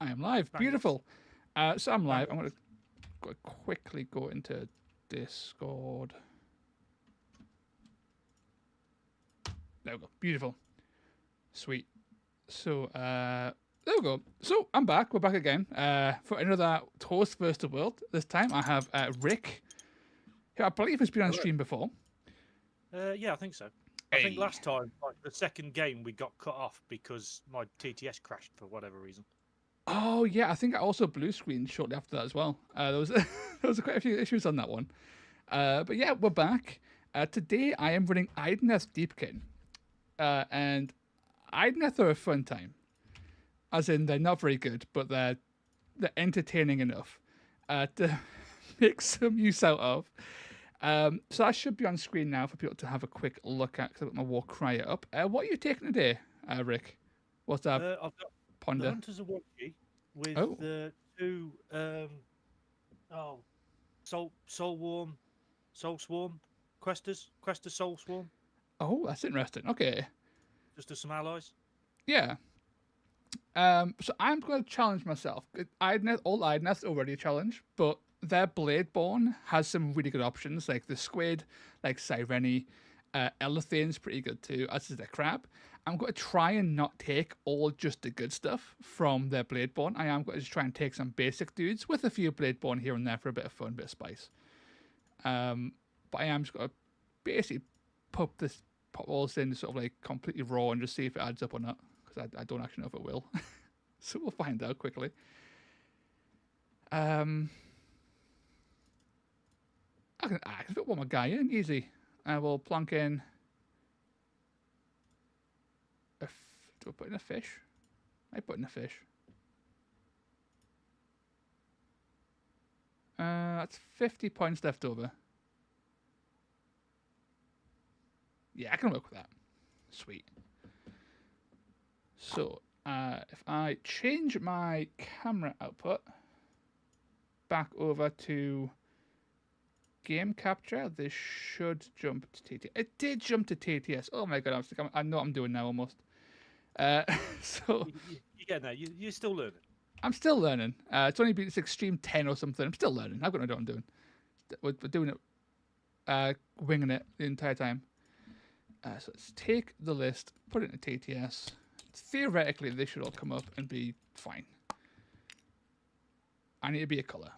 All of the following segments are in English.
I am live. Bang Beautiful. So I'm bang live. I'm going to quickly go into Discord. There we go. Beautiful. Sweet. So there we go. So I'm back. We're back again for another Toast vs. the World. This time I have Rick, who I believe has been on Hello. stream before. Yeah, I think so. I think Hey. last time, like the second game, we got cut off because my TTS crashed for whatever reason. Oh yeah, I think I also blue screened shortly after that as well. There was there was quite a few issues on that one. But yeah, we're back. Today I am running Idoneth Deepkin. And Idoneth are a fun time. As in, they're not very good, but they're entertaining enough to make some use out of. So that should be on screen now for people to have a quick look at. Because I've got my Warcry up. What are you taking today, Rick? What's that I've got the ponder? Hunters of Warcry with Oh, the two oh Soul Swarm, Questers Soul Swarm, oh, that's interesting. Okay, just as some allies. yeah. So I'm going to challenge myself. All Idoneth's already a challenge, but their Bladeborn has some really good options, like the Squid, like Sireni, Elethane's pretty good too, as is their Crab. I'm going to try and not take all just the good stuff from their Bladeborn. I am going to just try and take some basic dudes with a few Bladeborn here and there for a bit of fun, bit of spice. But I am just going to basically pop all this in sort of like completely raw and just see if it adds up or not, because I don't actually know if it will. So we'll find out quickly. I can fit one more guy in easy. I will plonk in. Do I put in a fish? I put in a fish. That's 50 points left over. Yeah, I can work with that. Sweet. So, if I change my camera output back over to game capture, this should jump to TTS. It did jump to TTS. Oh my god, I know what I'm doing now almost. So You get there. You're still learning. I'm still learning. It's only been extreme 10 or something. I'm still learning. I've got no idea what I'm doing. We're doing it, winging it the entire time. So let's take the list, put it into TTS. Theoretically, they should all come up and be fine. I need to be a color.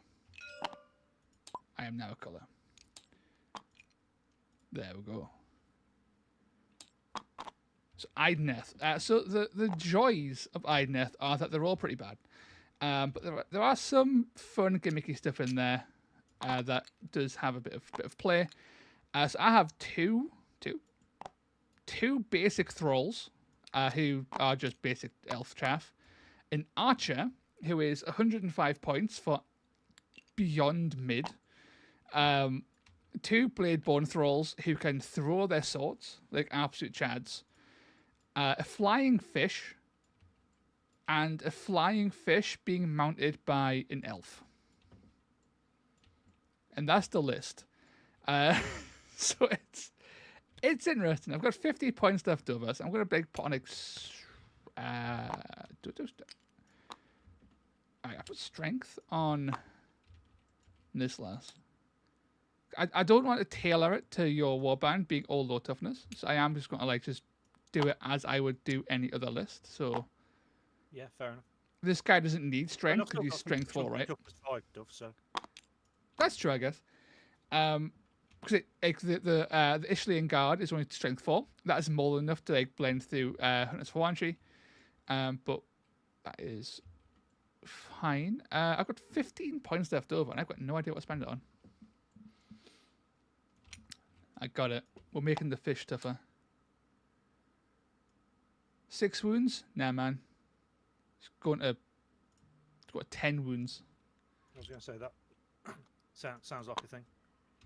I am now a color. There we go. So Idoneth. So the joys of Idoneth are that they're all pretty bad. But there are some fun gimmicky stuff in there that does have a bit of play. So I have two basic thralls who are just basic elf chaff. An archer who is 105 points for beyond mid. Two bladeborn thralls who can throw their swords like absolute chads. A flying fish, and a flying fish being mounted by an elf. And that's the list. So it's interesting. I've got 50 points left over, so I'm going to put on I put strength on this last. I don't want to tailor it to your warband being all low toughness, so I am just going to just do it as I would do any other list. So Yeah, fair enough. this guy doesn't need And strength I've because still he's got strength 4, right? toughness 5 stuff, so That's true, I guess. Because the Ishlian guard is only strength 4. That is more than enough to blend through Hunters for Warcry. But that is fine. I've got 15 points left over, and I've got no idea what to spend it on. I got it. We're making the fish tougher. 6 wounds? Nah, man. It's going to... It's got 10 wounds. I was going to say that. Sounds like a thing.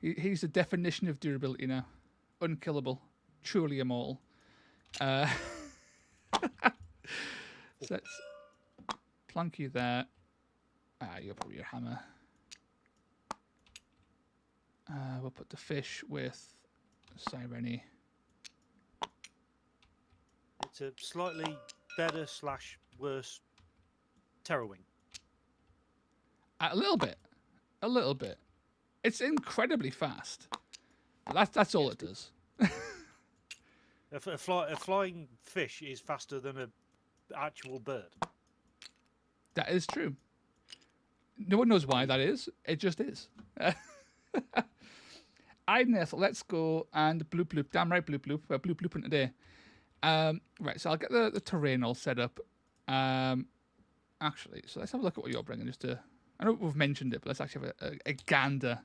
He's the definition of durability now. Unkillable. Truly immortal. So let's plonk you there. You're probably your hammer. We'll put the fish with Sireni. It's a slightly better / worse Terrorwing? A little bit. A little bit. It's incredibly fast. That's all it does. A flying fish is faster than an actual bird. That is true. No one knows why that is. It just is. Idoneth, let's go and bloop bloop. Damn right, bloop bloop. We're bloop blooping today. Right, so I'll get the terrain all set up. Actually, so let's have a look at what you're bringing. I know we've mentioned it, but let's actually have a gander.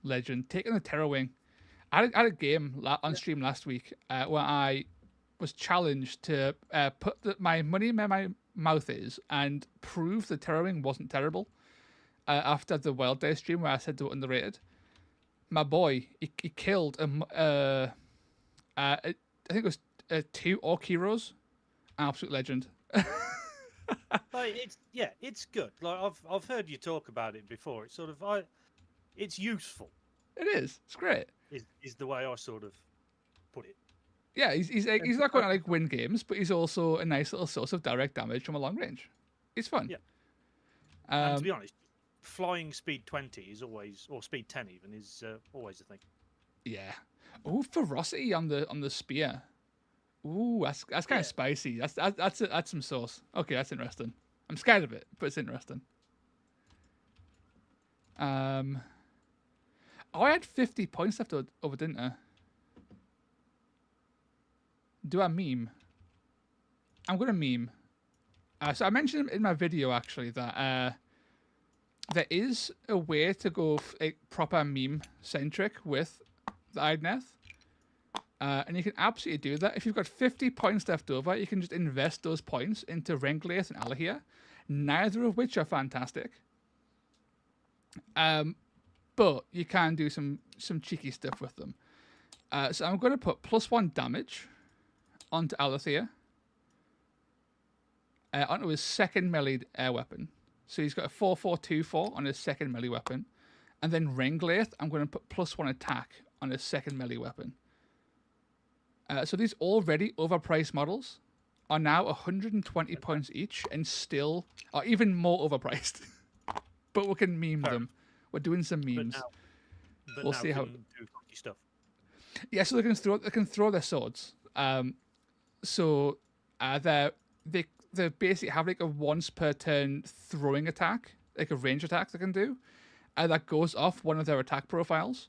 Legend taking the Terror Wing. I had a game on stream last week where I was challenged to put my money where my mouth is and prove the Terror Wing wasn't terrible. After the Wild Day stream where I said they were underrated, my boy he killed I think it was 2 Orc heroes. Absolute legend. Like, it's good. Like I've heard you talk about it before. It's sort of it's useful. It is. It's great. Is the way I sort of put it. Yeah, he's not going to like win games, but he's also a nice little source of direct damage from a long range. It's fun. Yeah. And to be honest, flying speed 20 is always, or speed 10 even, is always a thing. Yeah. Oh, ferocity on the spear. Ooh, that's kind of spicy. That's some sauce. Okay, that's interesting. I'm scared of it, but it's interesting. Oh, I had 50 points left over, didn't I? Do I meme? I'm gonna meme. So I mentioned in my video actually that there is a way to go proper meme centric with the Idoneth. And you can absolutely do that. If you've got 50 points left over, you can just invest those points into Renglaith and Alahir, neither of which are fantastic. But you can do some cheeky stuff with them. So I'm going to put +1 damage onto Alahir, onto his second melee air weapon. So he's got a 4/4/2/4 on his second melee weapon. And then Renglaith, I'm going to put +1 attack on his second melee weapon. So these already overpriced models are now 120 points each and still are even more overpriced. But we can meme them. We're doing some memes. We'll see how. Do funky stuff. Yeah, so they can throw their swords. So they basically have like a once per turn throwing attack, like a range attack they can do, that goes off one of their attack profiles.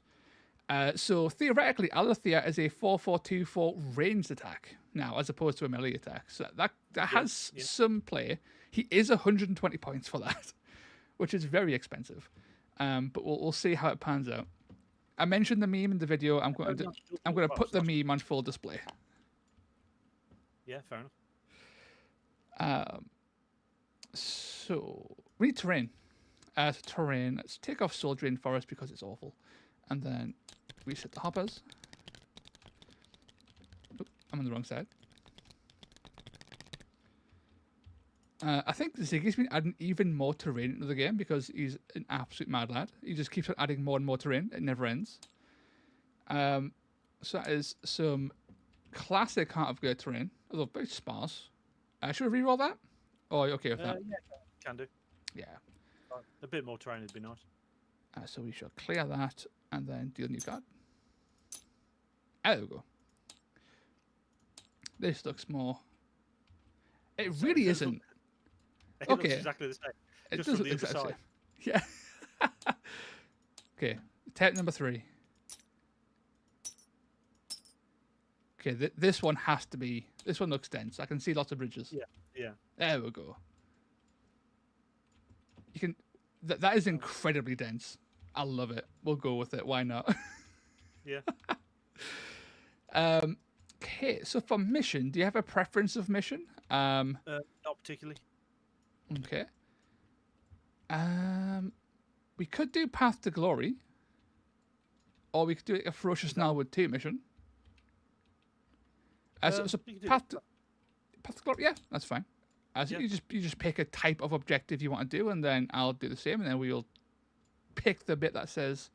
So theoretically, Alethea is a 4/4/2/4 ranged attack now, as opposed to a melee attack. So that has some play. He is 120 points for that, which is very expensive. But we'll see how it pans out. I mentioned the meme in the video. I'm going to put the meme on full display. Yeah, fair enough. So we need terrain. Terrain. Let's take off Soul Drain Forest because it's awful, and then reset the hoppers. Oop, I'm on the wrong side. I think Ziggy's been adding even more terrain into the game because he's an absolute mad lad. He just keeps on adding more and more terrain. It never ends. So that is some classic Heart of Gerd terrain, although very sparse. Should we reroll that? Oh, you okay with that? Yeah, can do. Yeah. A bit more terrain would be nice. So we shall clear that and then deal a new card. There we go. This looks more... It really isn't. It okay. looks exactly the same. It Just does from look the other exactly. side. Yeah. Okay. Tip number 3. Okay, this one has to be... This one looks dense. I can see lots of bridges. Yeah. There we go. You can... That is incredibly dense. I love it. We'll go with it. Why not? Yeah. Okay, so for mission, do you have a preference of mission? Not particularly. Okay. We could do Path to Glory. Or we could do a Ferocious Gnarlwood 2 mission. So Path to Glory, yeah, that's fine. So you just pick a type of objective you want to do, and then I'll do the same, and then we'll pick the bit that says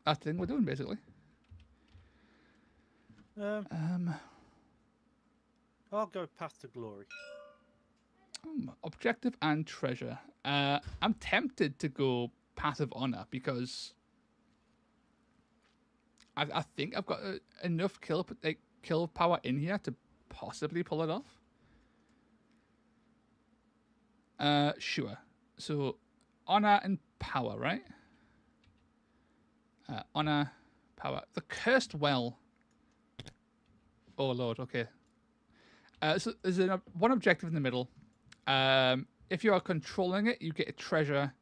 that's the thing we're doing, basically. I'll go Path to Glory. Objective and treasure. I'm tempted to go Path of Honor because I think I've got enough kill power in here to possibly pull it off. Sure. So, honor and power, right? Honor, power. The Cursed Well. Oh lord. Okay. So there's one objective in the middle. If you are controlling it, you get a treasure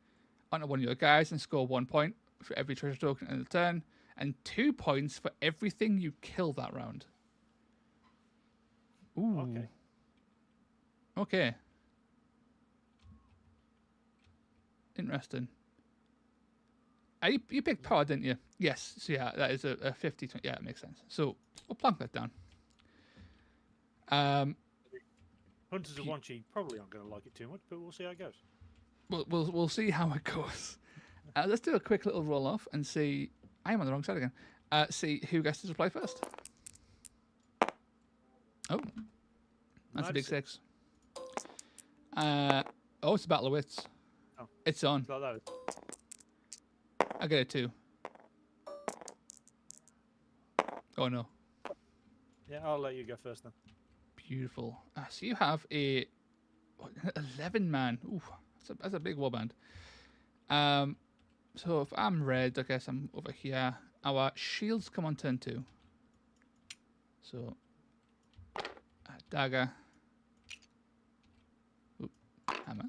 onto one of your guys and score 1 point for every treasure token in the turn, and 2 points for everything you kill that round. Ooh. Okay. Okay. Interesting. You picked power, didn't you? Yes. So yeah, that is a 50-20. Yeah, it makes sense. So we'll plonk that down. Hunters of One Chi probably aren't going to like it too much, but we'll see how it goes. We'll see how it goes. Let's do a quick little roll off and see. I am on the wrong side again. See who gets to play first. Oh, that's a big 6. Oh, it's a Battle of Wits. Oh. It's on. Like that. I get it 2. Oh no. Yeah, I'll let you go first then. Beautiful. So you have a 11-man. Ooh, that's a big warband. So if I'm red, I guess I'm over here. Our shields come on turn 2. So dagger. Oop, hammer.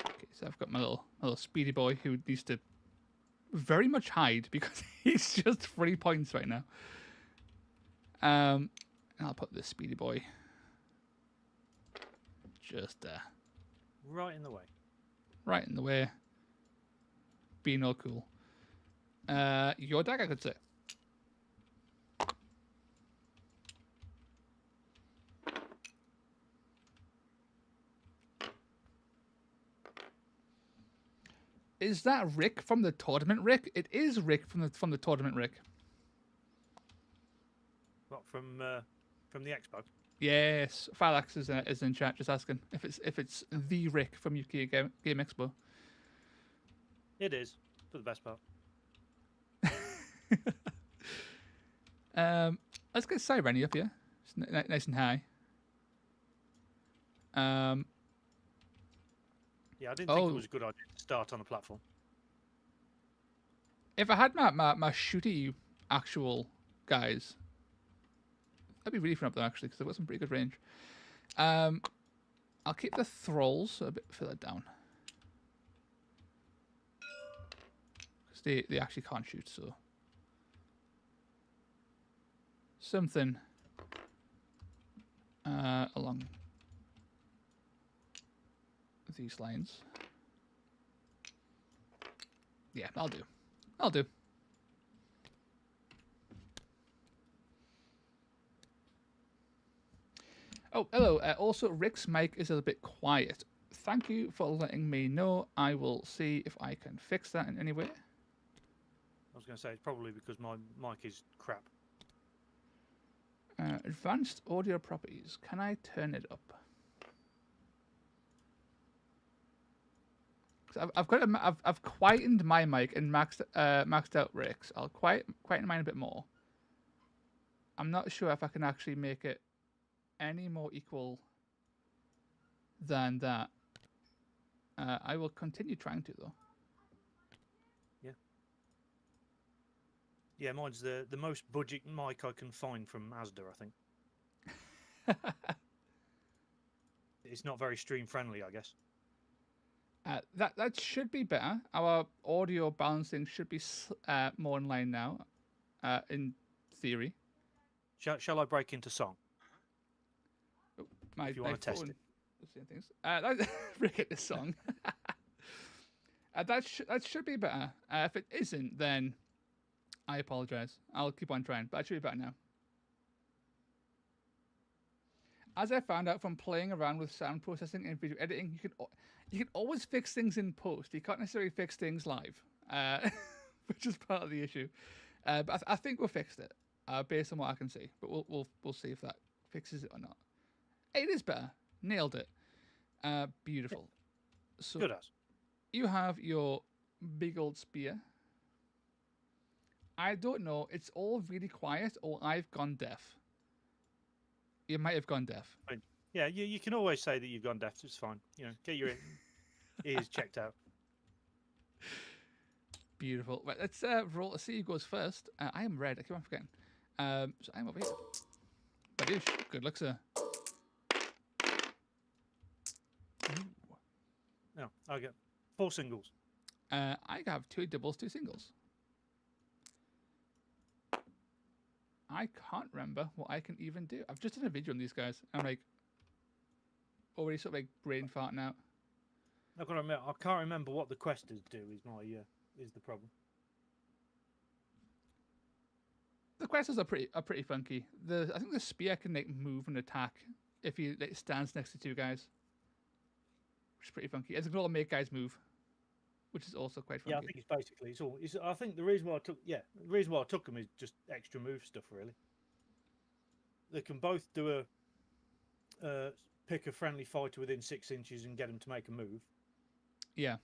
Okay, so I've got my little speedy boy who needs to very much hide because he's just 3 points right now. And I'll put this speedy boy just right in the way. Right in the way. Being all cool. Your dagger, I could say. Is that Rick from the tournament, Rick? It is Rick from the tournament, Rick. What, from the Expo? Yes, Philax is in chat, just asking if it's the Rick from UK Game Expo. It is, for the best part. Let's get Sireni up here. It's nice and high. Yeah, I didn't think it was a good idea to start on a platform. If I had my shooty actual guys, that'd be really fun up there actually, because I've got some pretty good range. I'll keep the thralls a bit further down, because they actually can't shoot, so something along these lines. Yeah, I'll do. Oh, hello. Also, Rick's mic is a bit quiet. Thank you for letting me know. I will see if I can fix that in any way. I was going to say, it's probably because my mic is crap. Advanced audio properties. Can I turn it up? I've quietened my mic and maxed out Rick's. I'll quieten mine a bit more. I'm not sure if I can actually make it any more equal than that. I will continue trying to though. Yeah, mine's the most budget mic I can find from Asda, I think. It's not very stream friendly, I guess. That should be better. Our audio balancing should be more in line now, in theory. Shall I break into song? Oh, if you want to test it. Things. Break into song. That should be better. If it isn't, then I apologize. I'll keep on trying, but it should be better now. As I found out from playing around with sound processing and video editing, you can always fix things in post. You can't necessarily fix things live. which is part of the issue. But I think we fixed it based on what I can see. But we'll see if that fixes it or not. It is better. Nailed it. Beautiful. So Good as. you have your big old spear. I don't know. It's all really quiet, or I've gone deaf. You might have gone deaf. Yeah, you can always say that you've gone deaf. It's fine. Get your ears checked out. Beautiful. Right, let's roll to see who goes first. I am red. I keep on forgetting. So I'm over here. Badoosh. Good luck, sir. Ooh. No, I get 4 singles. I have 2 doubles, 2 singles. I can't remember what I can even do. I've just done a video on these guys. I'm like already sort of like brain farting out. I've got to admit, I can't remember what the questers do. Is the problem. The questers are pretty funky. I think the spear can like move and attack if he like, stands next to 2 guys, which is pretty funky. It's going to make guys move, which is also quite funky. Yeah, I think it's basically it's all. I think the reason why I took them is just extra move stuff. Really, they can both do pick a friendly fighter within 6 inches and get them to make a move. Yeah.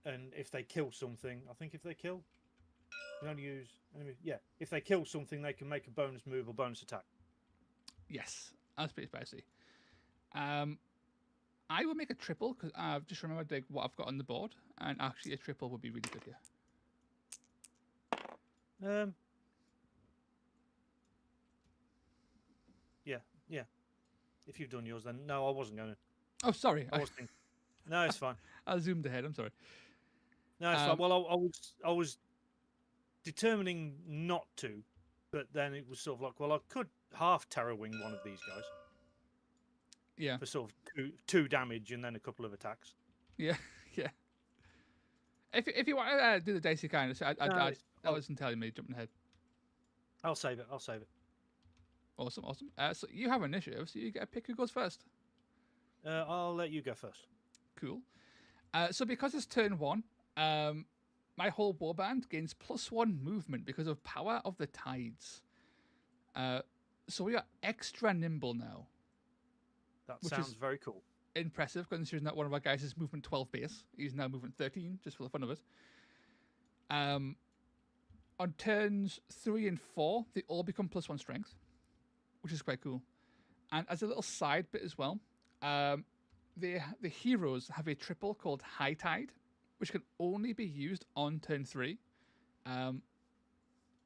And if they kill something, I think if they kill, you can only use. Yeah, if they kill something, they can make a bonus move or bonus attack. Yes, that's pretty spicy. I will make a triple because I've just remembered like what I've got on the board, and actually a triple would be really good here. Yeah. If you've done yours, then no, I wasn't going to. Oh, sorry. I was thinking. No, it's fine. I zoomed ahead. I'm sorry. No, it's fine. Well, I was determining not to, but then it was sort of like, well, I could half terror wing one of these guys. Yeah. For sort of two damage and then a couple of attacks. Yeah, yeah. If you want to do the dicey kind, I wasn't telling me jumping ahead. I'll save it. Awesome. So you have initiative, so you get a pick who goes first. I'll let you go first. Cool. So because it's turn 1, my whole warband gains +1 movement because of power of the tides. So we are extra nimble now. That sounds very cool. Impressive, considering that one of our guys is movement 12 base. He's now movement 13, just for the fun of it. On turns 3 and 4, they all become +1 strength, which is quite cool. And as a little side bit as well, the heroes have a triple called High Tide, which can only be used on turn 3.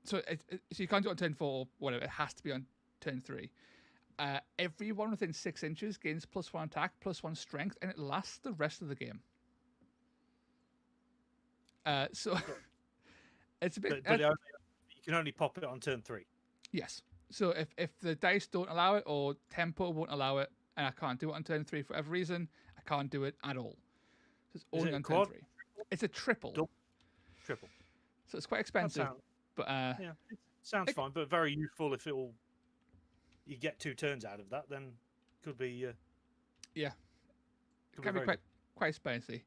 So you can't do it on turn 4 or whatever. It has to be on turn 3. Everyone within 6 inches gains +1 attack, +1 strength, and it lasts the rest of the game. So it's a bit. But you can only pop it on turn 3. Yes. So if the dice don't allow it or tempo won't allow it, and I can't do it on turn 3 for whatever reason, I can't do it at all. So it's only on turn 3. It's a triple. Triple. So it's quite expensive. But yeah, it sounds fine, but very useful if you get 2 turns out of that, then could be yeah. It can be quite spicy.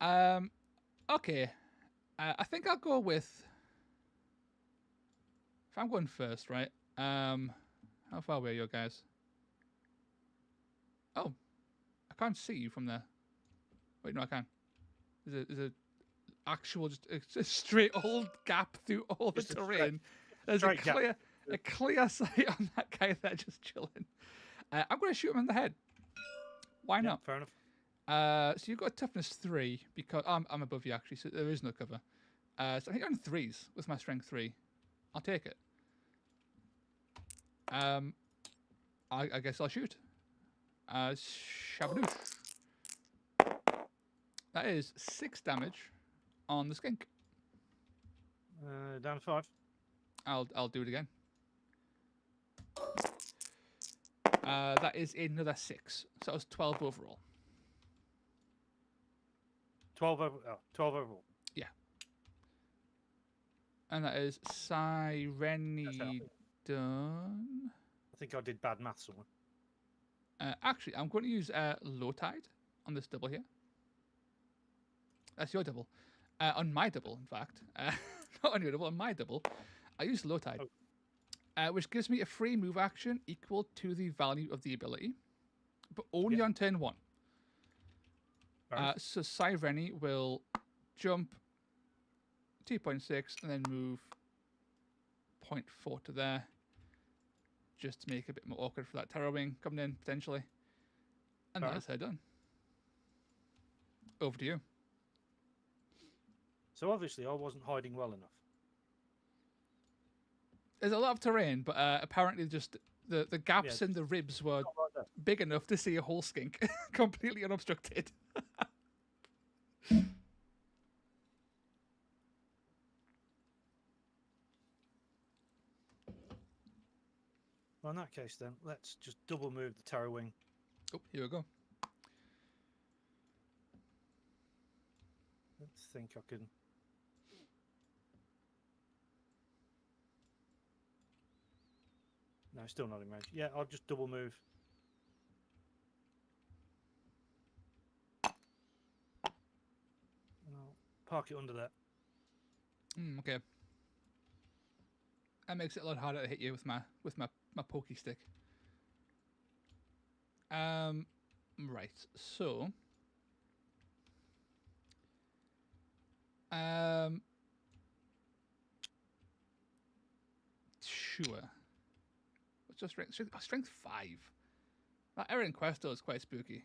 Okay. I think I'll go with, if I'm going first, right? How far away are you guys? Oh, I can't see you from there. Wait, no, I can. There's a actual just a straight old gap through all the terrain. There's a clear sight on that guy there just chilling. I'm going to shoot him in the head. Why not? Fair enough. So you've got a toughness 3 because I'm above you actually, so there is no cover. So I think I'm on 3s with my strength 3. I'll take it. I guess I'll shoot. Shabadoosh. That is 6 damage on the skink. Down to 5. I'll do it again. That is another 6. So that was 12 overall. 12 overall. Yeah. And that is Sireni done. I think I did bad math somewhere. Actually, I'm going to use low tide on this double here. That's your double. On my double, in fact. Not on your double, on my double, I use Low Tide, which gives me a free move action equal to the value of the ability, but only on turn 1. So Sireni will jump 2.6 and then move 0.4 to there, just to make it a bit more awkward for that Terror Wing coming in, potentially. And that's her done. Over to you. So obviously I wasn't hiding well enough. There's a lot of terrain, but apparently just the gaps in the ribs were big enough to see a whole skink completely unobstructed. Well, in that case, then let's just double move the Terror Wing. Oh, here we go. Let's think I can. No, still not in range. Yeah, I'll just double move. And I'll park it under that. Okay. That makes it a lot harder to hit you with my pokey stick. Right. So, sure. What's your strength? Strength 5. That Erin Questo is quite spooky.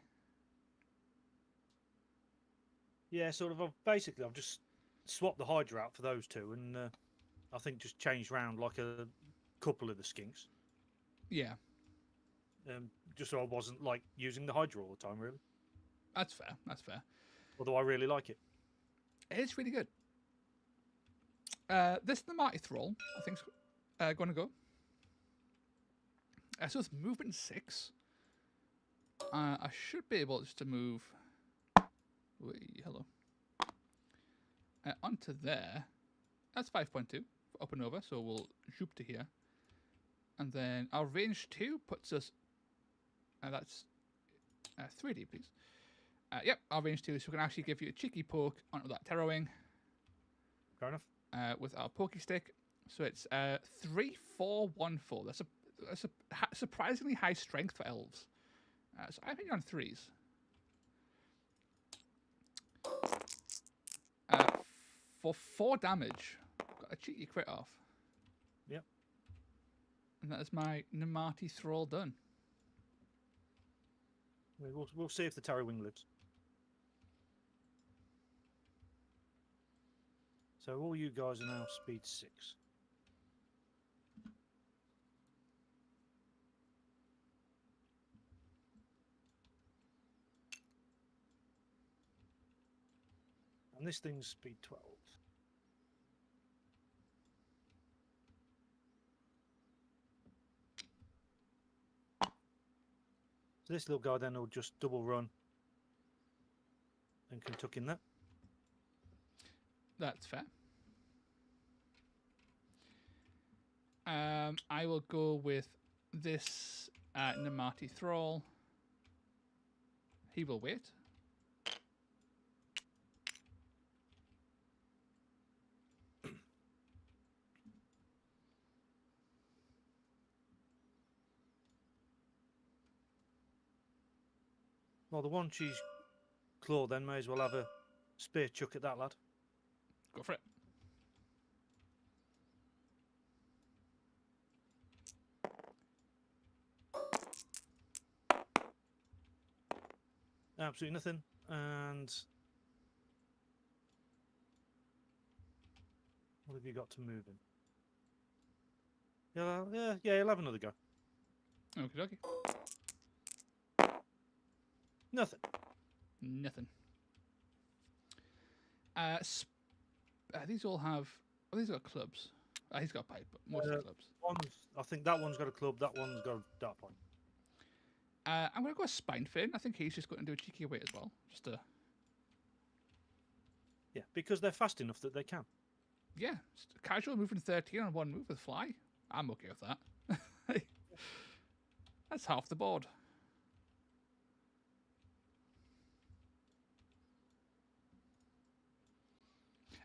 Yeah, sort of. I've just swapped the Hydra out for those two, and I think just changed round like a couple of the skinks. Yeah. Just so I wasn't like using the Hydra all the time, really. That's fair. That's fair. Although I really like it. It's really good. This is the Mighty Thrall, I think, is going to go. So it's movement 6. I should be able just to move. Wait, hello. Onto there. That's 5.2 for up and over, so we'll zoop to here. And then our range 2 puts us. That's 3D, please. Yep, our range 2, so we can actually give you a cheeky poke onto that Terror Wing. Fair enough. With our pokey stick. So it's 3, 4, 1, 4. That's a surprisingly high strength for elves. So I think you're on 3s. For 4 damage, got a cheeky crit off. Yep. And that is my Namati Thrall done. We'll see if the Terror Wing lives. So all you guys are now speed 6. And this thing's speed 12. So this little guy then will just double run and can tuck in that. That's fair. I will go with this Namati Thrall. He will wait. Well, the one she's claw then may as well have a spear chuck at that lad. Go for it. Absolutely nothing. And what have you got to move in? Yeah, he'll have another go. Okie dokie. Nothing. Nothing. These all have. Oh, these got clubs. He's got a pipe, but most of the clubs. I think that one's got a club. That one's got a dart point. I'm going to go with Spinefin. I think he's just going to do a cheeky away as well. Just to. Yeah, because they're fast enough that they can. Yeah, just casual moving 13 on one move with fly. I'm okay with that. That's half the board.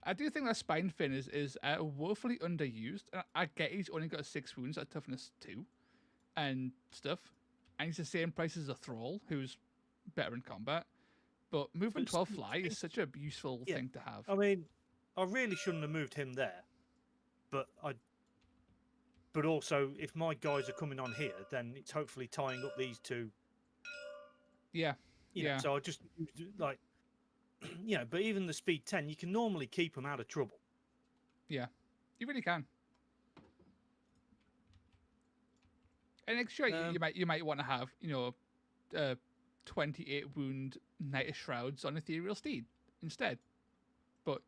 I do think that spine fin is woefully underused. I get he's only got 6 wounds at toughness 2 and stuff, and he's the same price as a thrall who's better in combat. But movement 12 fly is such a useful thing to have. I mean, I really shouldn't have moved him there, but also, if my guys are coming on here, then it's hopefully tying up these two. Yeah. Yeah. So I just like, but even the speed 10, you can normally keep them out of trouble. Yeah, you really can. And sure, you might want to have 28 wound Knight of Shrouds on Ethereal Steed instead. But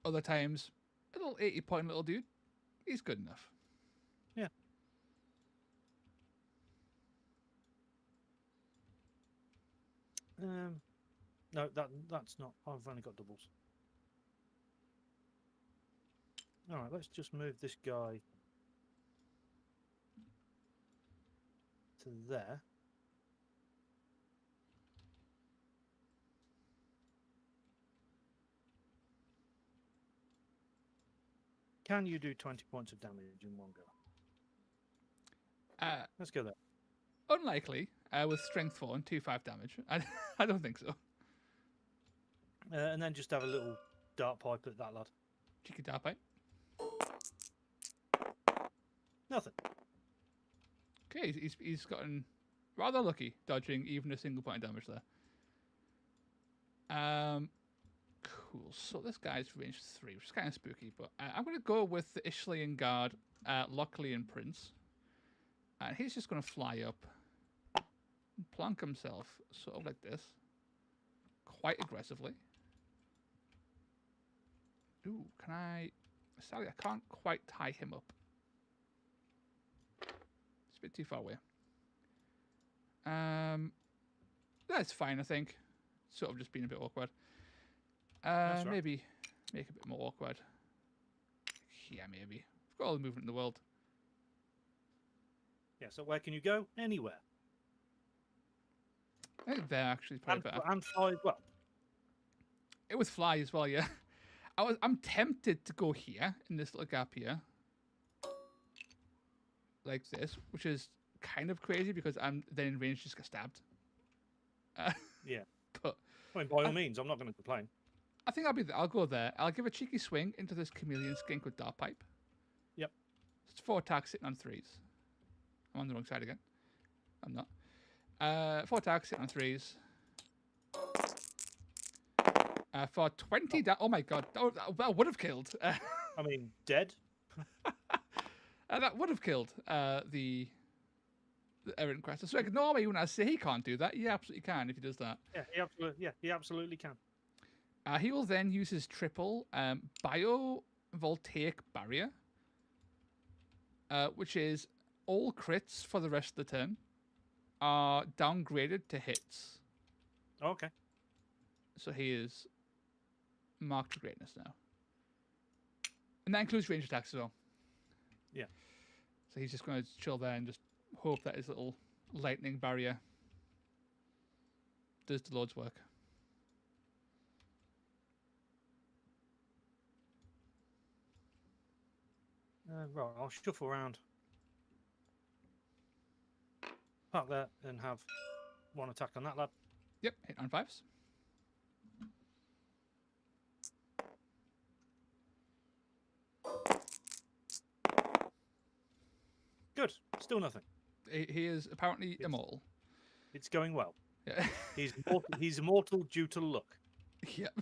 other times, a little 80-point little dude, he's good enough. Yeah. No, that's not. I've only got doubles. All right, let's just move this guy to there. Can you do 20 points of damage in one go? Let's go there. Unlikely, with Strength 4 and 2/5 damage. I don't think so. And then just have a little dart pipe at that lad. Cheeky dart pipe. Nothing. Okay, he's gotten rather lucky dodging even a single point of damage there. Cool. So this guy's range 3, which is kind of spooky, but I'm going to go with the Ishlian Guard, Lockleyan Prince. And he's just going to fly up and plonk himself sort of like this, quite aggressively. Ooh, can I... Sadly, I can't quite tie him up. It's a bit too far away. That's fine, I think. Sort of just being a bit awkward. That's right. Maybe make it a bit more awkward. Yeah, maybe. I've got all the movement in the world. Yeah, so where can you go? Anywhere. I think there actually is probably better. And fly as well. It was fly as well, yeah. I'm tempted to go here in this little gap here, like this, which is kind of crazy because I'm then in range just get stabbed. Yeah, but I mean, by all means, I'm not going to complain. I think I'll go there. I'll give a cheeky swing into this chameleon skink with dart pipe. Yep. It's 4 attacks sitting on 3s. I'm on the wrong side again. I'm not. 4 attacks sitting on 3s. For 20 oh my god, that would have killed. I mean, dead. That would have killed the errant crest. So ignore me when I say he can't do that. He absolutely can if he does that. Yeah, he absolutely can. He will then use his triple biovoltaic barrier, which is all crits for the rest of the turn are downgraded to hits. Okay. So he is marked for greatness now. And that includes range attacks as well. Yeah. So he's just going to chill there and just hope that his little lightning barrier does the Lord's work. Right, I'll shuffle around. Park there and have one attack on that lad. Yep, hit on 5s. Good. Still nothing. He is apparently immortal. It's going well. Yeah. He's immortal due to luck. Yep.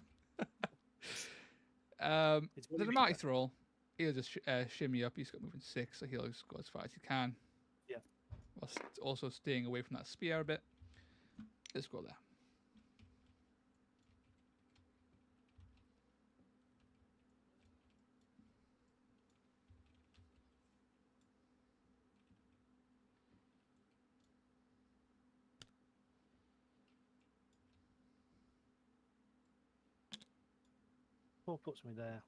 The mighty thrall, he'll just shimmy up. He's got movement 6, so he'll just go as far as he can. Yeah. Whilst also staying away from that spear a bit. Let's go there. Paul puts me there.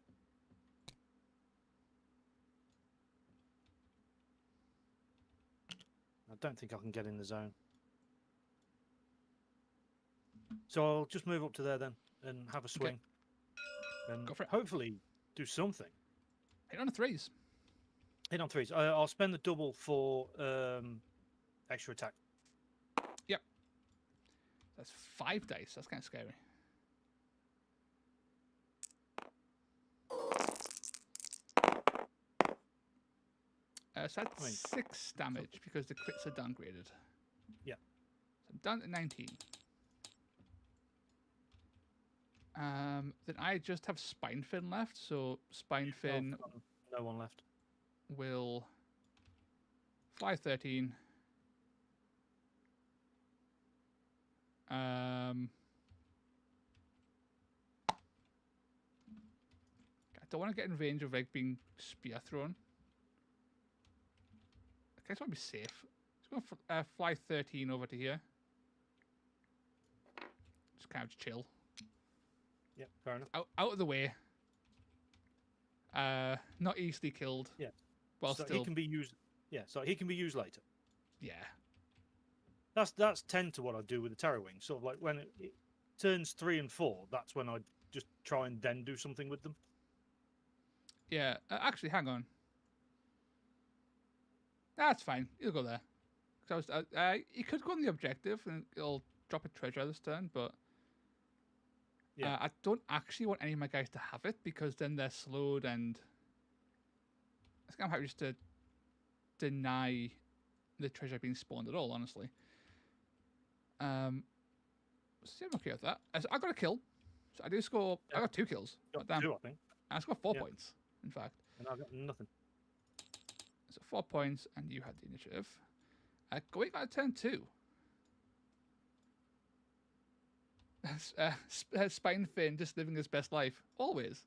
I don't think I can get in the zone. So I'll just move up to there then and have a swing. and Go for it. hopefully do something. Hit on the threes. Hit on threes. I'll spend the double for extra attack. Yep. That's 5 dice. That's kind of scary. So that's 6 damage because the crits are downgraded. Yeah. So I'm down to 19. Then I just have Spinefin left, so Spinefin No one left. will fly 13. I don't want to get in range of like being spear thrown. I just want to be safe. Just going to fly 13 over to here. Just kind of chill. Yep, fair enough. Out of the way. Not easily killed. Yeah. While so still. he can be used. Yeah, so he can be used later. Yeah. That's tend to what I do with the Terror Wing. Sort of like when it turns 3 and 4, that's when I just try and then do something with them. Yeah. Actually, hang on. That's fine. He'll go there. He could go on the objective and it'll drop a treasure this turn, but Yeah. I don't actually want any of my guys to have it because then they're slowed and I think I'm happy just to deny the treasure being spawned at all, honestly. So I'm okay with that. I got a kill. So I do score. Yeah. I got 2 kills. Got Damn. 2, I think. I scored 4 points, in fact. And I got nothing. So 4 points, and you had the initiative. Going out of turn 2. Spinefin just living his best life. Always.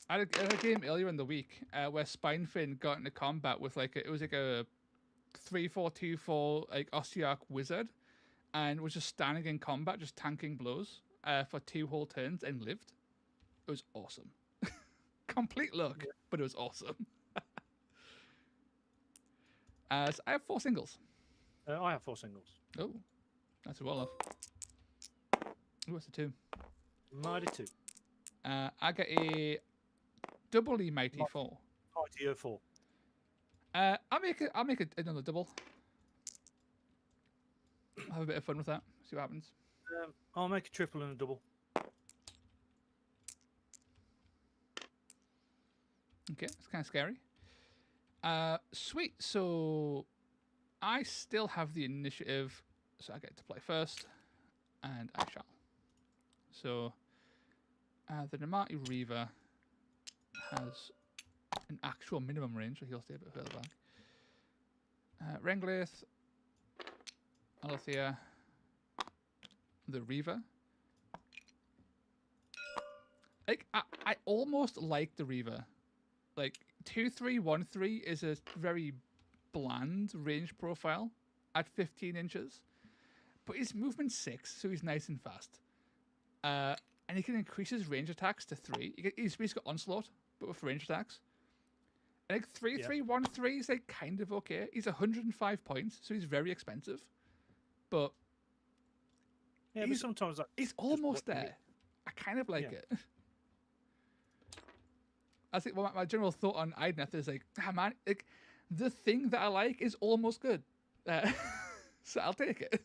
I had a game earlier in the week where Spinefin got into combat with it was like a 3-4-2-4 like Ossiarch wizard, and was just standing in combat, just tanking blows for 2 whole turns and lived. It was awesome. Complete luck, but it was awesome. So I have 4 singles. I have 4 singles. Oh, that's well off. What's the 2? Mighty 2. I get a doubly mighty 4. Mighty 4. I'll make it another double. Have a bit of fun with that. See what happens. I'll make a triple and a double. Okay, it's kind of scary. Sweet. So I still have the initiative, so I get to play first, and I shall. So the Namati Reaver has an actual minimum range, so he'll stay a bit further back. Renglith, Alethea, the Reaver. I almost like the Reaver. 2-3-1-3 is a very bland range profile at 15 inches, but his movement's 6, so he's nice and fast. And he can increase his range attacks to 3. He's basically got onslaught, but with range attacks. And 3-3-1-3 is kind of okay. He's 105 points, so he's very expensive. But yeah, but sometimes he's almost there. I kind of like it. I think my general thought on Idoneth is man, the thing that I like is almost good. So I'll take it.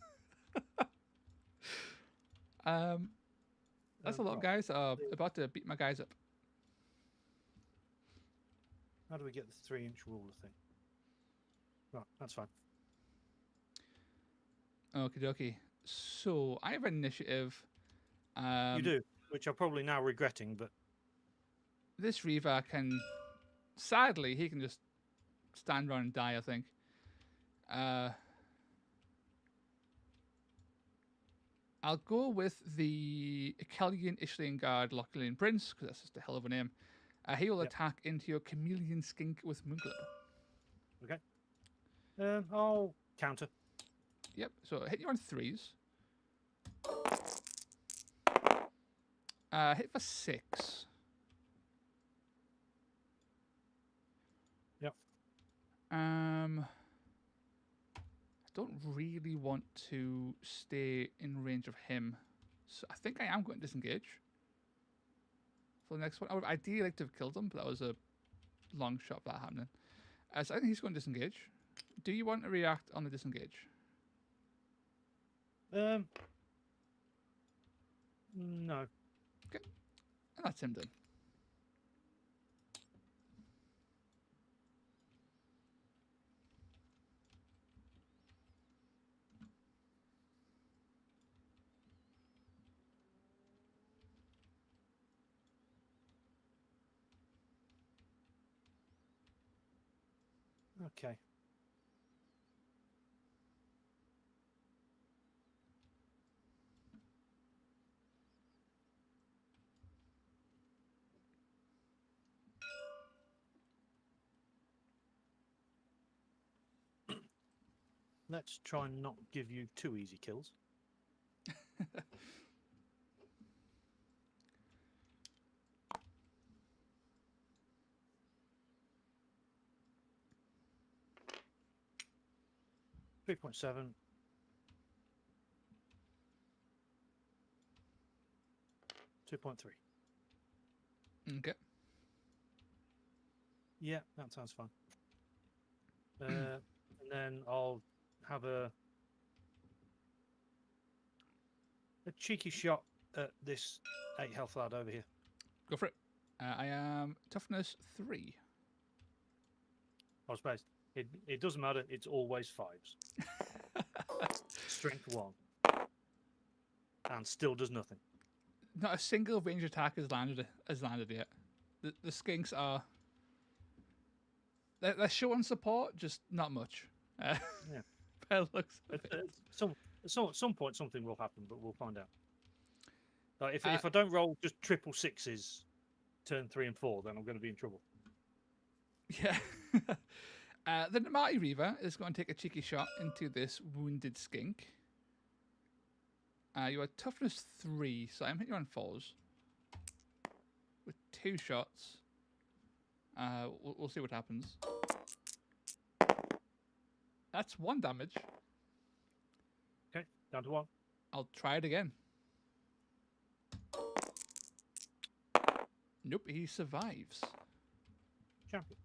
That's a lot of guys about to beat my guys up. How do we get the 3-inch ruler thing? Right, that's fine. Okie dokie. So I have initiative. You do, which I'm probably now regretting, but this Reaver can, sadly, he can just stand around and die, I think. I'll go with the Ikelian Ishlian Guard Lochlian Prince, because that's just a hell of a name. He will attack into your Chameleon Skink with Moonglip. Okay. I'll counter. Yep, so hit you on 3s. Hit for 6. Yep. I don't really want to stay in range of him, So I think I am going to disengage for the next one. I would ideally like to have killed him, but that was a long shot of that happening. So I think he's going to disengage. Do you want to react on the disengage? No. Okay. And that's him done. Okay. Let's try and not give you too easy kills. .7. .3. Okay. Yeah, that sounds fine. And then I'll have a cheeky shot at this 8 health lad over here. Go for it. I am toughness 3. I was based. It doesn't matter. It's always 5s. Strength 1. And still does nothing. Not a single range attack has landed yet. The skinks are they're showing support, just not much. Yeah. But it looks at some point something will happen, but we'll find out. Like if I don't roll just triple 6s, turn 3 and 4, then I'm going to be in trouble. Yeah. The Mighty Reaver is going to take a cheeky shot into this wounded skink. You are toughness 3, so I'm hitting you on 4s. With 2 shots. We'll see what happens. That's 1 damage. Okay, down to 1. I'll try it again. Nope, he survives. Champion.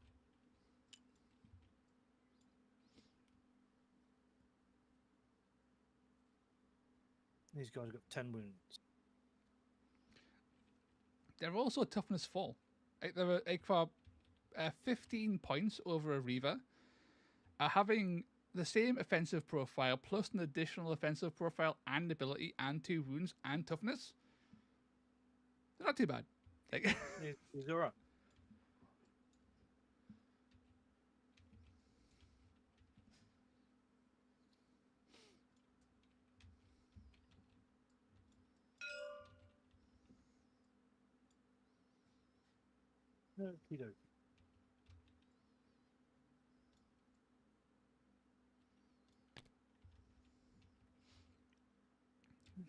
These guys got 10 wounds. They're also toughness 4. They're for 15 points over a Reaver. Having the same offensive profile plus an additional offensive profile and ability and 2 wounds and toughness. They're not too bad. He's all right. Okie dokie.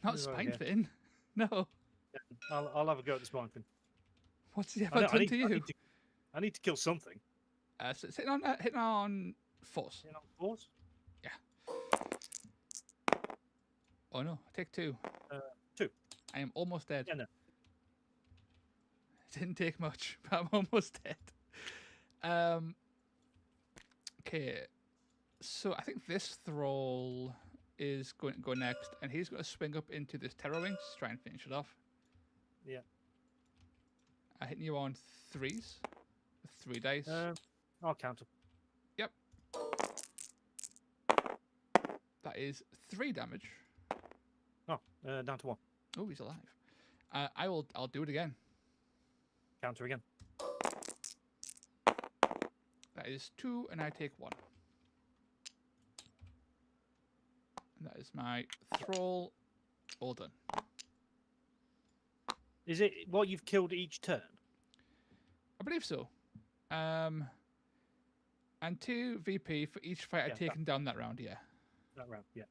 Not Spinefin. No. I'll have a go at the Spinefin. What's he ever done to you? I need to kill something. So it's hitting on force. Hitting on 4s? Yeah. Oh no, take 2. 2. I am almost dead. Yeah, no. It didn't take much, but I'm almost dead. Okay. So I think this thrall is going to go next, and he's going to swing up into this Terror Wings to try and finish it off. Yeah. Hitting you on 3s with 3 dice. I'll count them. Yep. That is 3 damage. Oh, down to 1. Oh, he's alive. I'll do it again. Counter again. That is 2, and I take 1. And that is my thrall all done. Is it what you've killed each turn? I believe so. And 2 VP for each fight I've taken down that round, yeah. That round, yeah.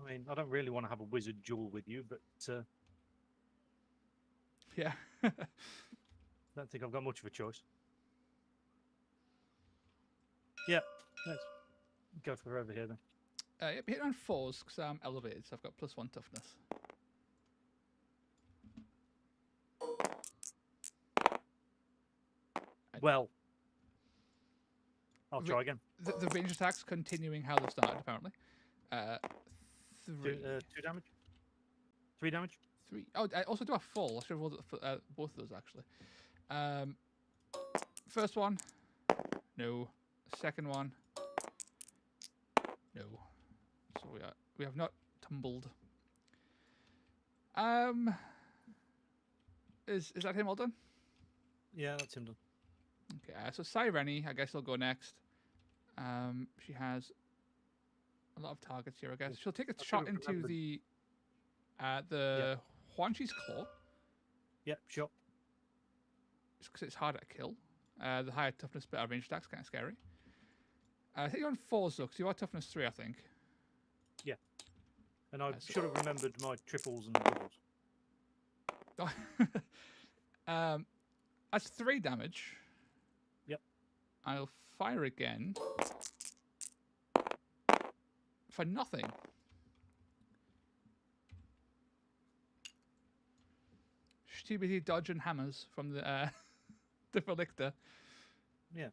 I mean, I don't really want to have a wizard duel with you, but Yeah. I don't think I've got much of a choice. Yeah, let's go for over here then. Yep, hit on 4s because I'm elevated, so I've got +1 toughness. Well, I'll try again. The range attacks continuing how they started, apparently. 3. 2 damage? 3 damage? 3. Oh, I also do a full. I should have rolled it for both of those, actually. First one. No. Second one. No. So we have not tumbled. Is that him all done? Yeah, that's him done. Okay, so Sireni, I guess, will go next. She has a lot of targets here, I guess. She'll take a shot into the Huanshi's Claw. Yep, sure. Just because it's harder to kill. The higher toughness, better range attack's kind of scary. I think you're on 4s, though, because you are toughness 3, I think. Yeah. And I should have remembered my triples and doubles. That's 3 damage. Yep. I'll fire again. For nothing. Stupidly dodging hammers from the the Relictor. Yeah.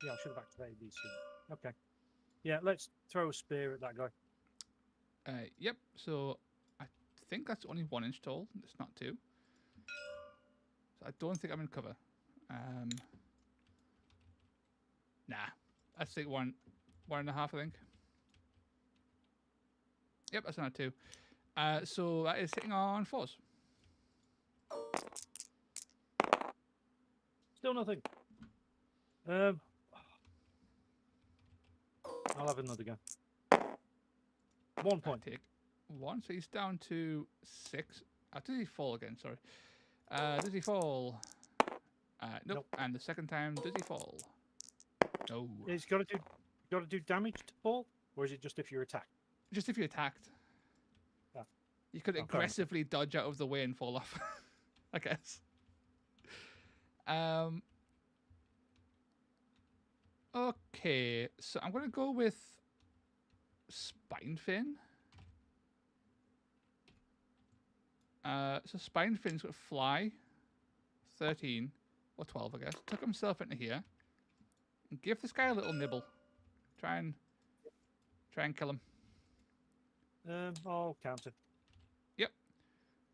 Yeah, I should have activated these soon. Okay. Yeah, let's throw a spear at that guy. Yep, so I think that's only 1 inch tall. It's not 2. So I don't think I'm in cover. Nah. That's like 1.5, I think. Yep, that's not 2. So that is hitting on 4s. Still nothing. I'll have another go. 1 point. Take 1, so he's down to 6. Does he fall again? Sorry. Does he fall? Nope. And the second time, does he fall? No. It's got to do damage to fall, or is it just if you're attacked? Just if you're attacked. Ah. You could aggressively dodge out of the way and fall off, I guess. Okay, so I'm going to go with Spinefin. So Spinefin's got fly, 13 or 12, I guess. Tuck himself into here and give this guy a little nibble. Try and kill him. I'll count it. Yep.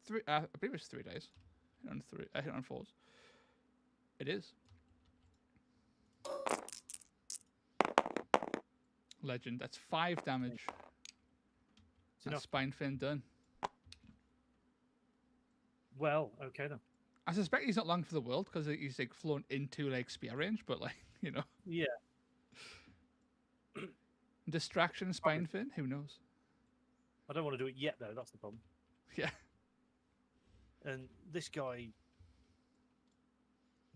3. I believe it's 3 days. Hit on 3. Hit on 4s. It is. Legend. That's 5 damage. That's Spinefin done. Well, okay then. I suspect he's not long for the world because he's like flown into like spear range, but like, you know. Yeah. Distraction Spinefin, who knows? I don't want to do it yet though, that's the problem. Yeah. And this guy,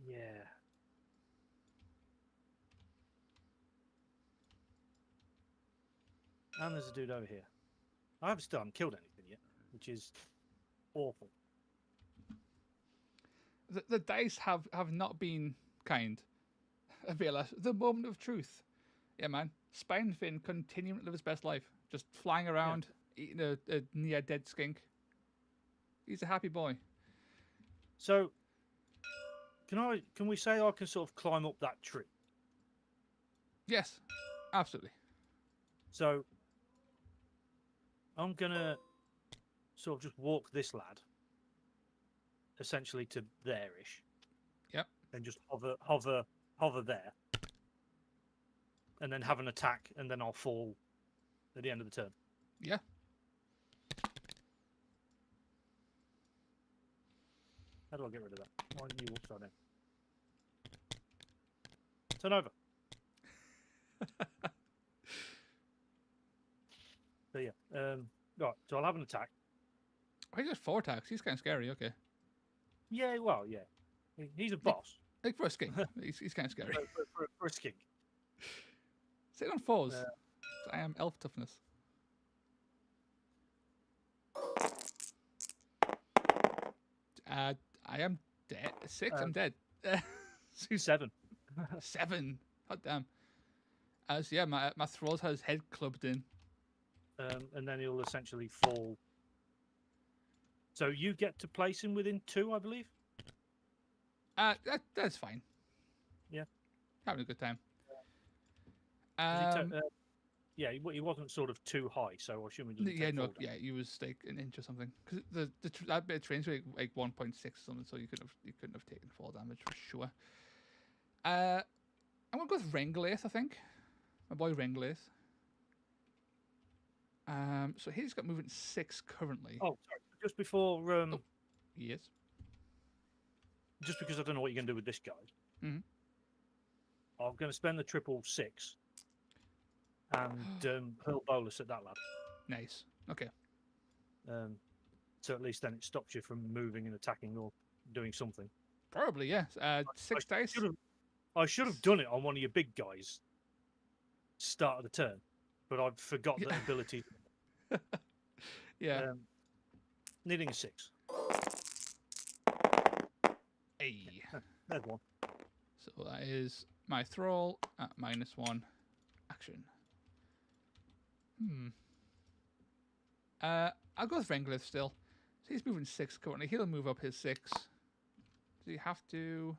yeah. And there's a dude over here. I still haven't killed anything yet, which is awful. The dice have not been kind. VLS, the moment of truth. Yeah, man. Spinefin continuing to live his best life. Just flying around, eating a near dead skink. He's a happy boy. So, can we say I can sort of climb up that tree? Yes, absolutely. So, I'm gonna sort of just walk this lad, essentially to there-ish. Yep. And just hover there, and then have an attack, and then I'll fall at the end of the turn. Yeah. How do I get rid of that? Why don't you start in? Turn over. So yeah, right. So I'll have an attack. Oh, he got 4 attacks. He's kind of scary. Okay. Yeah, well, yeah. He's a boss. Like for a skink, he's kind of scary. For a skink. Sit on 4s. I am elf toughness. I am dead. 6. I'm dead. 7. 7. God damn. So yeah, my thralls has head clubbed in. And then he'll essentially fall. So you get to place him within 2, I believe. That's fine. Yeah, having a good time. Yeah, he wasn't sort of too high, so I assume he doesn't. Yeah, he was like an inch or something. Because that bit of terrain's like 1.6 or something, so you couldn't have taken fall damage for sure. I'm gonna go with Renglaith, I think. My boy Renglaith. So he's got movement 6 currently. Oh, sorry. Just before. Yes. Just because I don't know what you're going to do with this guy. Mm-hmm. I'm going to spend the 666 and hurl bolus at that lad. Nice. Okay. So at least then it stops you from moving and attacking or doing something. Probably, yes. 6 dice. I should have done it on one of your big guys. Start of the turn, but I forgot that ability. Yeah. Needing a 6. Hey. There's one. So that is my thrall at -1 action. I'll go with Renglith still. So he's moving 6 currently. He'll move up his 6. Does he have to?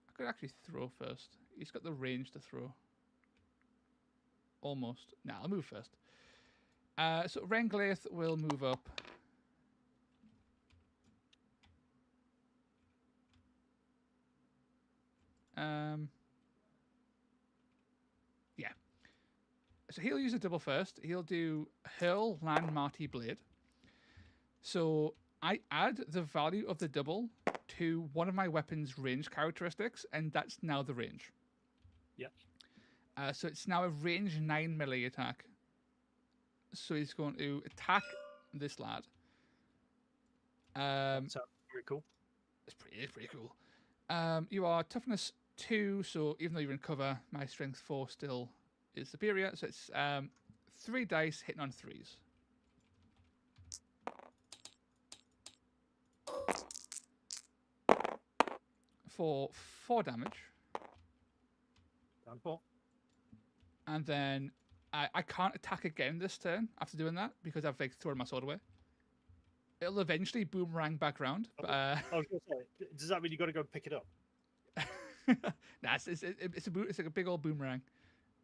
I could actually throw first. He's got the range to throw. Almost. Nah, I'll move first. So Renglith will move up. Yeah. So he'll use a double first. He'll do Hurl, Land, Marty, Blade. So I add the value of the double to one of my weapon's range characteristics, and that's now the range. Yep. So it's now a range 9 melee attack. So he's going to attack this lad. Sounds pretty cool. It's pretty cool. You are toughness 2, so even though you're in cover, my strength 4 still is superior. So it's 3 dice hitting on 3s. For 4 damage. Down 4. And then I can't attack again this turn after doing that because I've like thrown my sword away. It'll eventually boomerang back round. But, I was going to say, does that mean you got to go and pick it up? Nah, it's like a big old boomerang.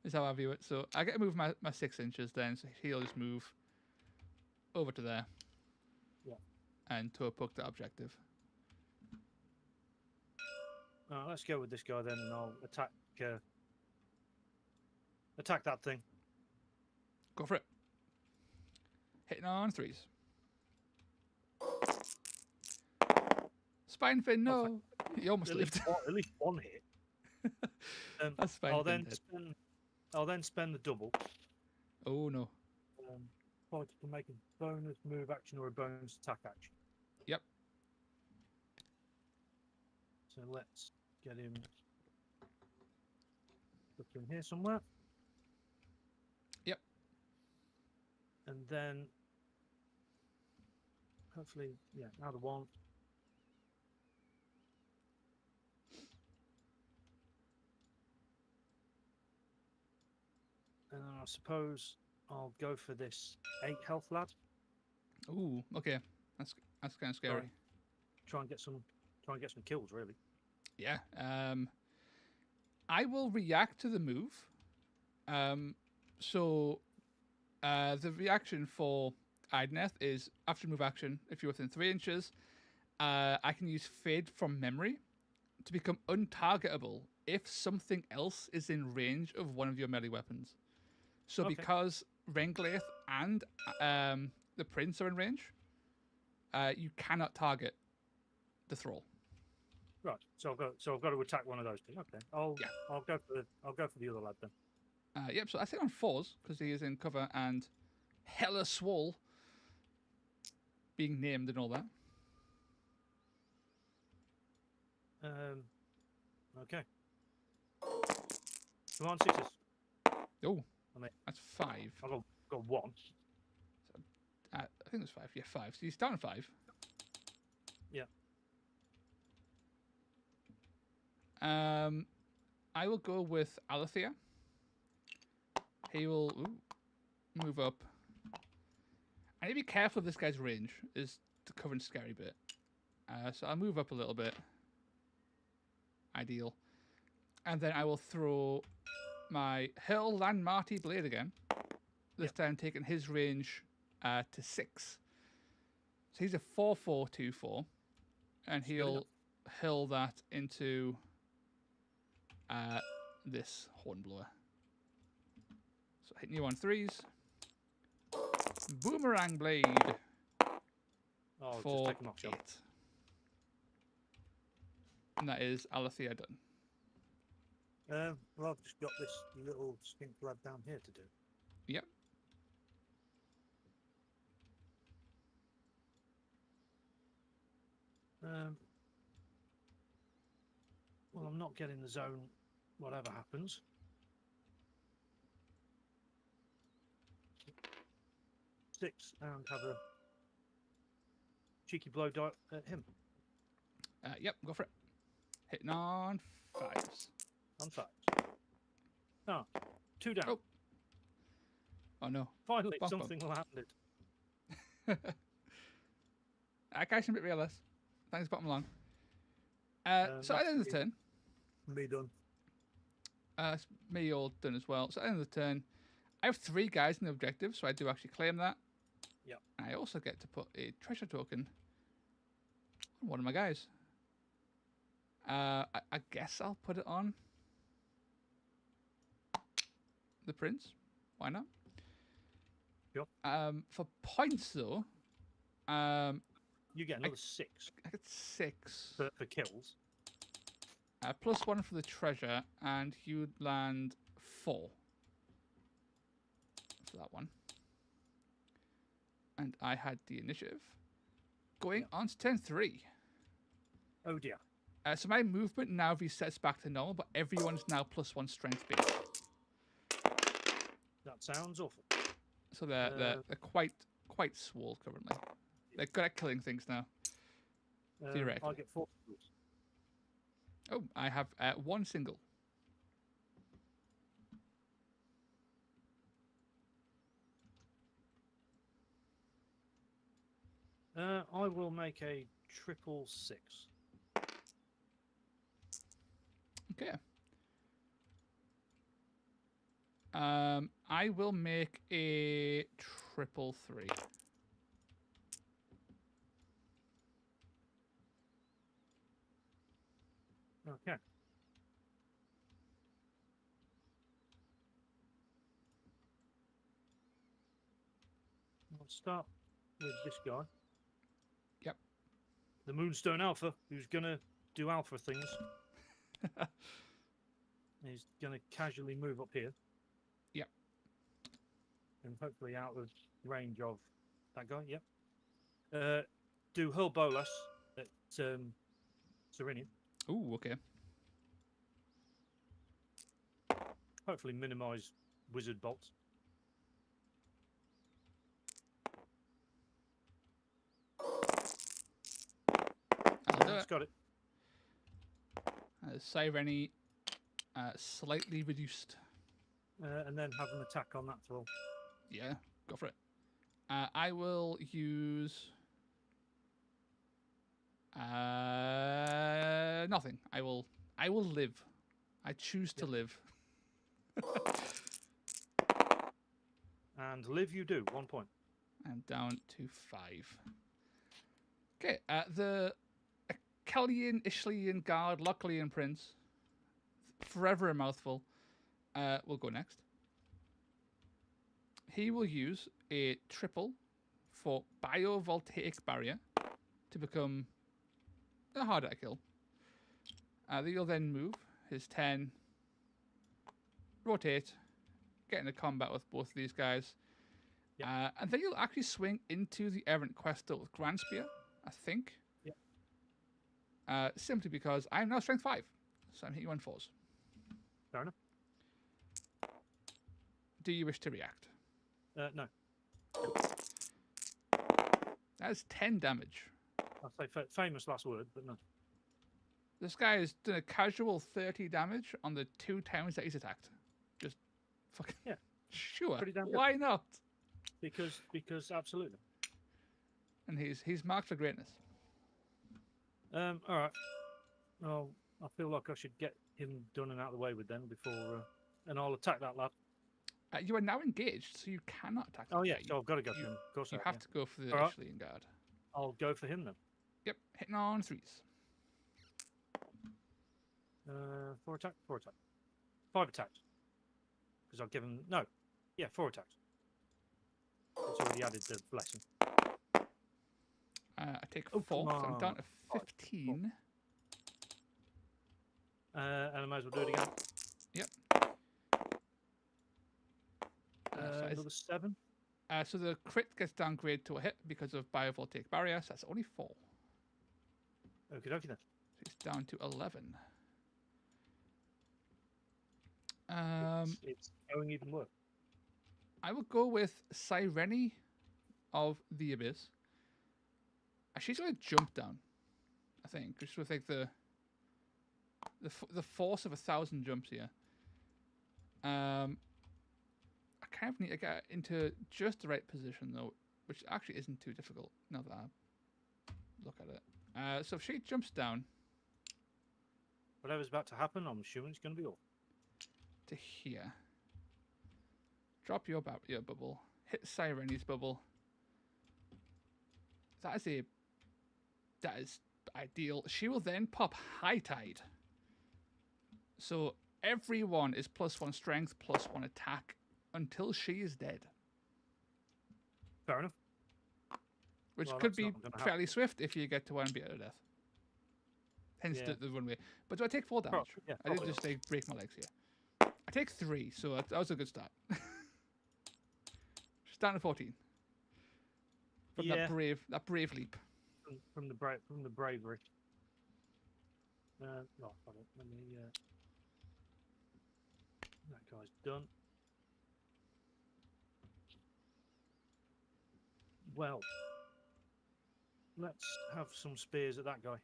Is how I view it. So I get to move my 6 inches then. So he'll just move over to there. Yeah. And to poke that objective. Let's go with this guy then, and I'll attack that thing. Go for it. Hitting on 3s. Spinefin, no. You almost lived. At least one hit. That's fine. I'll then spend the double. Oh no. Fighter can make a bonus move action or a bonus attack action. Yep. So let's get him up in here somewhere. Yep. And then hopefully, yeah, another one. And I suppose I'll go for this 8 health lad. Ooh, okay. That's kind of scary. Try and get some kills, really. Yeah. I will react to the move. So the reaction for Idoneth is after move action, if you're within 3 inches, I can use Fade from Memory to become untargetable if something else is in range of one of your melee weapons. So because Renglaith and the Prince are in range, you cannot target the Thrall. Right. So I've got to attack one of those two. Okay. I'll go for the other lad then. Yep, so I say on 4s, because he is in cover and hella swole being named and all that. Okay. Come on, 6s. Oh, I mean, that's 5. I've got 1. I think it was 5. Yeah, 5. So he's down 5. Yeah. I will go with Alethea. He will move up. I need to be careful of this guy's range, is the current scary bit. So I'll move up a little bit. Ideal. And then I will throw my Hurl Land Marty Blade again. This time taking his range to 6. So he's a 4-4-2-4. And he'll hurl that into this Hornblower. So hitting you on 3s. Boomerang Blade. Oh, for just take him off, 8. John. And that is Alethea done. Well, I've just got this little skink lad down here to do. Yep. Well, I'm not getting the zone, whatever happens. Six, and have a cheeky blow dart at him. Yep, go for it. Hitting on 5s. On 5. Ah, 2 down. Oh. Oh no. Finally, Bump, something will happen. I catch him a bit real less. Thanks, bottom along. So at the end of the turn. Me done. It's me all done as well. So at the end of the turn, I have 3 guys in the objective, so I do actually claim that. Yep. I also get to put a treasure token on one of my guys. I guess I'll put it on the prince. Why not? Sure. For points though, you get another 6. I get 6 for kills. +1 for the treasure, and you'd land 4 for that one. And I had the initiative. Going on to turn 3. Oh dear. So my movement now resets back to normal, but everyone's now +1 strength base. That sounds awful. So they're quite swole currently. They're good at killing things now. Theoretically. I get 4 kills. Oh, I have 1 single. I will make a 666. Okay. I will make a 333. Okay. I'll start with this guy. Yep. The Moonstone Alpha, who's gonna do alpha things. He's gonna casually move up here. Yep. And hopefully out of range of that guy. Yep. Do Hurl Bolas at Serenian. Ooh, okay. Hopefully minimise wizard bolts. I'll do It's it. got it. Sireni slightly reduced. And then have an attack on that throw. Yeah, go for it. I will use nothing. I will live. I choose to live. And live you do, 1 point. I'm down to 5. Okay, the Kellyan, Ishlian Guard, Lockleyan Prince, forever a mouthful, will go next. He will use a triple for Biovoltaic Barrier to become harder to kill. He'll then move his 10, rotate, get into combat with both of these guys. Yep. And then you'll actually swing into the Errant Questor with Grand Spear, I think. Yep. Simply because I'm now strength 5. So I'm hitting you on 4s. Fair enough. Do you wish to react? No. That's 10 damage. I'll say famous last word, but no. This guy has done a casual 30 damage on the 2 times that he's attacked. Just fucking... Yeah. Sure. Pretty damn good. Why not? Because absolutely. And he's marked for greatness. All right. Well, I feel like I should get him done and out of the way with then before, and I'll attack that lad. You are now engaged, so you cannot attack. Oh yeah, so I've got to go for him. Of course, you have to go for the All right. Ashleyan guard. I'll go for him then. Yep, hitting on 3s. 4 attack, 4 attack, 5 attacks. Because I'll give him 4 attacks. It's already added the blessing. I take 4, so I'm down to 15. And I might as well do it again. Yep. Another 7. So the crit gets downgraded to a hit because of biovoltaic barrier, so that's only 4. Okie dokie then. So it's down to 11. It's going even worse. I will go with Sireni of the Abyss. She's going to jump down, I think, just with like the force of 1,000 jumps here. I kind of need to get into just the right position though, which actually isn't too difficult now that I look at it. So if she jumps down, whatever's about to happen, I'm assuming it's going to be all. To here. Drop your bubble. Hit Sirene's bubble. That is ideal. She will then pop High Tide. So everyone is +1 strength, +1 attack until she is dead. Fair enough. Which could be fairly swift if you get to 1 beat out of death. Hence the runway. But do I take 4 damage? Yeah, I did just break my legs here. I take 3, so that was a good start. She's down to 14. From that brave leap. From the bravery. Let me. That guy's done. Well, let's have some spears at that guy.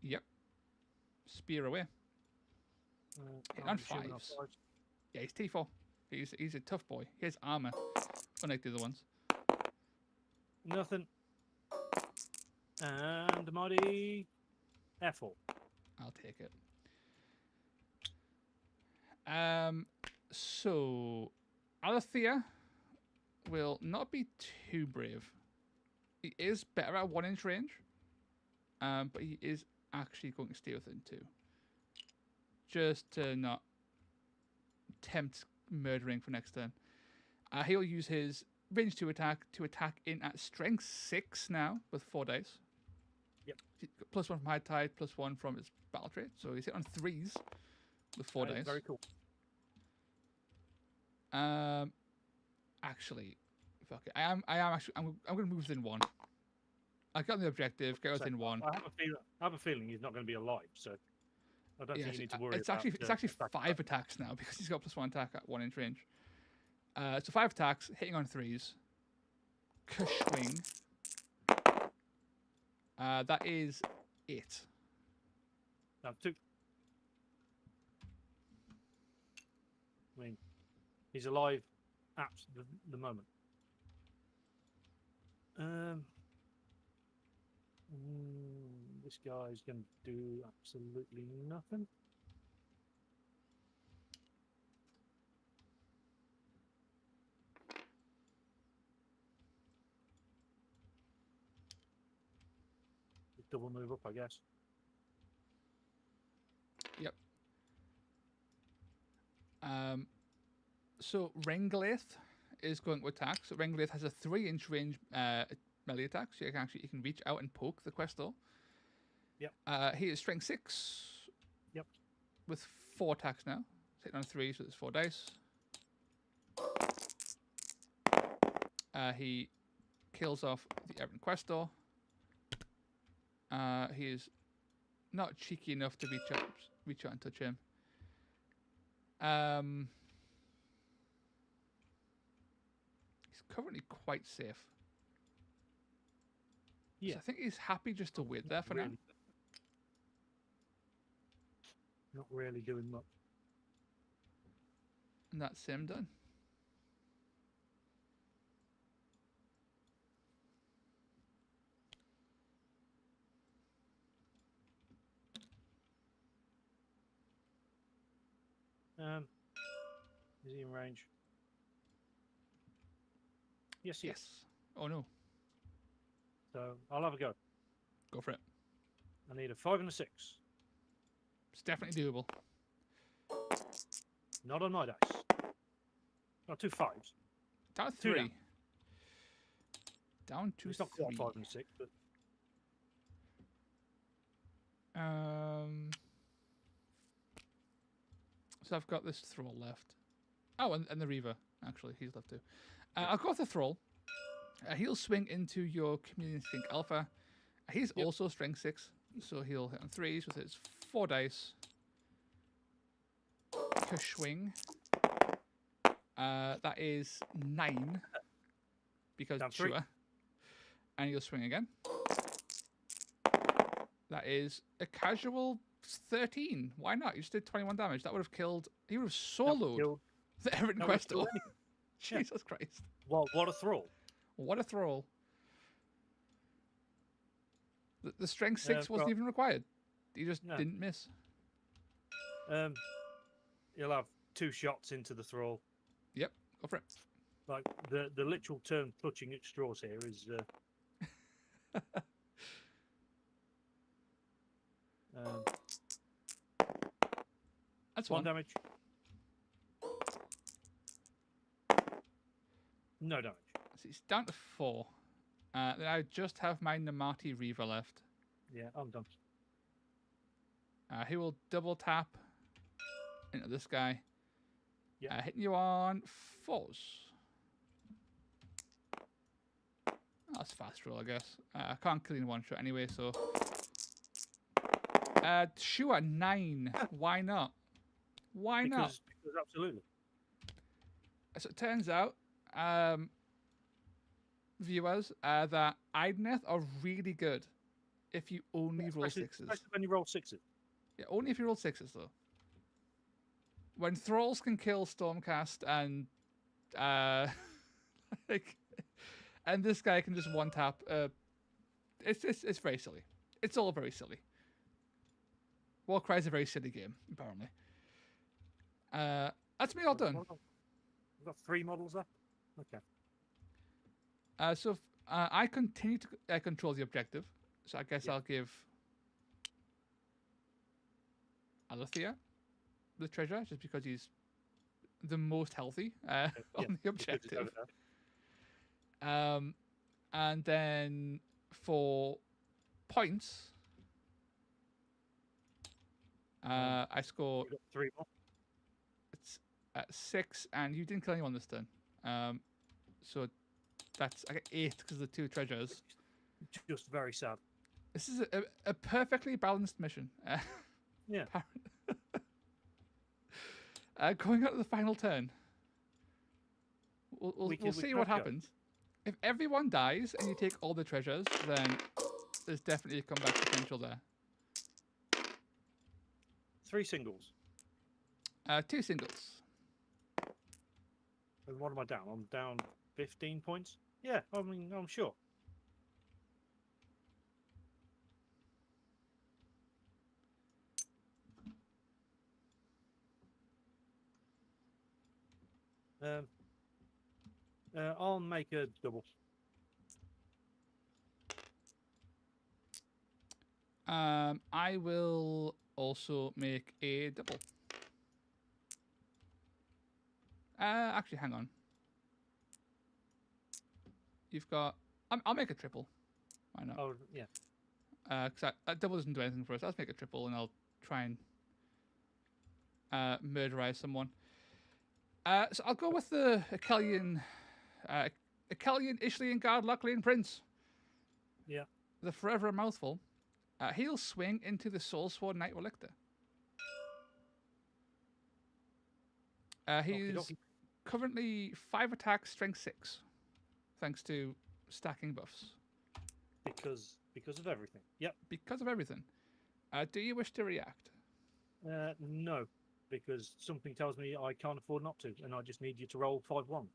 Yep. Spear away. On 5s. Yeah, he's T4. He's a tough boy. He has armor, unlike the other ones. Nothing. And a mighty F4. I'll take it. So Alethea will not be too brave. He is better at 1-inch range, but he is actually going to stay within 2, just to not tempt murdering for next turn. He'll use his range 2 attack to attack in at strength 6 now with 4 dice. Yep. +1 from High Tide, +1 from his battle trait, so he's hit on 3s with 4 dice. Very cool. Actually, fuck it. I'm going to move within 1. I got the objective. Get within 1. I have a feeling he's not going to be alive, so I don't think you need to worry. It's actually 5 attacks now because he's got +1 attack at 1-inch range. So 5 attacks, hitting on 3s. Swing. That is it. Now 2. I mean, he's alive at the moment. This guy's going to do absolutely nothing. Double move up, I guess. Yep. So Renglaith is going to attack. So Renglaith has a 3-inch range melee attack, so you can reach out and poke the Questor. Yep. He is strength 6. Yep. With 4 attacks now. Hitting on 3, so there's 4 dice. He kills off the Errant Questor. He is not cheeky enough to reach out and touch him. He's currently quite safe. Yeah. So I think he's happy just to wait there for now. Not really doing much. And that's him done. Is he in range? Yes, he is. Yes. Oh no. So I'll have a go. Go for it. I need a 5 and a 6. It's definitely doable. Not on my dice. Not 2 5s. Down to Two 3. Down to It's not 3. quite 5 and 6, but So I've got this Thrall left. Oh, and the Reaver, actually. He's left too. I'll go with the Thrall. He'll swing into your Chameleon Instinct Alpha. He's also Strength 6, so he'll hit on 3s with his 4 dice. Swing. That is 9. Because Down 3. sure. And he'll swing again. That is a casual 13. Why not? You just did 21 damage. That would have killed. He would have soloed the Errant Questor. Jesus Christ. Well, what a thrall. What a thrall. The strength 6 wasn't even required. He just didn't miss. He'll have 2 shots into the thrall. Yep, go for it. Like the literal term clutching at straws here is that's 1 damage. No damage. So he's down to 4. Then I just have my Namati Reaver left. Yeah, I'm done. He will double tap into this guy. Yeah. Hitting you on 4s. That's fast roll, I guess. I can't kill you in one shot anyway, so. Sure, 9. Why not? Why not? Because absolutely. So it turns out, viewers, that Idoneth are really good if you only roll 6s. Especially when you roll 6s. Yeah, only if you roll 6s, though. When Thralls can kill Stormcast and like, and this guy can just one tap, it's very silly. It's all very silly. Warcry is a very silly game, apparently. That's me all done. We've got 3 models up. Okay. So I continue to control the objective. So I guess I'll give Alethea the treasure, just because he's the most healthy on the objective. And then for points, I score 3 more. It's at 6, and you didn't kill anyone this turn. So that's I get 8 because of the 2 treasures. Just very sad. This is a perfectly balanced mission. Yeah. Going on to the final turn. We'll see what happens. If everyone dies and you take all the treasures, then there's definitely a comeback potential there. 3 singles. 2 singles. And what am I down? I'm down 15 points. Yeah, I mean, I'm sure. I'll make a double. I will also make a double. Actually, hang on. You've got. I'll make a triple. Why not? Oh yeah. Because double doesn't do anything for us. Let's make a triple, and I'll try and murderize someone. So I'll go with the Achillean Ishlian Guard Locklean Prince. Yeah. The Forever a Mouthful. He'll swing into the Soulsworn Knight Relictor. He's Okey-dokey. currently 5 attack, strength 6, thanks to stacking buffs. Because of everything. Yep. Because of everything. Do you wish to react? No, because something tells me I can't afford not to, and I just need you to roll 5-1.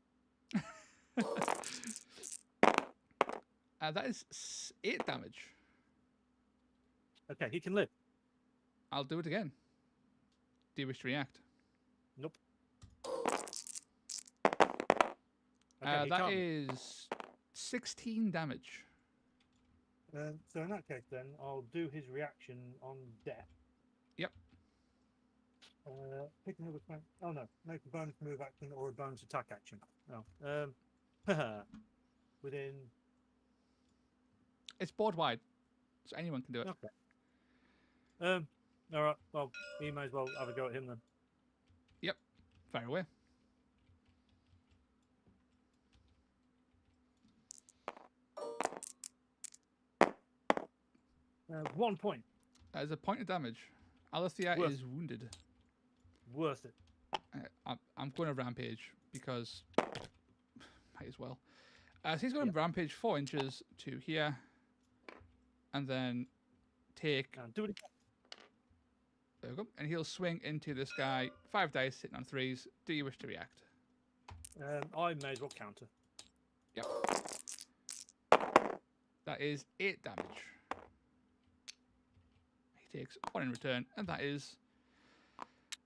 That is 8 damage. Okay, he can live. I'll do it again. Do you wish to react? Nope. Okay, he That can't. is 16 damage. So in that case, then I'll do his reaction on death. Yep. Pick another. Oh no, make a bonus move action or a bonus attack action. Oh, within. It's board wide, so anyone can do it. Okay. All right. Well, you may as well have a go at him then. Yep. Fire away. 1 point. As a point of damage, Alethea Worth. is wounded. Worth it. I'm going to rampage because might as well. So he's going to rampage 4 inches to here, and then take. And do it again. There we go. And he'll swing into this guy. 5 dice sitting on 3s. Do you wish to react? I may as well counter. Yep. That is 8 damage. He takes 1 in return, and that is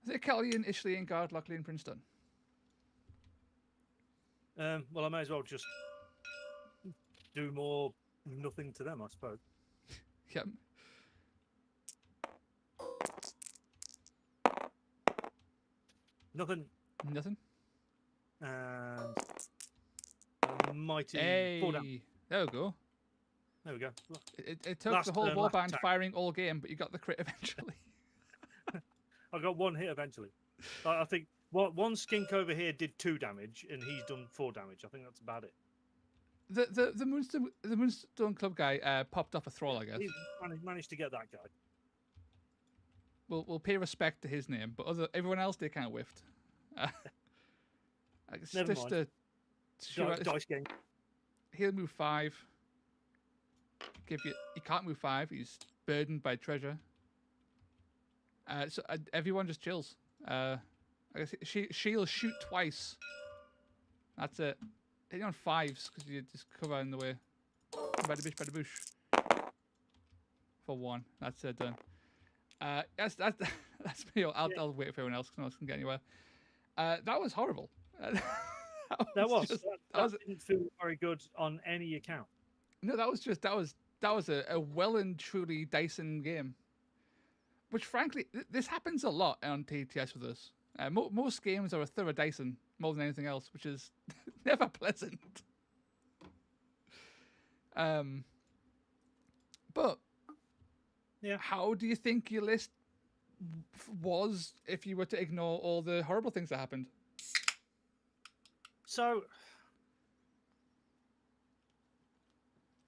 the Achillean Ishlian Guard Locklean Prince done. Well, I may as well just do more nothing to them, I suppose. Yep. Nothing. Nothing. And a mighty 4 down. Hey, there we go. There we go. Look. It took Last the whole turn, last warband attack. firing all game, but you got the crit eventually. I got 1 hit eventually. I think one skink over here did 2 damage, and he's done 4 damage. I think that's about it. The Moonstone Club guy popped off a thrall, I guess. He managed to get that guy. We'll pay respect to his name, but everyone else they kind of whiffed. It's Never just mind. Dice game. He'll move 5. He can't move 5. He's burdened by treasure. So everyone just chills. I guess she'll shoot twice. That's it. Hitting on 5s because you just cover in the way. By the bush. For 1. That's it done. That's me. I'll wait for everyone else because no one else can get anywhere. That was horrible. That didn't feel very good on any account. No, that was a well and truly Dyson game. Which, frankly, this happens a lot on TTS with us. Most games are a thorough Dyson more than anything else, which is never pleasant. But yeah, how do you think your list was if you were to ignore all the horrible things that happened? So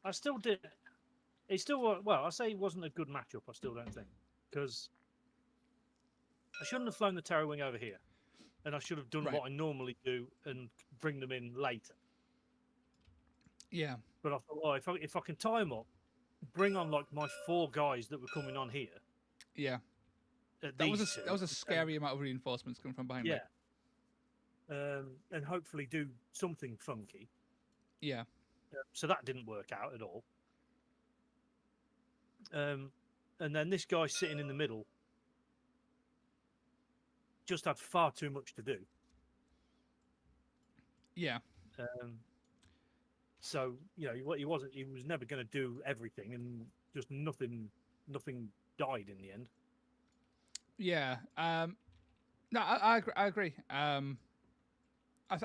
I still did. It still, well, I say it wasn't a good matchup. I still don't think, because I shouldn't have flown the Terror Wing over here, and I should have done what I normally do and bring them in later. Yeah. But I thought, well, if I can tie them up, bring on like my 4 guys that were coming on here. Yeah. That was a scary amount of reinforcements coming from behind. Yeah. And hopefully do something funky. Yeah. So that didn't work out at all. And then this guy sitting in the middle just had far too much to do. Yeah. So what he was never going to do everything, and just nothing died in the end. Yeah. No, I agree. I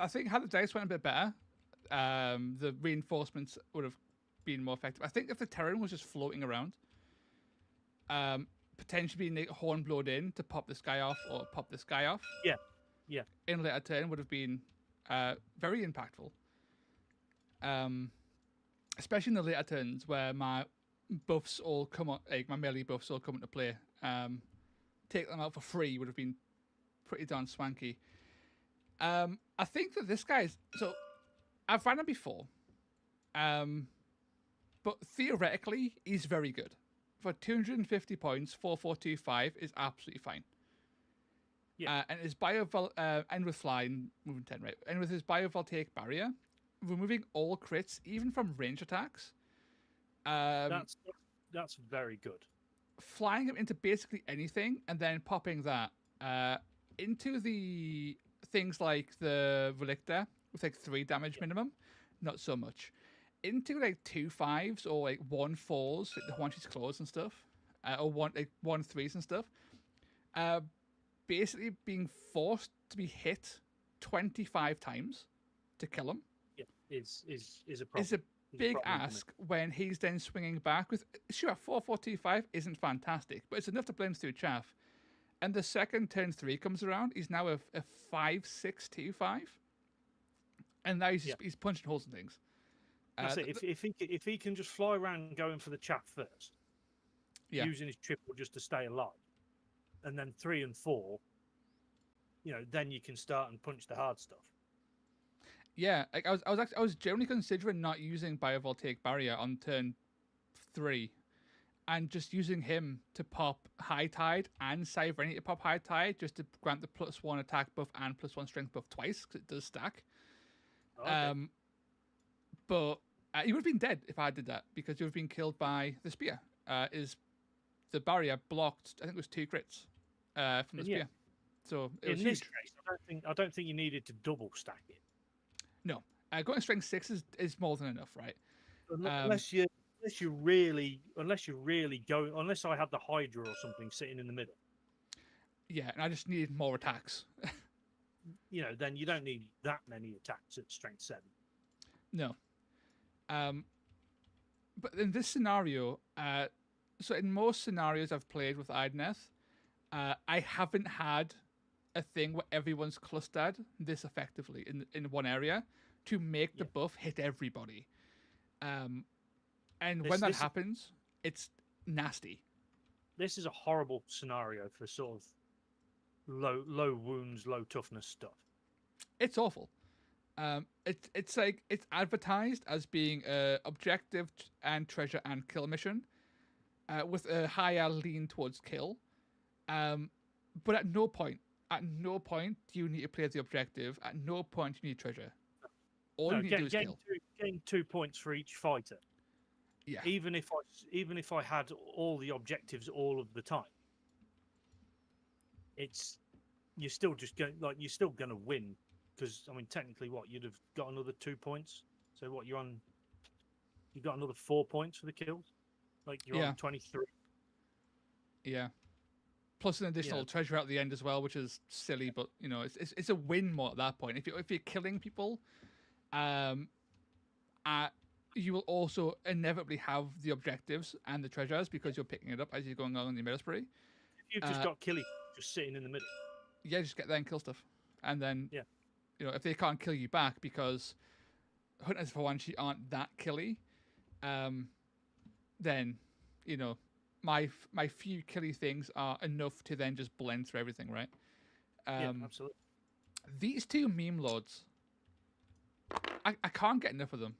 think had the dice went a bit better, the reinforcements would have been more effective. I think if the Terran was just floating around, potentially being horn blowed in to pop this guy off or pop this guy off. Yeah. Yeah. in later turn would have been very impactful. Especially in the later turns where my buffs all come on, like my melee buffs all come into play. Take them out for free would have been pretty darn swanky. I think that this guy's so I've ran him before, but theoretically he's very good. For 250 points, 4425 is absolutely fine. Yeah. And his and with flying, moving 10, right? And with his biovoltaic barrier, removing all crits, even from range attacks. That's very good. Flying him into basically anything, and then popping that into the things like the Relictor with like 3 damage minimum, not so much. Into like 2 5s or like 1 4s, like the Huanchi's Claws and stuff, or 1 3s and stuff. Basically being forced to be hit 25 times to kill him. Yeah, is a problem. Is a big ask when he's then swinging back with. Sure, 4425 isn't fantastic, but it's enough to blend through chaff. And the second turn 3 comes around, he's now a 5-6-2-5, and now he's punching holes in things. That's it. If he can just fly around going for the chaff first, using his triple just to stay alive, and then 3 and 4, then you can start and punch the hard stuff. Yeah, like I was generally considering not using Biovoltaic Barrier on turn 3, and just using him to pop High Tide and Cyberny to pop High Tide, just to grant the +1 attack buff and +1 strength buff twice, because it does stack. Okay. But he would have been dead if I did that, because you would have been killed by the spear. Is the barrier blocked? I think it was 2 crits from the spear. So it was in this case, I don't think you needed to double stack it. No, going strength 6 is more than enough, right? Unless you're really going, unless I had the Hydra or something sitting in the middle. Yeah, and I just needed more attacks. Then you don't need that many attacks at strength 7. No. But in this scenario, so in most scenarios I've played with Idoneth, I haven't had a thing where everyone's clustered this effectively in one area to make the buff hit everybody. And when that happens, it's nasty. This is a horrible scenario for sort of low wounds, low toughness stuff. It's awful. It's like it's advertised as being a objective and treasure and kill mission, with a higher lean towards kill. But at no point do you need to play the objective. At no point do you need treasure. All you need to do is kill. Getting 2 points for each fighter. Yeah. Even if I had all the objectives all of the time, you're still going to win, because I mean technically you'd have got another 2 points. So you've got another 4 points for the kills. Like you're on 23. Yeah. Plus an additional treasure at the end as well, which is silly, but it's a win more at that point. If you're killing people, you will also inevitably have the objectives and the treasures, because you're picking it up as you're going along in your meta spree. If you've just got killing just sitting in the middle, just get there and kill stuff, and then if they can't kill you back because hunters for one aren't that killy, then my few killy things are enough to then just blend through everything, right? Absolutely. These 2 meme lords, I can't get enough of them.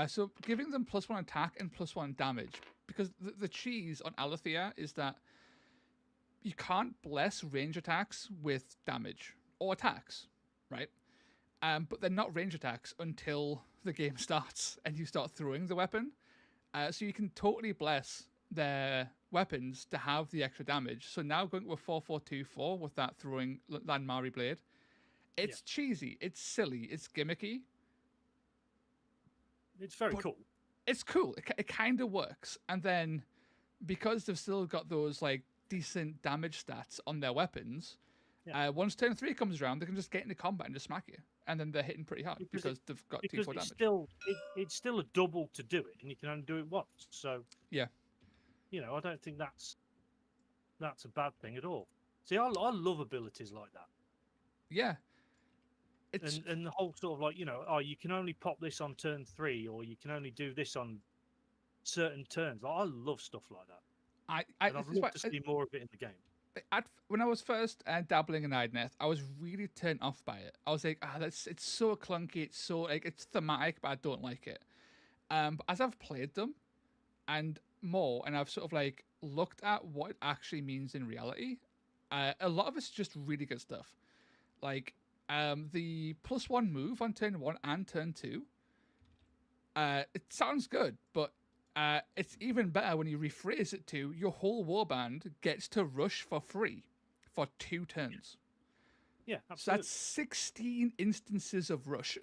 So giving them +1 attack and +1 damage, because the cheese on Alethea is that you can't bless range attacks with damage or attacks, right? But they're not range attacks until the game starts and you start throwing the weapon. So you can totally bless their weapons to have the extra damage. So now going to a 4-4-2-4 with that throwing Landmari blade, it's cheesy, it's silly, it's gimmicky. It's very cool. It's cool. It kind of works. And then because they've still got those like decent damage stats on their weapons, once turn 3 comes around, they can just get into combat and just smack you. And then they're hitting pretty hard because they've got 2-4 damage. It's still a double to do it, and you can only do it once. So yeah, I don't think that's a bad thing at all. See, I love abilities like that. Yeah, it's And the whole sort of like, oh, you can only pop this on turn 3, or you can only do this on certain turns. I love stuff like that, and I'd this is love why to see more of it in the game. when I was first dabbling in Idoneth, I was really turned off by it. I was like, it's so clunky, it's so like it's thematic, but I don't like it. But as I've played them and more, and I've sort of like looked at what it actually means in reality, a lot of it's just really good stuff. Like the +1 move on turn 1 and turn 2. It sounds good, but it's even better when you rephrase it to your whole warband gets to rush for free for 2 turns. Yeah, So absolutely. that's 16 instances of rush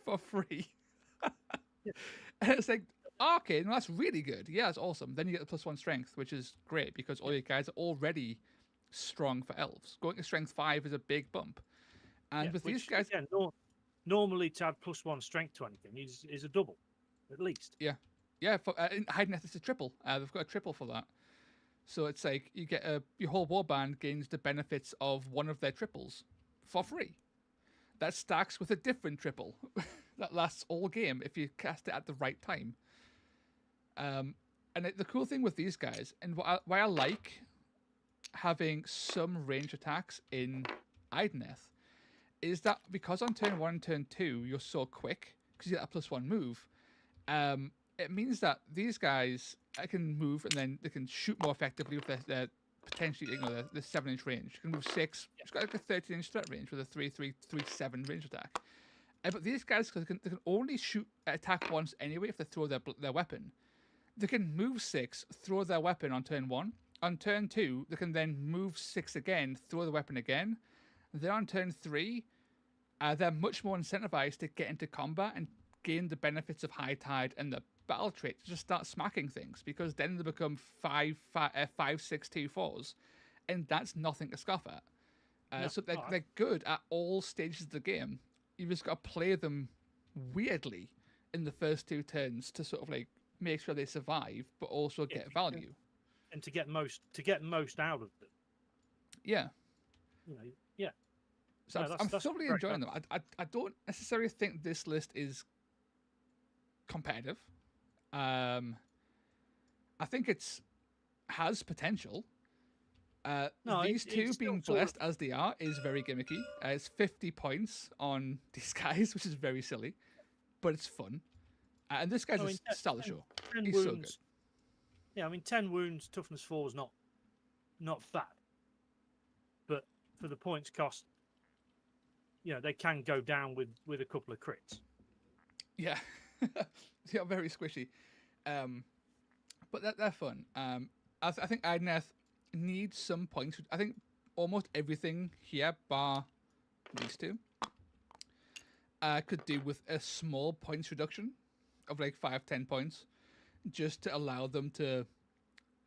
for free. Yeah. And it's like, okay, no, that's really good. Yeah, that's awesome. Then you get the +1 strength, which is great because all your guys are already strong for elves. Going to strength 5 is a big bump. And with these Which guys, again, normally to add +1 strength to anything is a double, at least. yeah, for in Idoneth it's a triple. They've got a triple for that. So it's like you get your whole warband gains the benefits of one of their triples for free. That stacks with a different triple that lasts all game if you cast it at the right time. And the cool thing with these guys, and why I like having some range attacks in Idoneth, is that because on turn 1 and turn 2 you're so quick because you get a +1 move. It means that these guys can move and then they can shoot more effectively with their potentially their 7-inch range. You can move 6. It's got like a 13-inch threat range with a 3-3-3-7 range attack. But these guys, because they can only attack once anyway if they throw their weapon. They can move 6, throw their weapon on turn 1. On turn 2, they can then move 6 again, throw the weapon again. Then on turn 3, they're much more incentivized to get into combat and gain the benefits of High Tide and the battle trait to just start smacking things, because then they become 5-6-2-4s, and that's nothing to scoff at. No. So they're good at all stages of the game. You've just got to play them weirdly in the first 2 turns to sort of like make sure they survive, but also get value. And to get most out of them. Yeah. Yeah. So I'm thoroughly enjoying them. I don't necessarily think this list is competitive. I think has potential. These two being blessed as they are is very gimmicky. It's 50 points on these guys, which is very silly, but it's fun. And this guy's a star of the show. He's wounds, so good. Yeah, I mean, 10 wounds, toughness 4 is not bad. But for the points cost, they can go down with a couple of crits. Yeah. Yeah, very squishy. But they're fun. I think Idoneth needs some points. I think almost everything here, bar these two, could do with a small points reduction of like 5-10 points, just to allow them to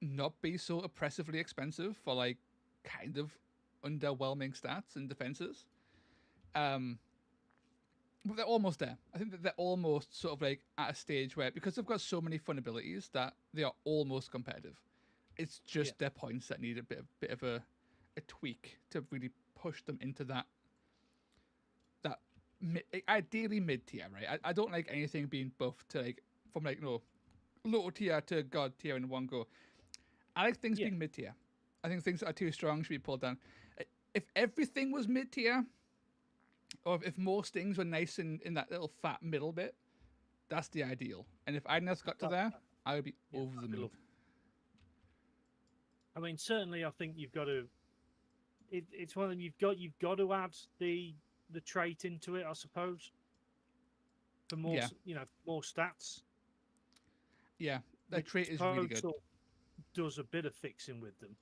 not be so oppressively expensive for like kind of underwhelming stats and defenses. But they're almost there. I think that they're almost sort of like at a stage where, because they've got so many fun abilities, that they are almost competitive. It's just their points that need a bit of a tweak to really push them into that ideally mid tier, right? I don't like anything being buffed to like from like low tier to god tier in one go. I like things being mid tier. I think things that are too strong should be pulled down. If everything was mid tier, or if most things were nice in that little fat middle bit, that's the ideal. And if Idoneth got to there, I would be over the moon. I mean, certainly, I think you've got to. It's one of them. You've got to add the trait into it, I suppose, for more more stats. Yeah, that trait is really good. Does a bit of fixing with them.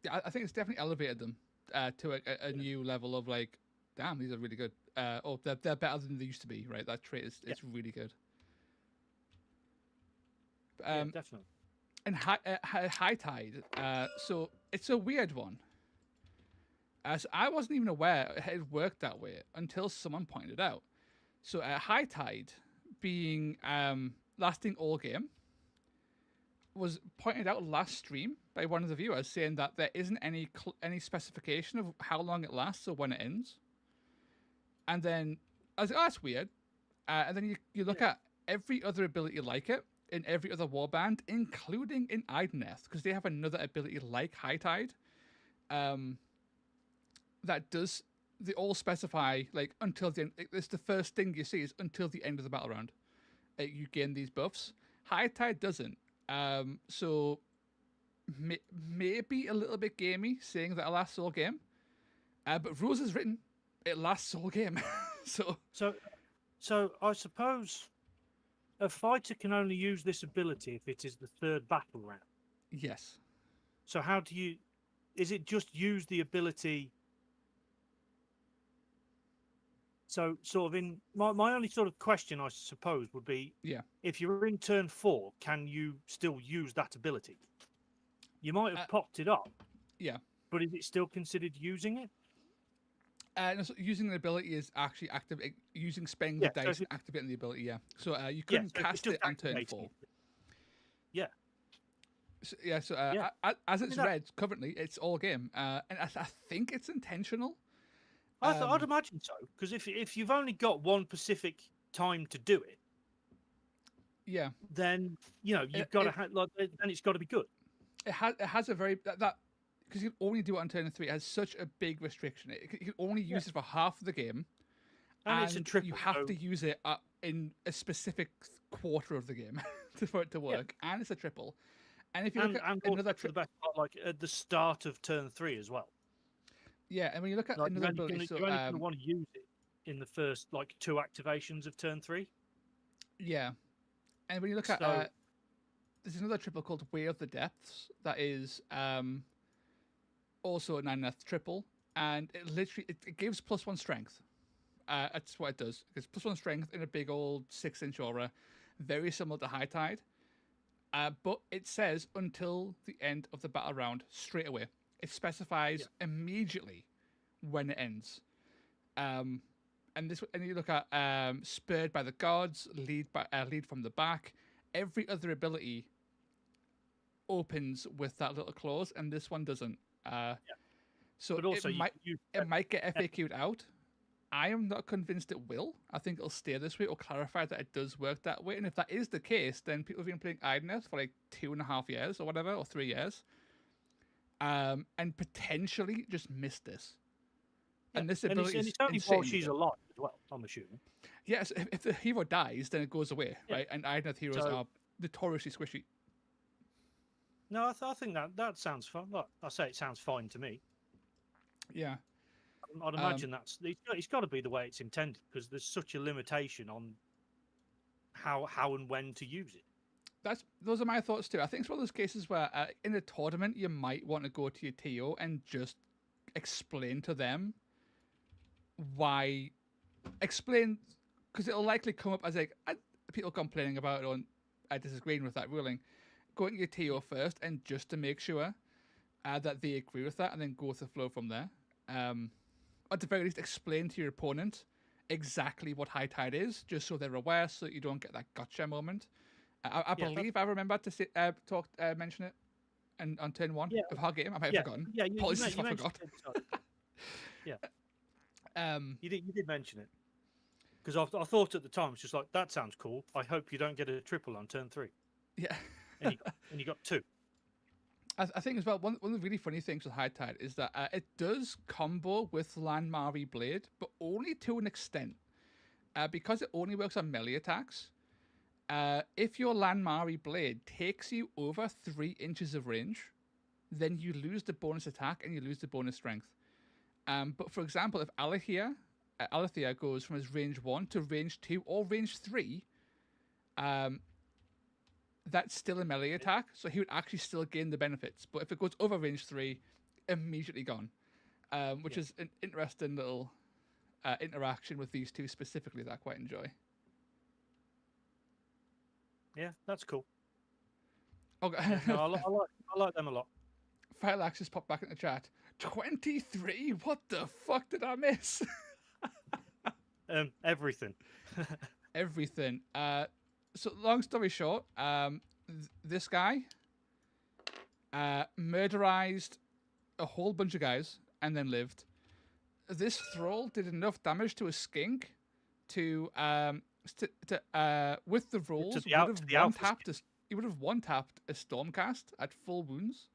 Yeah, I think it's definitely elevated them to a new level of like, damn, these are really good. They're better than they used to be, right? That trait is really good. Definitely. And High Tide, so it's a weird one. So I wasn't even aware it worked that way until someone pointed out. So High Tide being lasting all game, was pointed out last stream by one of the viewers saying that there isn't any specification of how long it lasts or when it ends. And then I was like, oh, that's weird. And then you look at every other ability like it in every other warband, including in Idoneth, because they have another ability like High Tide. That does, they all specify like until the end. It's the first thing you see is until the end of the battle round. You gain these buffs. High Tide doesn't. So maybe a little bit gamey saying that it lasts all game. But rules is written, it lasts all game. So I suppose a fighter can only use this ability if it is the third battle round. Yes. So how do you? Is it just use the ability? So sort of in my only sort of question, I suppose, would be, if you're in turn 4, can you still use that ability? You might have popped it up. Yeah. But is it still considered using it? No, so using the ability is actually active. Using spending the dice and activating the ability. Yeah. So you couldn't cast it on turn 4. Yeah. So, as it's read currently, it's all game, and I think it's intentional. I'd imagine so, because if you've only got one specific time to do it, then you've got to then it's got to be good. It has a very that because you can only do it on turn 3. It has such a big restriction. You can only use it for half of the game, and it's a triple. You have to use it in a specific quarter of the game for it to work, and it's a triple. And if you look at another for the best part, like at the start of turn 3 as well. Yeah, and when you look at another ability, you're only going to want to use it in the first 2 activations of turn 3. Yeah, and when you look at there's another triple called Way of the Depths that is also a 9th triple, and it literally it gives +1 strength. That's what it does. It gives +1 strength in a big old 6-inch aura, very similar to High Tide. But it says until the end of the battle round straight away. It specifies immediately when it ends. And you look at Spurred by the Gods, lead from the back. Every other ability opens with that little clause, and this one doesn't. So but also it might get FAQ'd out. I am not convinced it will. I think it'll stay this way or clarify that it does work that way. And if that is the case, then people have been playing Idoneth for 2.5 years or whatever, or 3 years. And potentially just missed this. Yeah. And this ability is only while she's alive as well, I'm assuming. Yes, if the hero dies, then it goes away, right? And Idoneth heroes are notoriously squishy. No, I think that sounds fun. Like I say, it sounds fine to me. Yeah. I'd imagine it's got to be the way it's intended, because there's such a limitation on how and when to use it. Those are my thoughts too. I think it's one of those cases where in a tournament you might want to go to your TO and just explain to them because it'll likely come up as people complaining about it or disagreeing with that ruling. Go to your TO first and just to make sure that they agree with that, and then go with the flow from there. At the very least, explain to your opponent exactly what High Tide is, just so they're aware, so you don't get that gotcha moment. I believe I remember to say, mention it on turn 1 of her game. I might have forgotten. Yeah, apologies if I forgot. You did mention it, because I thought at the time it's just like, that sounds cool. I hope you don't get a triple on turn 3. Yeah, and you got 2. I think as well, one of the really funny things with High Tide is that it does combo with Landmari Blade, but only to an extent. Because it only works on melee attacks, if your Landmari Blade takes you over 3 inches of range, then you lose the bonus attack and you lose the bonus strength. But for example, if Alethea goes from his range 1 to range 2 or range 3, that's still a melee attack, so he would actually still gain the benefits. But if it goes over range 3, immediately gone. Which is an interesting little interaction with these two specifically that I quite enjoy. Yeah, that's cool. Okay. No, I like them a lot. Firelax just popped back in the chat. 23? What the fuck did I miss? Everything. Everything. So long story short, this guy Murderized a whole bunch of guys and then lived. This thrall did enough damage to a skink with the rolls To the alpha skin. he would have one tapped a stormcast at full wounds.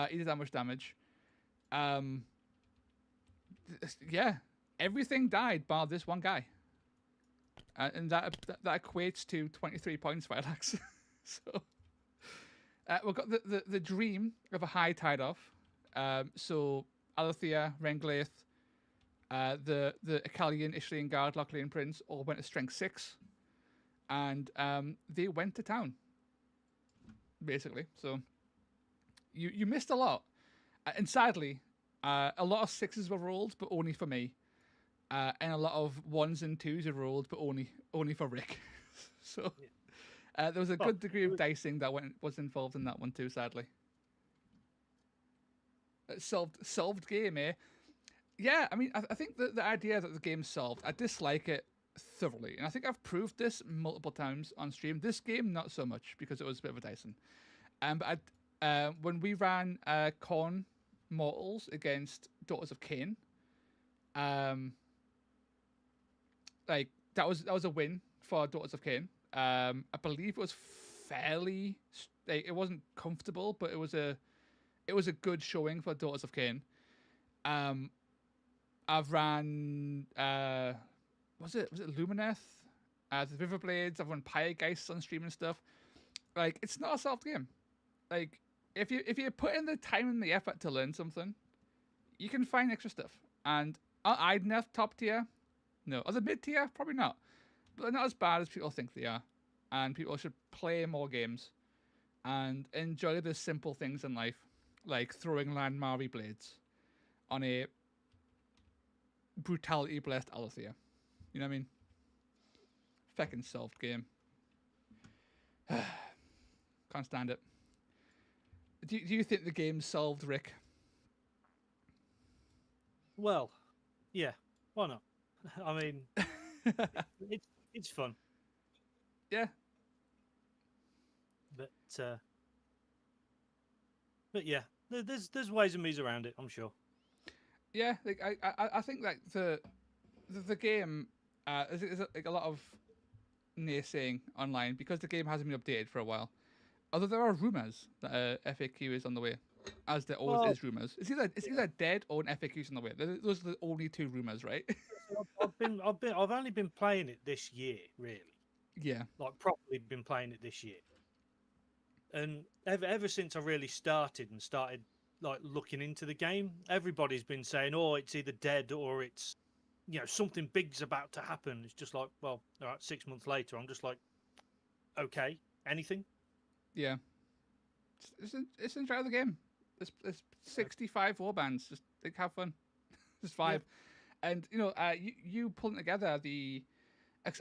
He did that much damage. Yeah, everything died bar this one guy, and that equates to 23 points, Vilax. So we've got the dream of a high tide off. So Alethea, Renglaith, the Icalian, Ishlian Guard, Lochlean Prince all went to strength 6, and they went to town, basically. So you missed a lot, and sadly, a lot of 6s were rolled, but only for me, and a lot of 1s and 2s were rolled, but only for Rick. So there was a good degree of dicing that was involved in that one too, sadly. Solved game, eh? Yeah, I mean, I think the idea that the game's solved, I dislike it thoroughly. And I think I've proved this multiple times on stream. This game, not so much, because it was a bit of a Dyson. But when we ran Corn Mortals against Daughters of Cain, like that was a win for Daughters of Cain. I believe it was fairly, like, it wasn't comfortable, but it was a good showing for Daughters of Cain. I've ran was it Lumineth, the Riverblades. I've run Pyregeist on stream and stuff. Like, it's not a soft game. Like, if you put in the time and the effort to learn something, you can find extra stuff. And Idoneth top tier? No. Are they mid tier? Probably not. But they're not as bad as people think they are. And people should play more games and enjoy the simple things in life, like throwing Landmari blades on a brutality blessed Alethea. You know what I mean? Feckin' solved game. Can't stand it. Do you think the game's solved, Rick? Well, yeah, why not? I mean, it's fun. Yeah. But yeah, there's ways and means around it, I'm sure. Yeah, like I think like the game there's like a lot of naysaying online because the game hasn't been updated for a while. Although there are rumors that FAQ is on the way, as there always is rumors. It's either dead or an FAQ's on the way. Those are the only two rumors, right? I've only been playing it this year, really. Yeah. Like, properly been playing it this year. And ever since I really started like looking into the game, everybody's been saying, "Oh, it's either dead or it's, something big's about to happen." It's just like, well, all right. 6 months later, I'm just like, okay, anything? Yeah. It's enjoy the game. There's 65 warbands. Just like, have fun. Just vibe. Yeah. And you pulling together the.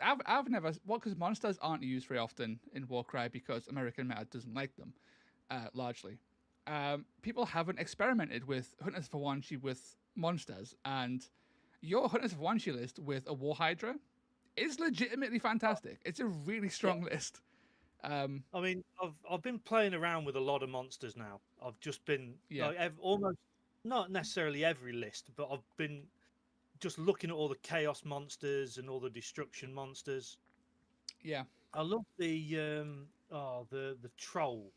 I've never because monsters aren't used very often in Warcry because American meta doesn't like them, largely. People haven't experimented with Hunters for Wanshi with monsters, and your Hunters for Wanshi list with a War Hydra is legitimately fantastic. It's a really strong list. I mean, I've been playing around with a lot of monsters now. I've just been like almost not necessarily every list, but I've been just looking at all the chaos monsters and all the destruction monsters. Yeah, I love the troll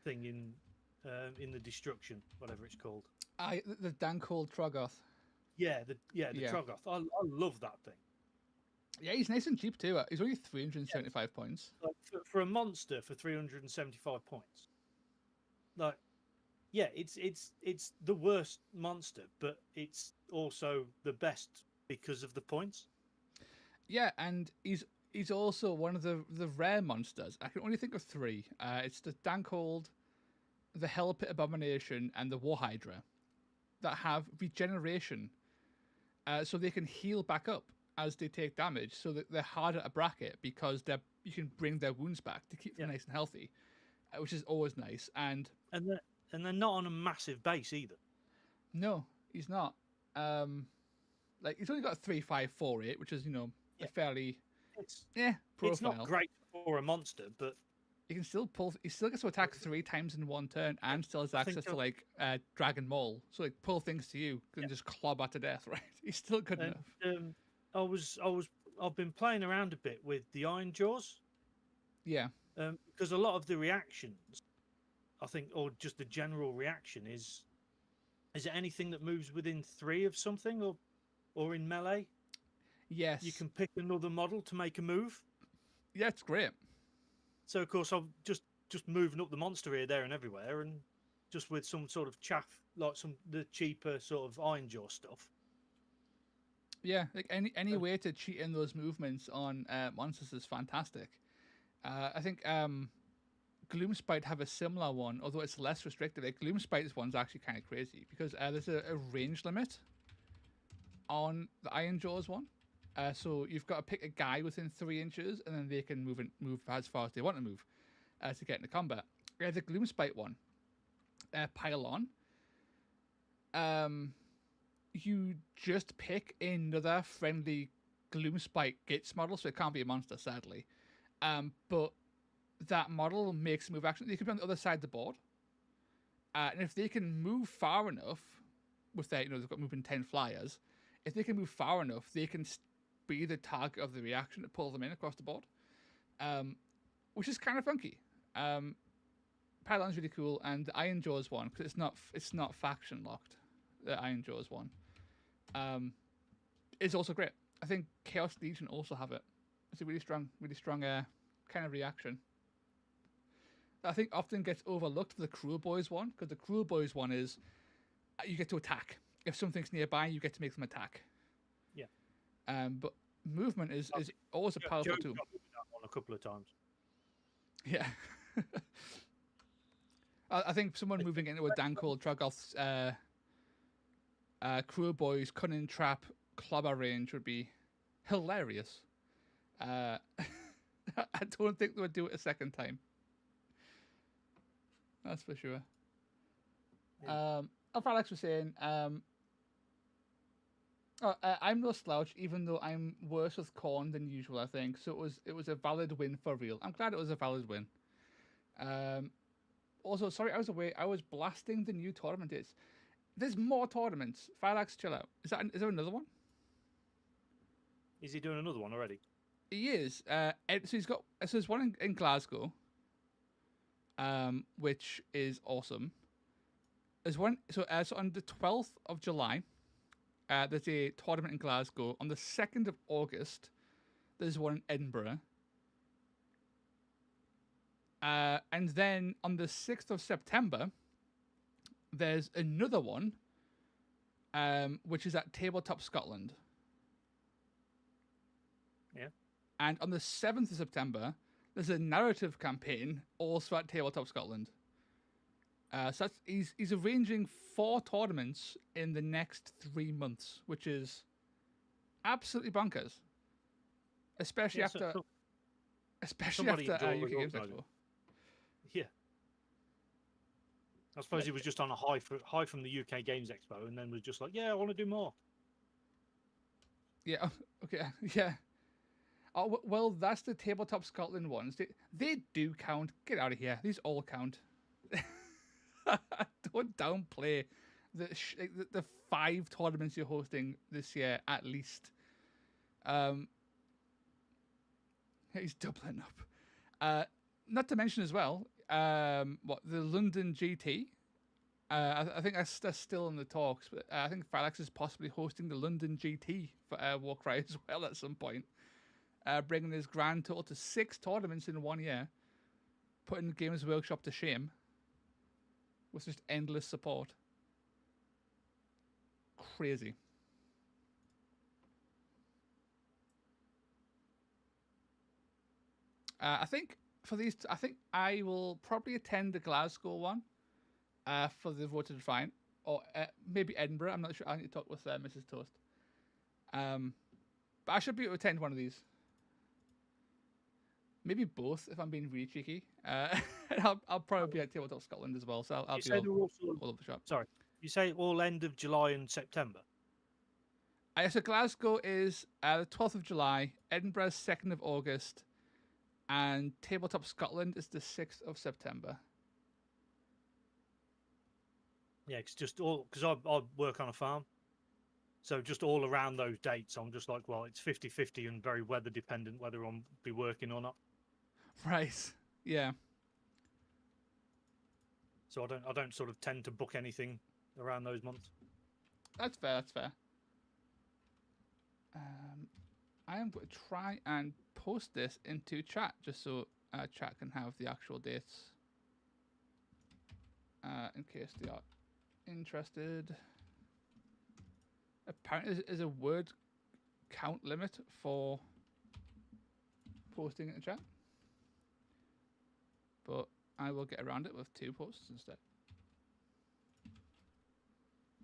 thing in the destruction, whatever it's called. The Dankold Troggoth. Yeah, the Troggoth. I love that thing. Yeah, he's nice and cheap too. He's only 375 points. Like for a monster for 375 points. Like, yeah, it's the worst monster, but it's also the best because of the points. Yeah, and he's also one of the rare monsters. I can only think of 3. It's the Dankold, the Hell Pit Abomination, and the War Hydra that have regeneration, so they can heal back up as they take damage, so that they're harder to bracket because you can bring their wounds back to keep them nice and healthy, which is always nice. And they're not on a massive base either. No, he's not. Like, he's only got a 3-5-4-8, which is a fairly profile. It's not great for a monster, but He can still pull. He still gets to attack 3 times in one turn, and still has I think access to so. like Dragon Maul. So like pull things to you, can just clobber to death. Right? He's still good And enough. I've been playing around a bit with the Iron Jaws, Yeah. because a lot of the reactions, I think, or just the general reaction is it anything that moves within 3 of something, or in melee, Yes. you can pick another model to make a move. Yeah, it's great. So of course I'm just moving up the monster here, there, and everywhere, and just with some sort of chaff, like the cheaper sort of Iron Jaw stuff. Yeah, like any way to cheat in those movements on monsters is fantastic. I think Gloomspite have a similar one, although it's less restrictive. Like Gloomspite's one's actually kind of crazy because there's a range limit on the Iron Jaws one. So you've got to pick a guy within 3 inches, and then they can move as far as they want to move to get into combat. The Gloomspite one, Pylon. You just pick another friendly Gloomspite Gates model, so it can't be a monster, sadly. But that model makes a move action. They could be on the other side of the board. And if they can move far enough with their, they've got moving 10 flyers, if they can move far enough, they can be the target of the reaction to pull them in across the board, which is kind of funky. Pylon's really cool, and the Iron Jaws one, because it's not faction locked. The Iron Jaws one is also great. I think Chaos Legion also have it. It's a really strong kind of reaction. I think often gets overlooked for the Cruel Boys one, because the Cruel Boys one is you get to attack. If something's nearby, you get to make them attack. Yeah. But movement is always a powerful tool. Got me with that one a couple of times. Yeah. I think someone moving into a Danko Dragoth's Cruel Boys Cunning Trap Clobber range would be hilarious. I don't think they would do it a second time. That's for sure. Yeah. Alex was saying, I'm no slouch, even though I'm worse with corn than usual, I think. So it was a valid win for real. I'm glad it was a valid win. Also, sorry, I was away. I was blasting the new tournament dates. There's more tournaments. Fireaxe, chill out. Is there another one? Is he doing another one already? He is. So there's one in Glasgow, which is awesome. There's one. So on the 12th of July, there's a tournament in Glasgow. On the 2nd of August, there's one in Edinburgh. And then on the 6th of September, there's another one, which is at Tabletop Scotland. Yeah. And on the 7th of September, there's a narrative campaign also at Tabletop Scotland. So he's arranging 4 tournaments in the next 3 months, which is absolutely bonkers. Especially after UK Games Expo. Yeah. I suppose he was just on a high from the UK Games Expo, and then was just like, yeah, I want to do more. Yeah. Okay. Yeah. Oh well, that's the Tabletop Scotland ones. They do count. Get out of here. These all count. Don't downplay the 5 tournaments you're hosting this year at least. He's doubling up. Not to mention as well, the London GT. I think that's still in the talks, but I think Fireaxe is possibly hosting the London GT for Warcry as well at some point, bringing his grand total to 6 tournaments in 1 year, putting Games Workshop to shame with just endless support. Crazy. I think for these, I think I will probably attend the Glasgow one for the Road to Define, or maybe Edinburgh. I'm not sure. I need to talk with Mrs. Toast. But I should be able to attend one of these. Maybe both, if I'm being really cheeky. I'll probably be at Tabletop Scotland as well, so I'll be all over the shop. Sorry, you say all end of July and September? So Glasgow is the 12th of July, Edinburgh's 2nd of August, And Tabletop Scotland is the 6th of September. Yeah, it's just all because I work on a farm. So just all around those dates, I'm just like, well, it's 50-50 and very weather dependent whether I'm be working or not. Right. Yeah. So I don't sort of tend to book anything around those months. That's fair. That's fair. I am going to try and post this into chat just so chat can have the actual dates in case they are interested. Apparently, there's a word count limit for posting in the chat, but I will get around it with 2 posts instead.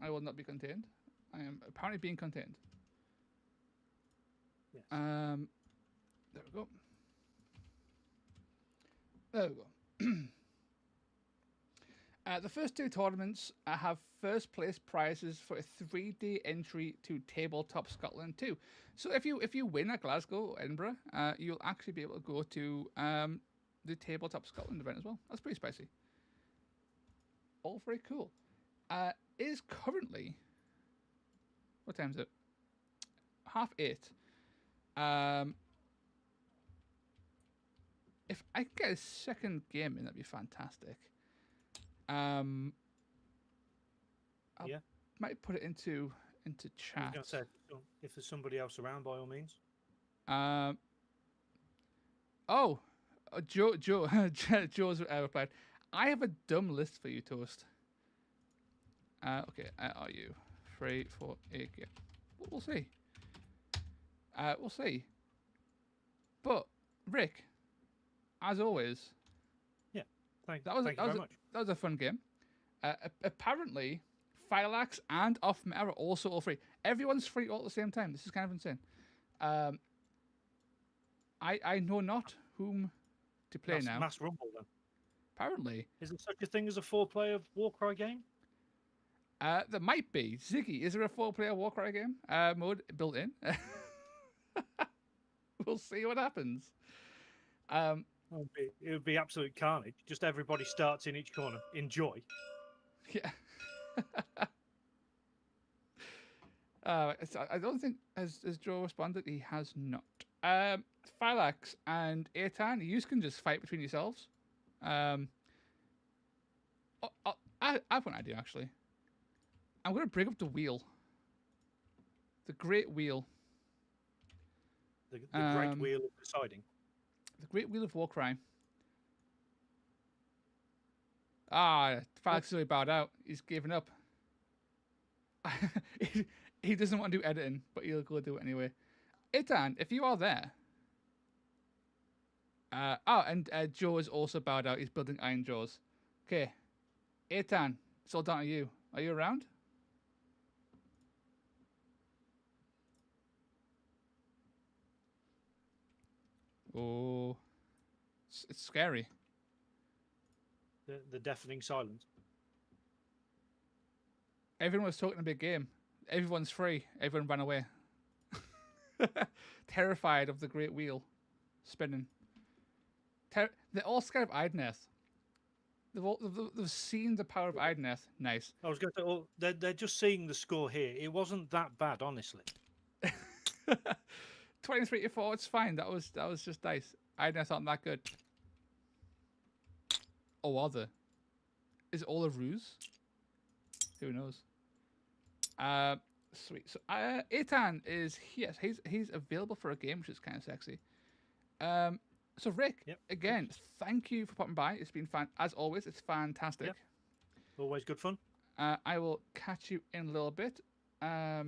I will not be contained. I am apparently being contained. Yes. There we go. There we go. The first 2 tournaments have first place prizes for a 3-day entry to Tabletop Scotland 2. So if you win at Glasgow or Edinburgh, you'll actually be able to go to the Tabletop Scotland event as well. That's pretty spicy. All very cool. It is currently, what time is it? 8:30. If I could get a second game in, that'd be fantastic. I might put it into chat. I was going to say, if there's somebody else around, by all means. Joe's replied, I have a dumb list for you, Toast. Okay, are you free for a game? We'll see. We'll see. But, Rick, as always... Yeah, thank you very much. That was a fun game. Apparently, Fireaxe and Off Meta are also all free. Everyone's free all at the same time. This is kind of insane. I know not whom to play now. Mass Rumble, then. Apparently. Is there such a thing as a 4-player Warcry game? There might be. Ziggy, is there a 4-player Warcry game mode built in? We'll see what happens. It would be absolute carnage. Just everybody starts in each corner. Enjoy. Yeah. I don't think has Joe responded. He has not. Fireaxe and Aitan, you can just fight between yourselves. I have an idea actually. I'm going to bring up the wheel. The Great Wheel. The Great Wheel of Deciding. The Great Wheel of Warcry. Fireaxe has already bowed out. He's given up. He doesn't want to do editing, but he'll go do it anyway. Itan, if you are there. And Joe is also bowed out. He's building iron jaws. Okay. Itan, it's all down to you. Are you around? Oh, it's scary. The deafening silence. Everyone was talking a big game. Everyone's free. Everyone ran away. Terrified of the Great Wheel spinning. They're all scared of Idoneth. They've seen the power of Idoneth. Nice. I was going to say, they're just seeing the score here. It wasn't that bad, honestly. 23-4, it's fine. That was just dice. Idoneth aren't that good. Or are they? Is it all a ruse? Who knows? Sweet. So Aitan is he's available for a game, which is kind of sexy. So Rick, again, thank you for popping by. It's been fun as always. It's fantastic. Yep. Always good fun. I will catch you in a little bit. Right.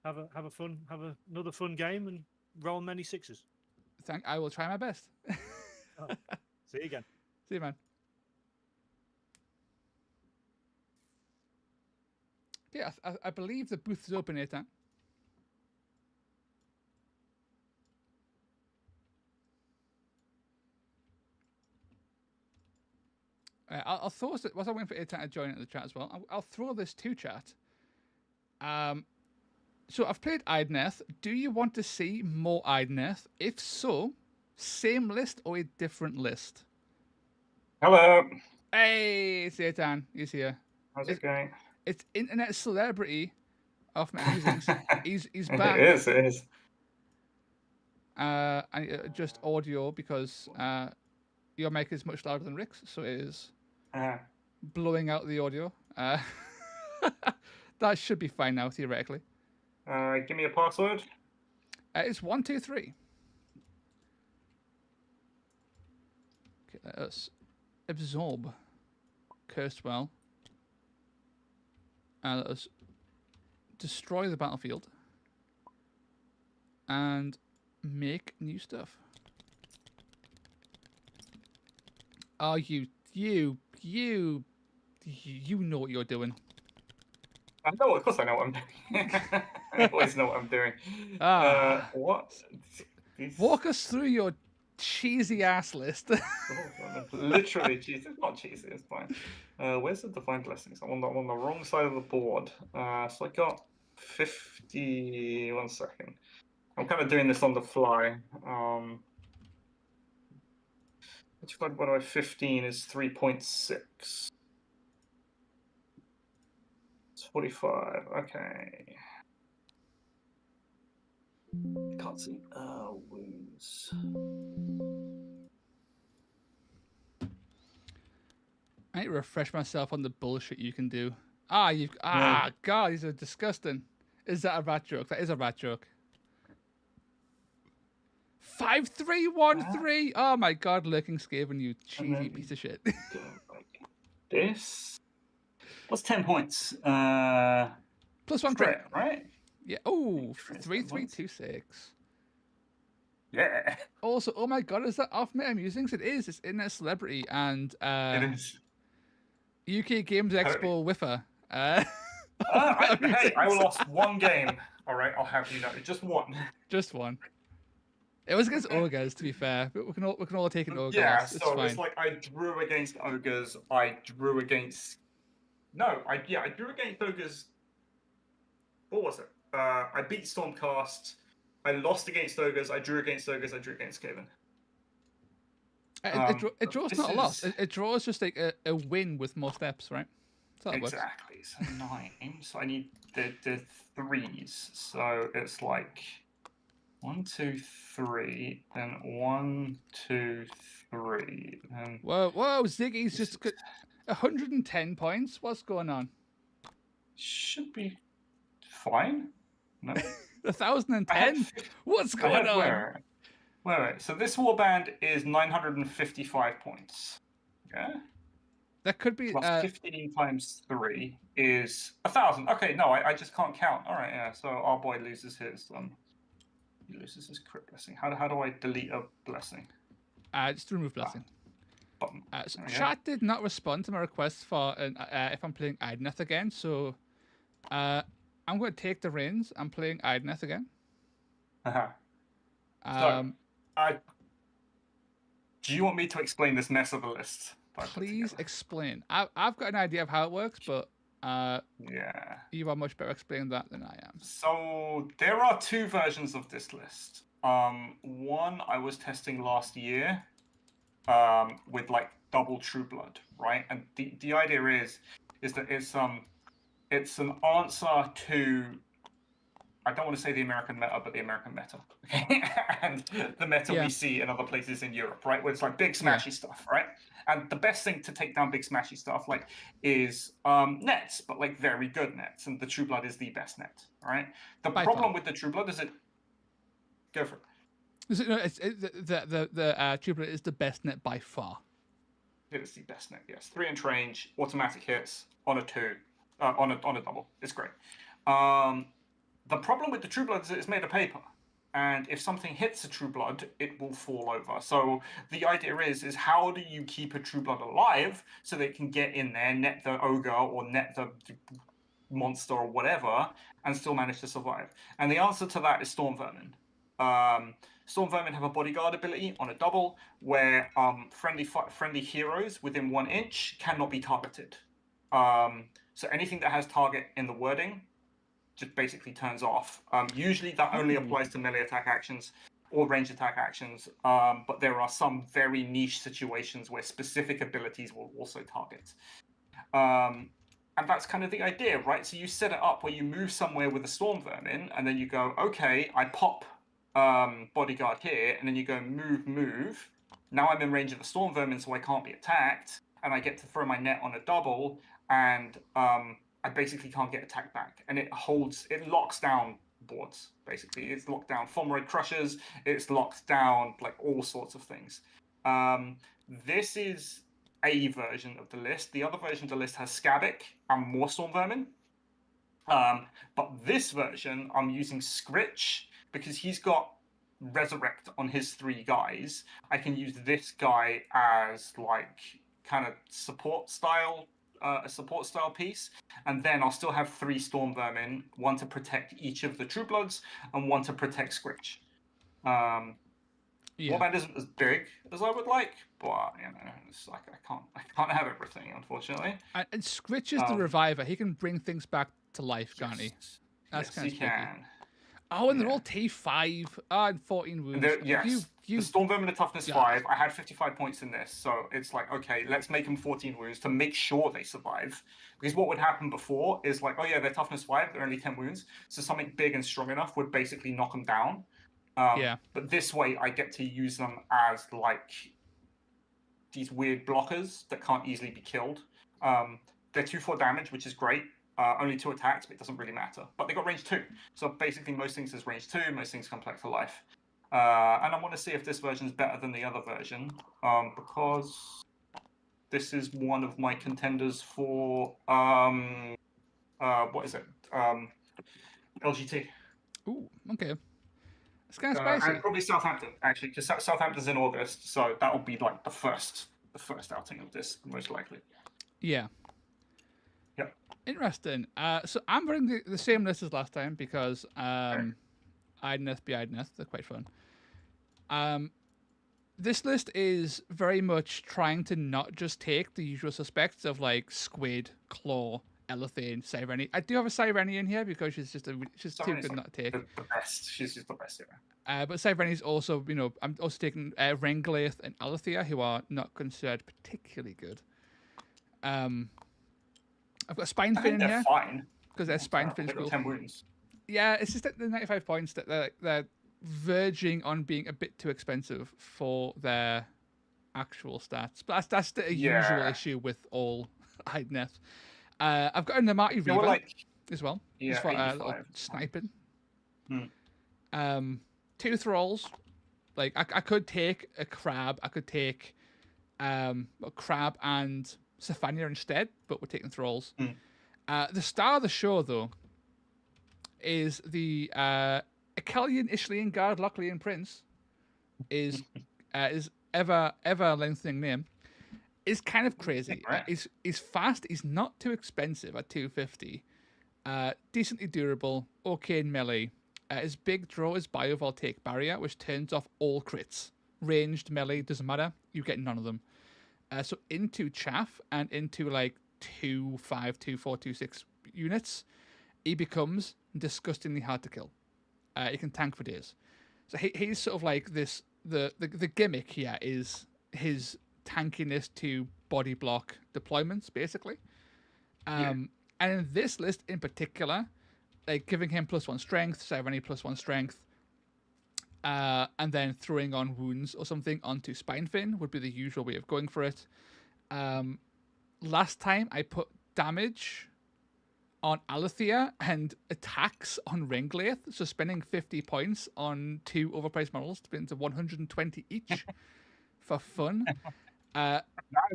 Have another fun game and roll many sixes. I will try my best. Right. See you again. See you, man. Yeah, I believe the booth is open, Aitan. I'll throw this, whilst I'm waiting for Aitan to join in the chat as well, I'll throw this to chat. So I've played Idoneth. Do you want to see more Idoneth? If so, same list or a different list? Hello. Hey, Satan, he's here. How's It's, it going? it's internet celebrity of my musings. He's It back. is. It is. I adjust audio because your mic is much louder than Rick's, so it is Uh, blowing out the audio. That should be fine now, theoretically. give me a password. It's 123. Okay, let us absorb Cursed Well. Let us destroy the battlefield and make new stuff. Oh, you know what you're doing. I know. Of course, I know what I'm doing. I always know what I'm doing. What? Walk us through your cheesy ass list. Literally cheesy. It's not cheesy. It's fine. Where's the divine blessings? I'm on the wrong side of the board. So I got 50. 1 second. I'm kind of doing this on the fly. Multiplied by 15 is 3.6. It's 45. Okay. Can't see. Wounds. I need to refresh myself on the bullshit you can do. God, these are disgusting. Is that a rat joke? That is a rat joke. 5313. Oh my God, lurking Skaven, you cheesy piece of shit. This. What's 10 points? +1 crit, right? Yeah. Oh, 3326. Yeah. Also, oh my God, is that off meta musings? It is. It's in a celebrity and It is. UK Games Expo whiffer. Hey, I lost one game. All right, I'll have you know, just one. Just one. It was against ogres, to be fair. But we can all take an ogre. Yeah, It's so fine. it's like I drew against ogres. I drew against. No, I drew against ogres. What was it? I beat Stormcast. I lost against ogres. I drew against ogres. I drew against Skaven. It draws not a loss. It draws just like a win with more steps, right? So that works. Exactly. So 9. So I need the 3s. So it's like 1, 2, 3, then 1, 2, 3. Then Whoa, Ziggy's just 110 points. What's going on? should be fine. No. 1010. What's going on? Wait. So this warband is 955 points. Yeah. That could be Plus 15 times 3 is 1,000. Okay, no, I just can't count. All right, yeah. So our boy loses his he loses his crit blessing. How do I delete a blessing? Just remove blessing. Button. So chat did not respond to my request for if I'm playing Idoneth again. So I'm going to take the reins. I'm playing Idoneth again. Do you want me to explain this mess of a list? Please explain. I've got an idea of how it works, but yeah, you are much better explaining that than I am. So there are 2 versions of this list. One I was testing last year, with like double True Blood, right? And the idea is that it's an answer to, I don't want to say the American meta, but the American meta, okay? And the meta we see in other places in Europe, right? Where it's like big smashy stuff, right? And the best thing to take down big smashy stuff like is nets, but like very good nets, and the True Blood is the best net, right? The problem with the True Blood is go for it. The True Blood is the best net by far. It is the best net, yes. 3-inch range, automatic hits on a 2, on a double. It's great. The problem with the True Blood is it's made of paper, and if something hits a True Blood, it will fall over. So the idea is how do you keep a True Blood alive so they can get in there, net the ogre or net the monster or whatever, and still manage to survive? And the answer to that is Storm Vermin. Storm Vermin have a bodyguard ability on a double where friendly heroes within 1 inch cannot be targeted. So anything that has target in the wording just basically turns off. Usually that only applies to melee attack actions or range attack actions, but there are some very niche situations where specific abilities will also target. And that's kind of the idea, right? So you set it up where you move somewhere with a storm vermin, and then you go, okay, I pop bodyguard here, and then you go move. Now I'm in range of the storm vermin, so I can't be attacked, and I get to throw my net on a double, and I basically can't get attacked back, and it locks down boards. Basically, it's locked down Fulmroid Crushers. It's locked down like all sorts of things. This is a version of the list. The other version of the list has Scabic and more Storm Vermin. But this version, I'm using Scritch because he's got Resurrect on his 3 guys. I can use this guy as like kind of support style, a support style piece, and then I'll still have 3 Storm Vermin, 1 to protect each of the True Bloods and 1 to protect Scritch. Warband isn't as big as I would like, but it's like I can't have everything, unfortunately. And Scritch is the reviver. He can bring things back to life, can't he? That's yes, he can. Oh, and they're all T5 and 14 wounds. Yes, the Storm Vermin are toughness 5. I had 55 points in this, so it's like, okay, let's make them 14 wounds to make sure they survive. Because what would happen before is like, oh yeah, they're toughness 5, they're only 10 wounds, so something big and strong enough would basically knock them down. But this way, I get to use them as like these weird blockers that can't easily be killed. They're 2/4 damage, which is great. Only 2 attacks, but it doesn't really matter. But they got range 2, so basically most things is range 2. Most things come back to life. And I want to see if this version is better than the other version, because this is one of my contenders for what is it? LGT. Ooh, okay. It's kind of spicy. And probably Southampton, actually, because Southampton's in August, so that'll be like the first outing of this, most likely. Yeah. Yep. Interesting. So I'm running the same list as last time because Idoneth be Idoneth. They're quite fun. This list is very much trying to not just take the usual suspects of like Squid, Claw, Elethane, Sireni. I do have a Sireni in here because she's too good not to take. The best. She's just the best, yeah. But Sireni's also, I'm also taking Renglaith and Alethea, who are not considered particularly good. I've got Spinefin in here. Fine. Because they're Spinefin. They've got 10 wounds. Yeah, it's just that the 95 points that they're verging on being a bit too expensive for their actual stats. But that's the usual issue with all Idoneth. I've got a Namati Reaver as well. Yeah, just for sniping. 2 thralls. Like I could take a crab. I could take a crab and Sephania instead, but we're taking thralls. The star of the show, though, is the Achelian Ishlian Guard Lochlean Prince. Is ever lengthening name. Is kind of crazy. He's fast. He's not too expensive at 250. Decently durable. Okay in melee. His big draw is Biovoltaic Barrier, which turns off all crits. Ranged, melee, doesn't matter. You get none of them. So into chaff and into like 2, 5, 2, 4, 2, 6 units, he becomes disgustingly hard to kill. He can tank for days. So he's sort of like this. The gimmick here is his tankiness to body block deployments, basically. And in this list in particular, like giving him +1 strength, Sireni +1 strength, and then throwing on wounds or something onto Spinefin would be the usual way of going for it. Last time I put damage on Alethea and attacks on Renglaith, so spending 50 points on 2 overpriced models to be into 120 each for fun. What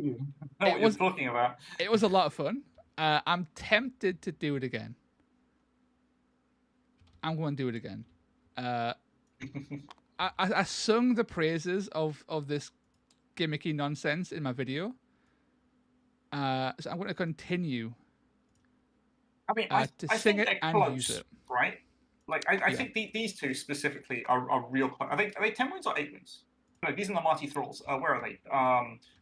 you're talking about. It was a lot of fun. I'm tempted to do it again. I'm going to do it again. I sung the praises of this gimmicky nonsense in my video. So I'm going to continue. I mean, to sing it and close, use it. Right? Like, I think these two specifically are real close. Are they 10 wounds or 8 wounds? No, these are the Marty Thralls. Where are they?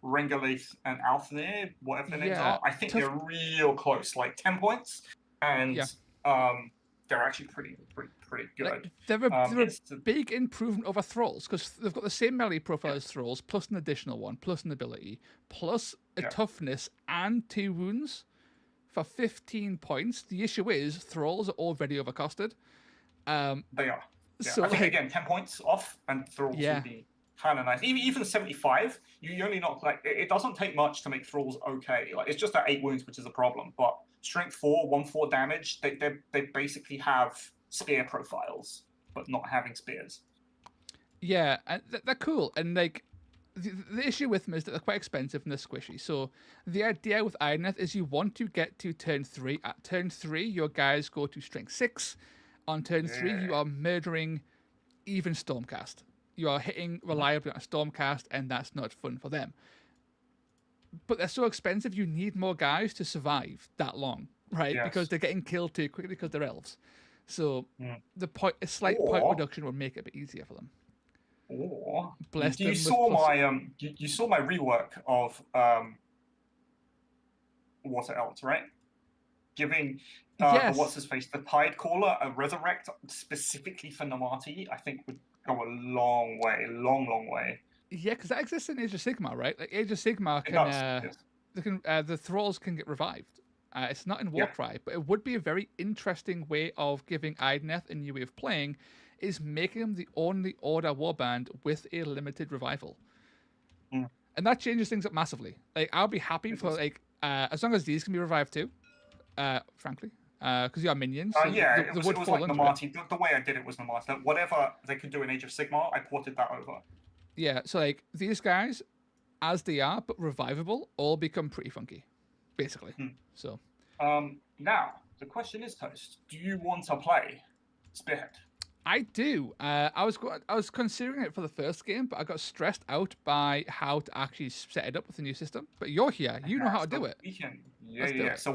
Renglaith and Althenir, whatever their names are. I think they're real close, like 10 points. And they're actually pretty good. Like, they're a It's the- big improvement over Thralls because they've got the same melee profile as Thralls, plus an additional one, plus an ability, plus a Yeah. toughness and 2 wounds for 15 points. The issue is Thralls are already overcosted. They are. Yeah. So, I think like, again 10 points off, and Thralls Yeah. would be kind of nice. Even 75, you only knock like it doesn't take much to make Thralls okay. Like it's just that 8 wounds, which is a problem. But strength 4, 1/4 damage. They basically have spear profiles, but not having spears. yeah, and they're cool. And like, the issue with them is that they're quite expensive and they're squishy. So the idea with Idoneth is you want to get to turn 3. At turn 3, your guys go to strength 6. On turn 3, you are murdering even Stormcast. You are hitting reliably on a Stormcast, and that's not fun for them. But they're so expensive, you need more guys to survive that long, right? Yes. Because they're getting killed too quickly because they're elves. So Mm. a slight point Or- reduction would make it a bit easier for them. Or Bless them you with saw plus- my you saw my rework of Water Elves, right? Giving Yes. what's his face, the Tide Caller, a resurrect specifically for Namati, I think would go a long way, long way. Yeah, because that exists in Age of Sigmar, right? Like Age of Sigmar It can, does, yes. they can, the thralls can get revived. It's not in Yeah. Warcry, but it would be a very interesting way of giving Idoneth a new way of playing, is making them the only Order warband with a limited revival. Mm. And that changes things up massively. Like I'll be happy It for does. like as long as these can be revived too. Frankly, because you are minions. So Yeah, they it was would like fall under it. Namati. The way I did it was Namati. That whatever they could do in Age of Sigmar, I ported that over. Yeah, so like these guys, as they are but revivable, all become pretty funky, basically. So Now the question is, Toast, do you want to play Spearhead? I do. I was considering it for the first game, but I got stressed out by how to actually set it up with the new system. But you're here. You know how to do it. We can, Let's do it. So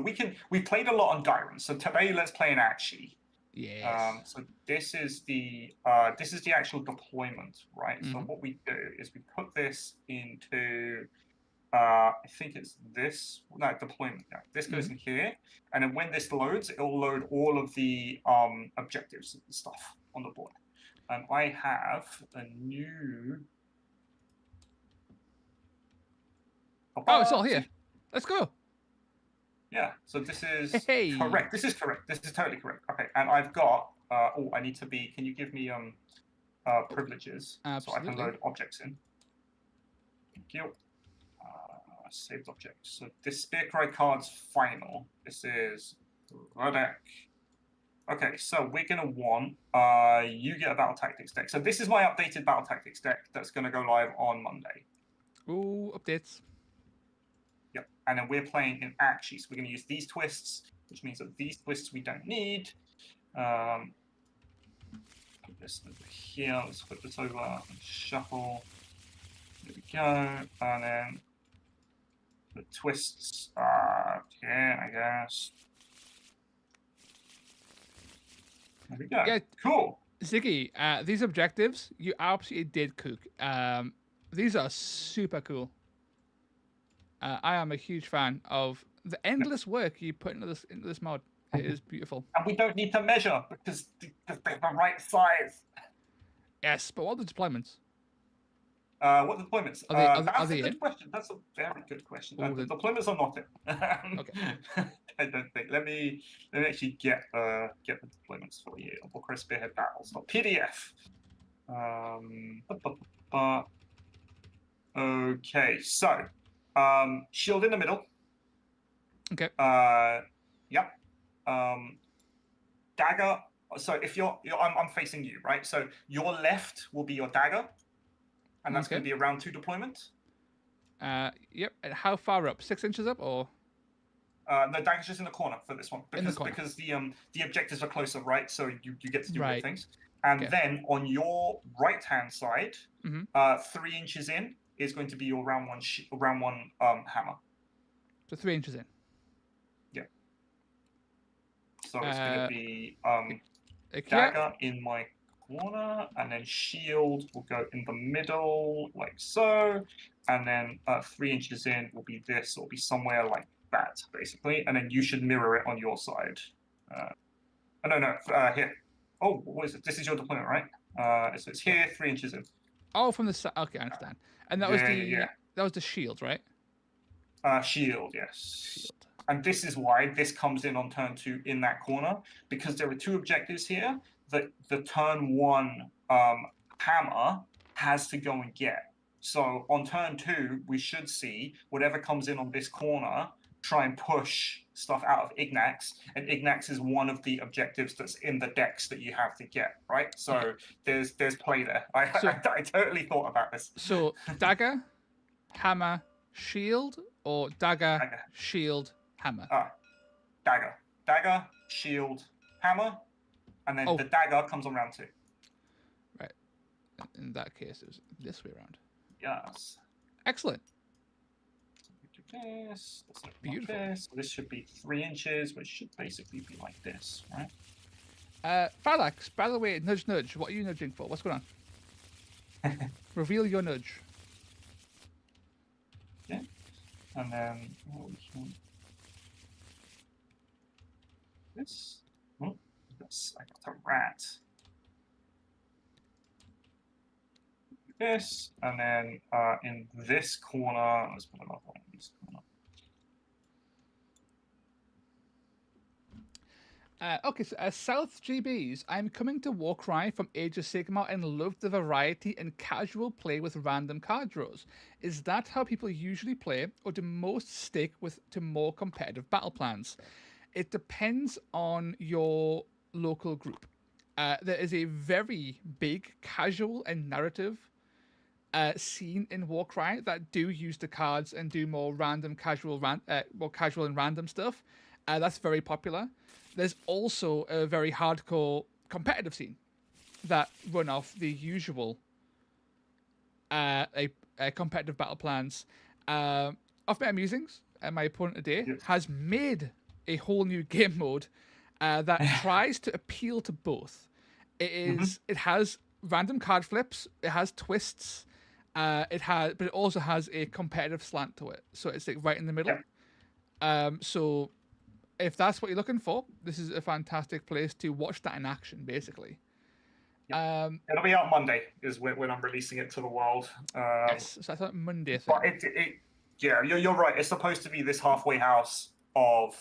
we played a lot on Gyron. So today let's play an Archie. Yes. So this is the actual deployment, right? So what we do is we put this into I think it's this deployment. Yeah, this goes in here, and then when this loads, it will load all of the objectives and stuff on the board. And I have a new. Oh, it's all here. Let's go. Yeah, so this is Hey. correct. This is correct. This is totally correct. Okay, and I've got. I need to be. Can you give me privileges so I Absolutely. can load objects in? Thank you. Saved objects. So this Spearcry card's final. This is Rodek. Okay, so we're gonna want you get a battle tactics deck. So this is my updated battle tactics deck that's gonna go live on Monday. Ooh, updates. Yep. And then we're playing in Archie. So we're gonna use these twists, which means that these twists we don't need. Put this over here. Let's flip this over and shuffle. There we go. And then the twists are here, I guess. There we go. Yeah. Cool. Ziggy, these objectives, you absolutely did cook. These are super cool. I am a huge fan of the endless work you put into this mod. It is beautiful. And we don't need to measure because they're the right size. Yes, but what are the deployments? What deployments? Are That's they a good in? question. That's a very good question. Oh, The then- deployments are not in. Okay. I don't think. Let me actually get the deployments for you. Warcry Spearhead Battles. Not PDF. Okay, so shield in the middle. Okay. Yep. Dagger. So if I'm facing you, right? So your left will be your dagger, and that's going to Okay. be around 2 deployments. Yep. And how far up? 6 inches up, or? The dagger's just in the corner for this one In the corner. because the objectives are closer, right? So you get to do more Right. things. And Okay. then on your right hand side, Mhm. 3 inches in is going to be your round one hammer. So 3 inches in. So it's going to be Like, yeah. dagger in my corner, and then shield will go in the middle, like so, and then 3 inches in will be this. It'll be somewhere like that, basically, and then you should mirror it on your side. Oh, no, here. Oh, what is it? This is your deployment, right? So it's here, 3 inches in. Oh, from the side. Okay, I understand. And that was Yeah. that was the shield, right? Shield, yes. Shield. And this is why this comes in on turn 2 in that corner, because there are 2 objectives here that the turn 1 hammer has to go and get. So on turn 2, we should see whatever comes in on this corner try and push stuff out of Ignax, and Ignax is one of the objectives that's in the decks that you have to get, right? So there's play there. I totally thought about this. So dagger, hammer, shield, or dagger, shield, hammer. Dagger, shield, hammer, and then the dagger comes on round 2. Right. In that case, it was this way around. Yes. Excellent. This. Beautiful. This. So this should be 3 inches, which should basically be like this, right? Phalax, by the way, nudge, nudge. What are you nudging for? What's going on? Reveal your nudge. Yeah. And then this. Oh, this. I got a rat. This, and then in this corner, let's put another one in this corner. Okay, so as South GBs, I'm coming to Warcry from Age of Sigmar and love the variety and casual play with random card draws. Is that how people usually play, or do most stick to more competitive battle plans? It depends on your local group. There is a very big casual and narrative scene in Warcry that do use the cards and do more random more casual and random stuff. That's very popular. There's also a very hardcore competitive scene that run off the usual competitive battle plans. Of my musings, my opponent today has made a whole new game mode that tries to appeal to both. It has random card flips, it has twists, but it also has a competitive slant to it, so it's like right in the middle. So if that's what you're looking for, this is a fantastic place to watch that in action, basically. It'll be out Monday is when I'm releasing it to the world. Yes, so I thought Monday thing. But you're right. It's supposed to be this halfway house of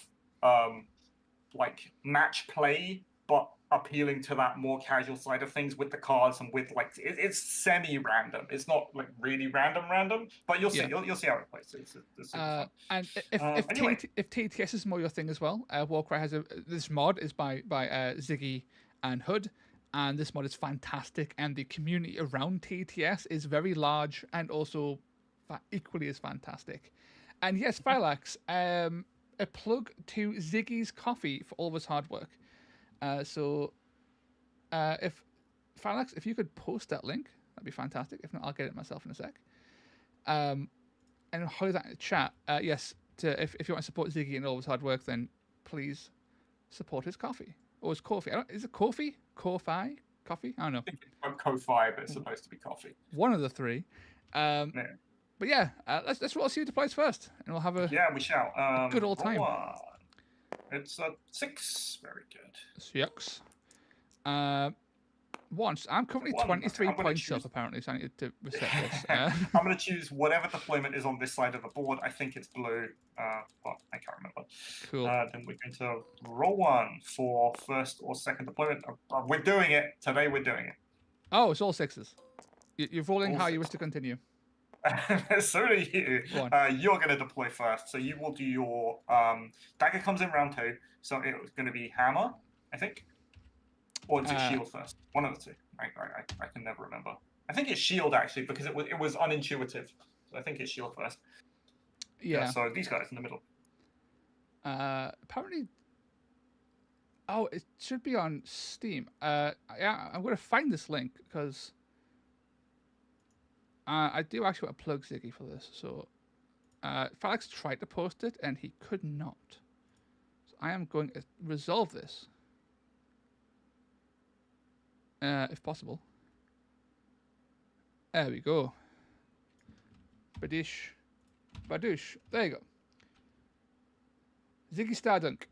like match play, but appealing to that more casual side of things with the cards and with like it's semi-random. It's not like really random, but you'll see. You'll see how it plays. It's fun. And if TTS is more your thing as well, Warcry has this mod is by Ziggy and Hood, and this mod is fantastic. And the community around TTS is very large and also equally as fantastic. And yes, Phylax, a plug to Ziggy's Coffee for all of his hard work. So if Phylax, if you could post that link, that'd be fantastic. If not, I'll get it myself in a sec. And hold that in the chat. Yes, if you want to support Ziggy and all his hard work, then please support his coffee or his coffee. Is it coffee? Coffee? Coffee? I don't know. I think it's Ko-Fi, but it's supposed to be coffee. One of the three. But yeah, let's roll see who deploys first, and we'll have a we shall. good old time. It's a 6. Very good. 6. Once I'm currently 23 points up apparently, so I need to reset this. I'm going to choose whatever deployment is on this side of the board. I think it's blue, but I can't remember. Cool. Then we're going to roll 1 for first or second deployment. We're doing it today. We're doing it. Oh, it's all 6s. You're rolling how you wish to continue. So do you. You're going to deploy first, so you will do your dagger comes in round 2, so it's going to be hammer, I think, or is it shield first? One of the two. I can never remember. I think it's shield actually because it was unintuitive, so I think it's shield first. Yeah. So these guys in the middle. Apparently. Oh, it should be on Steam. Yeah, I'm going to find this link because. I do actually want to plug Ziggy for this, so Felix tried to post it and he could not. So I am going to resolve this, if possible. There we go. Badoosh. There you go. Ziggy Stardunk.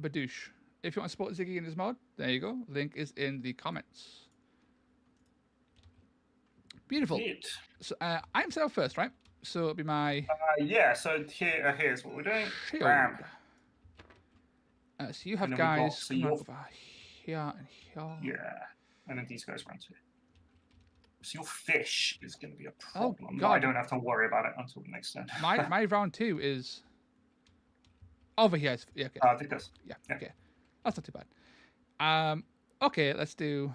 Badoosh. if you want to support Ziggy in his mod, there you go. Link is in the comments. Beautiful. Neat. So I'm set up first, right? So it'll be my Yeah, so here's what we're doing. shield. Bam. So you have And then we've got- guys so coming you're- over here and here. Yeah, and then these guys run too. So your fish is going to be a Oh, problem. But God. I don't have to worry about it until the next turn. My round 2 is over here. Yeah, okay. I think that's Yeah, yeah. okay. That's not too bad. Okay, let's do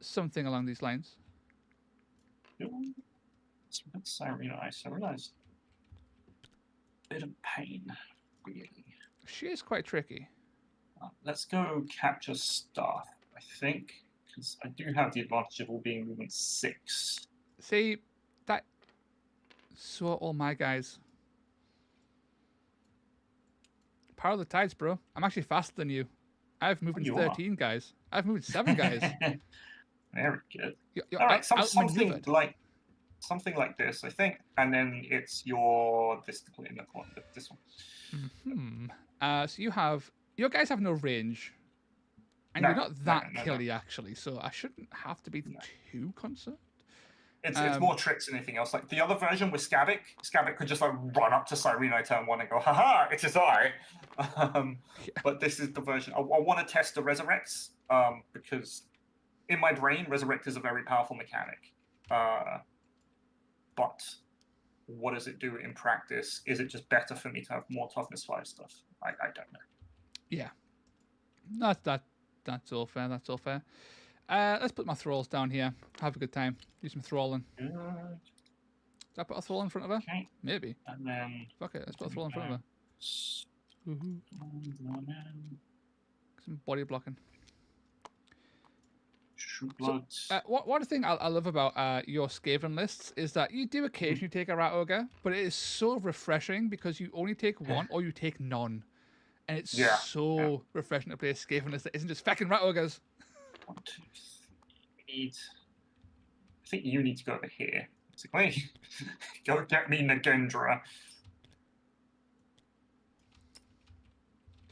something along these lines. It's really nice. I realize bit of pain, really. She is quite tricky. Let's go capture staff, I think, because I do have the advantage of all being movement 6. See, that. So are all my guys. Power of the tides, bro. I'm actually faster than you. I've moved You 13 guys. I've moved 7 guys. Very good. You're All right, outmaneuvered. something like this, I think, and then it's your this in the corner, this one. So your guys have no range, and No, you're not that no. killy actually. So I shouldn't have to be too concerned. It's more tricks than anything else. Like the other version with Skavic could just like run up to Cyreno turn 1 and go, haha, it is I. But this is the version. I want to test the Resurrects because in my brain, Resurrect is a very powerful mechanic. But what does it do in practice? Is it just better for me to have more toughness 5 stuff? I don't know. Yeah, that's all fair. That's all fair. Let's put my thralls down here. Have a good time. Do some thralling. Good. Did I put a thrall in front of her? Okay. Maybe. And then Fuck it. Let's put a thrall in front of her. Woohoo. Some body blocking. True blood. One thing I love about your Skaven lists is that you do occasionally take a rat ogre, but it is so refreshing because you only take one or you take none. And it's so refreshing to play a Skaven list that isn't just fucking rat ogres. 1, 2, 3. I think you need to go over here. Basically, go get me Nagendra.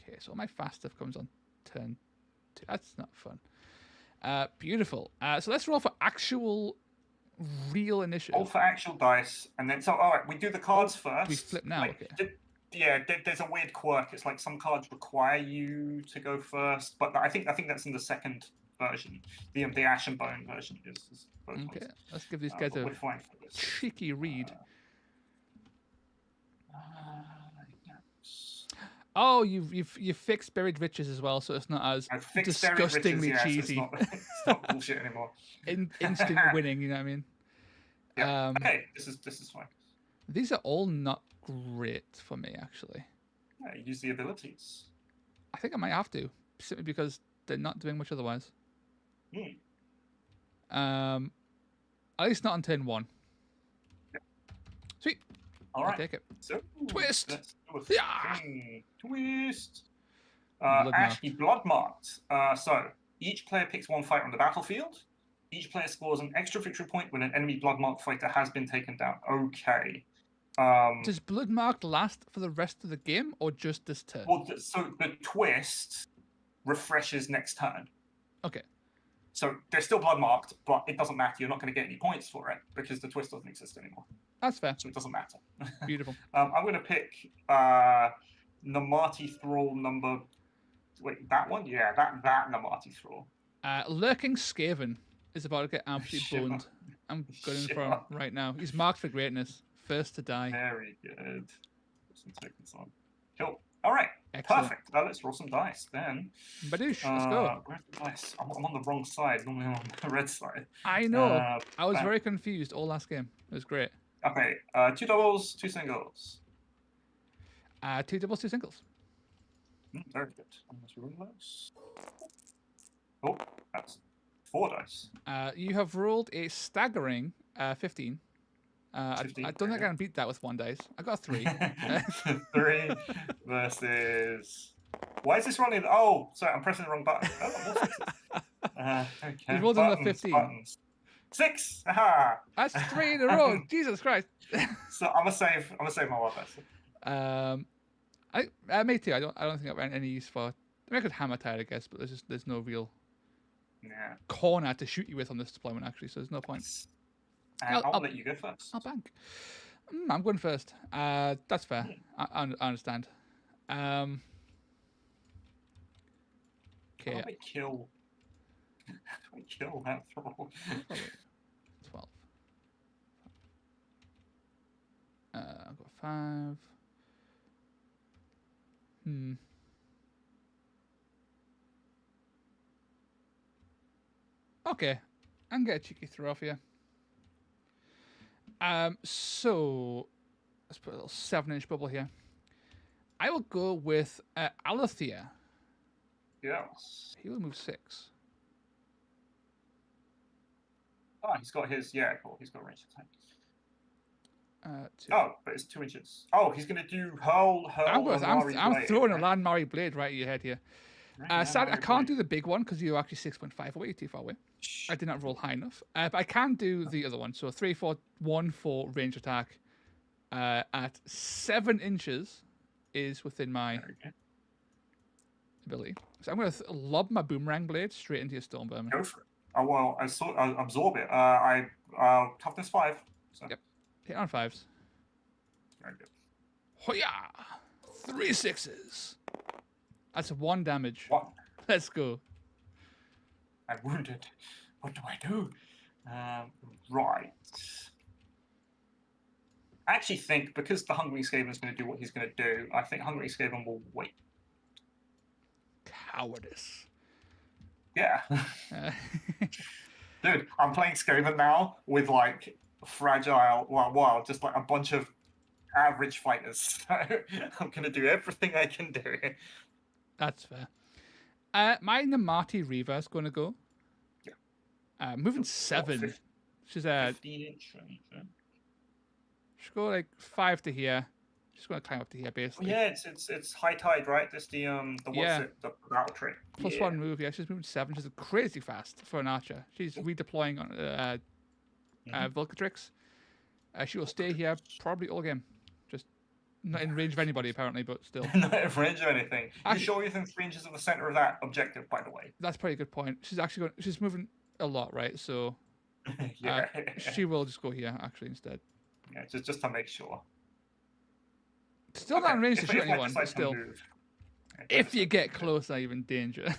Okay, so all my fast stuff comes on turn 2. That's not fun. Beautiful. So let's roll for actual, real initiative. Roll for actual dice, and then all right, we do the cards first. We flip now. Like, Okay. There's a weird quirk. It's like some cards require you to go first, but I think that's in the second version. The Ash and Bone version is both Okay. ones. Let's give these guys But a we're fine for this. cheeky read. Oh, you've fixed Buried Riches as well, so it's not as I've fixed Buried Riches, disgustingly yeah, so cheesy. it's not bullshit anymore. Instant winning, you know what I mean? Yeah. Okay, this is fine. These are all not great for me, actually. Yeah, use the abilities. I think I might have to, simply because they're not doing much otherwise. At least not on turn 1. Yeah. Sweet. All I'll right. take it. So, Twist! Let's do a Yeah. thing. Twist. Blood Ashley blood marked. So each player picks one fighter on the battlefield. Each player scores an extra victory point when an enemy blood marked fighter has been taken down. Okay. Does blood marked last for the rest of the game or just this turn? Well, so the twist refreshes next turn. Okay. So they're still blood marked, but it doesn't matter. You're not going to get any points for it because the twist doesn't exist anymore. That's fair. So it doesn't matter. Beautiful. I'm going to pick Namarti Thrall number. Wait, that one? Yeah, that Namarti Thrall. Lurking Skaven is about to get absolutely boned. I'm going for him right now. He's marked for greatness. First to die. Very good. Put some tokens on. Cool. All right. Excellent. Perfect. Let's roll some dice then. Badoosh, let's go. Where's the dice? I'm on the wrong side. Normally I'm on the red side. I know. I was bam. very confused all last game. It was great. Okay. 2 doubles, 2 singles. 2 doubles, 2 singles. Very good. Let's roll those. Oh, that's 4 dice. You have rolled a staggering 15. I 15, don't think I can beat that with 1 dice. I got a 3. 3 versus. Why is this running? Oh, sorry, I'm pressing the wrong button. Oh, more sixes. Okay. You rolled another Buttons, 15. buttons. 6. Aha. That's 3 in a row. Jesus Christ. So I'm gonna save my 1 dice. Me too. I don't think I've any use for. I mean, I could hammer tide, I guess, but there's no real Yeah. corner to shoot you with on this deployment actually, so there's no point. I'll let you go first. I'll bank. I'm going first. That's fair. I understand. How Okay. do I kill? How do I kill that throw? 12. I've got 5. Okay. I can get a cheeky throw off here. So let's put a little 7-inch bubble here. I will go with Alethea. Yes. He will move 6. Oh, he's got his cool. He's got range attack. 2. Oh, but it's 2 inches. Oh, he's gonna do hurl. I'm throwing a landmarry blade right at your head here. Right, Sad, I can't do the big one because you're actually 6.5 away. You're too far away. I did not roll high enough. But I can do the other one. So 3, 4, 1 for range attack at 7 inches is within my ability. So I'm going to lob my boomerang blade straight into your storm vermin. Go for it. Oh well, I absorb it. Toughness 5. So. Yep. Hit on 5s. Very good. Hoya! 3 6s. That's 1 damage. 1. Let's go. I'm wounded. What do I do? Right. I actually think because the Hungry Skaven is going to do what he's going to do, I think Hungry Skaven will wait. Cowardice. Yeah. Dude, I'm playing Skaven now with like fragile, just like a bunch of average fighters. So I'm going to do everything I can do. That's fair. My Namati Reva is going to go. Yeah. Moving 7. She's 15-inch. She'll go like 5 to here. She's going to climb up to here basically. Yeah, it's high tide, right? That's the the battle trick. Plus 1 move. Yeah, she's moving 7. She's crazy fast for an archer. She's redeploying on Volcatrix. She will stay here probably all game. Just not in range of anybody apparently, but still. Not in range of anything. You sure you're within 3 inches of the center of that objective, by the way? That's probably a good point. She's actually she's moving a lot, right? So yeah. she will just go here actually instead. Yeah, just to make sure. Still not in range to shoot anyone, but still. If you get close, I'm in danger.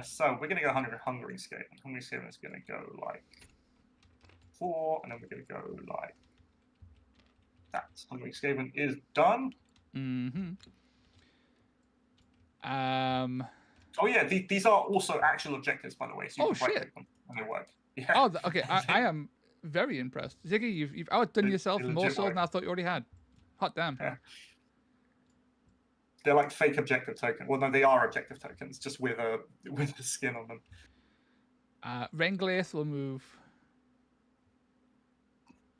So we're gonna go Hungry Skaven. Hungry Skaven is gonna go like 4, and then we're gonna go like that. Hungry Skaven is done. Oh yeah, these are also actual objectives, by the way. So you can right-click them and they work. Yeah. Oh, okay. I am very impressed, Ziggy. You've outdone yourself more so than I thought you already had. Hot damn. Yeah. They're like fake objective tokens. Well, no, they are objective tokens, just with a skin on them. Renglaith will move.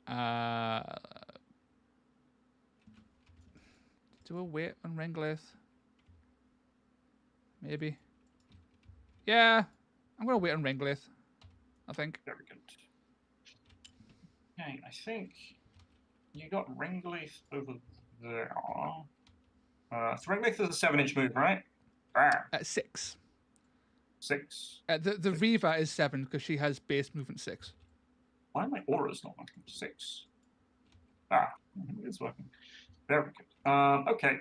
Do a wait on Renglaith? Maybe. Yeah, I'm gonna wait on Renglaith. I think. Very good. Okay, I think you got Renglaith over there. So Renglaith is a 7-inch move, right? Bam. 6. 6. The Reva is 7 because she has base movement 6. Why are my auras not working? 6. It's working. Very good. Okay.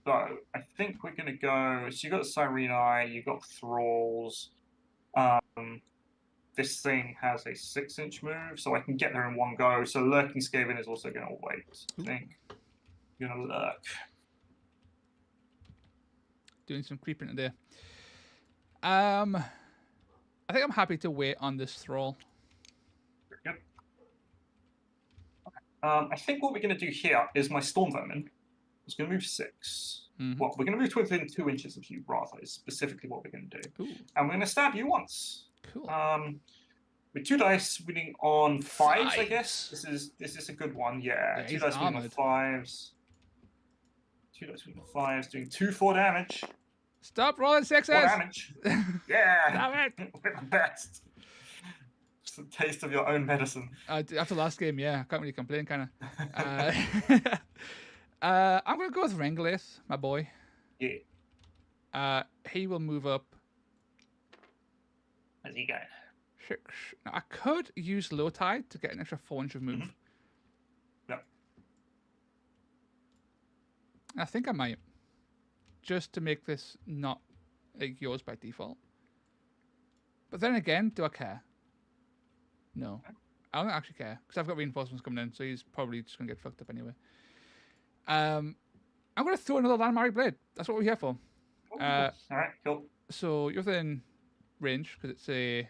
So I think we're gonna go. So you got Sireni, you got Thralls. This thing has a 6-inch move, so I can get there in one go. So Lurking Skaven is also gonna wait. I think you're gonna lurk. Doing some creeping today. I think I'm happy to wait on this Thrall. Very good. Okay. I think what we're gonna do here is my Storm Vermin. It's going to move 6. Well, we're going to move to within 2 inches of you, rather, is specifically what we're going to do. Ooh. And we're going to stab you once. Cool. With 2 dice winning on 5s, I guess. This is a good one, yeah. 2 dice winning on 5s. 2 dice winning on 5s, doing 2 damage. Stop rolling 6s! 4 damage. Yeah! Damn it! We're the best. Just a taste of your own medicine. After last game, yeah. I can't really complain, kind of. I'm going to go with Renglith, my boy. Yeah. He will move up. Where's he going? 6. Now, I could use Low Tide to get an extra 400 move. Yep. I think I might. Just to make this not like yours by default. But then again, do I care? No. I don't actually care, because I've got reinforcements coming in, so he's probably just going to get fucked up anyway. I'm going to throw another Landmark Blade. That's what we're here for. Alright, cool. So you're within range, because it's a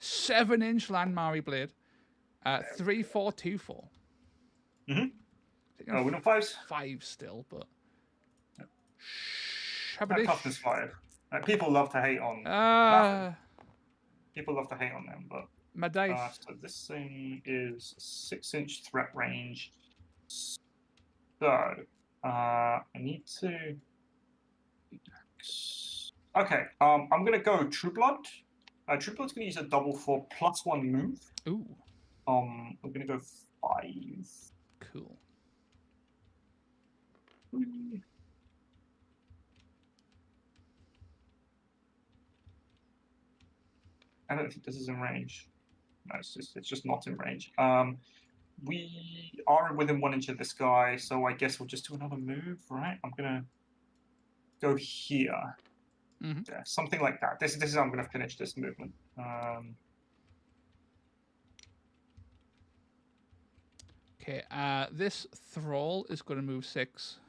7-inch Landmark Blade. 3, 4, 2, 4. Mm-hmm. We're not 5s? 5 still, but... Toughness 5. People love to hate on... People love to hate on them, but... My dice. So this thing is 6-inch threat range. So, I need to... Okay, I'm going to go True Blood. True Blood's going to use a double for +1 move. Ooh. I'm going to go 5. Cool. I don't think this is in range. No, it's just not in range. We are within 1 inch of this guy, so I guess we'll just do another move, right? I'm gonna go here. Yeah, something like that. This is how I'm gonna finish this movement. Okay, this Thrall is going to move 6.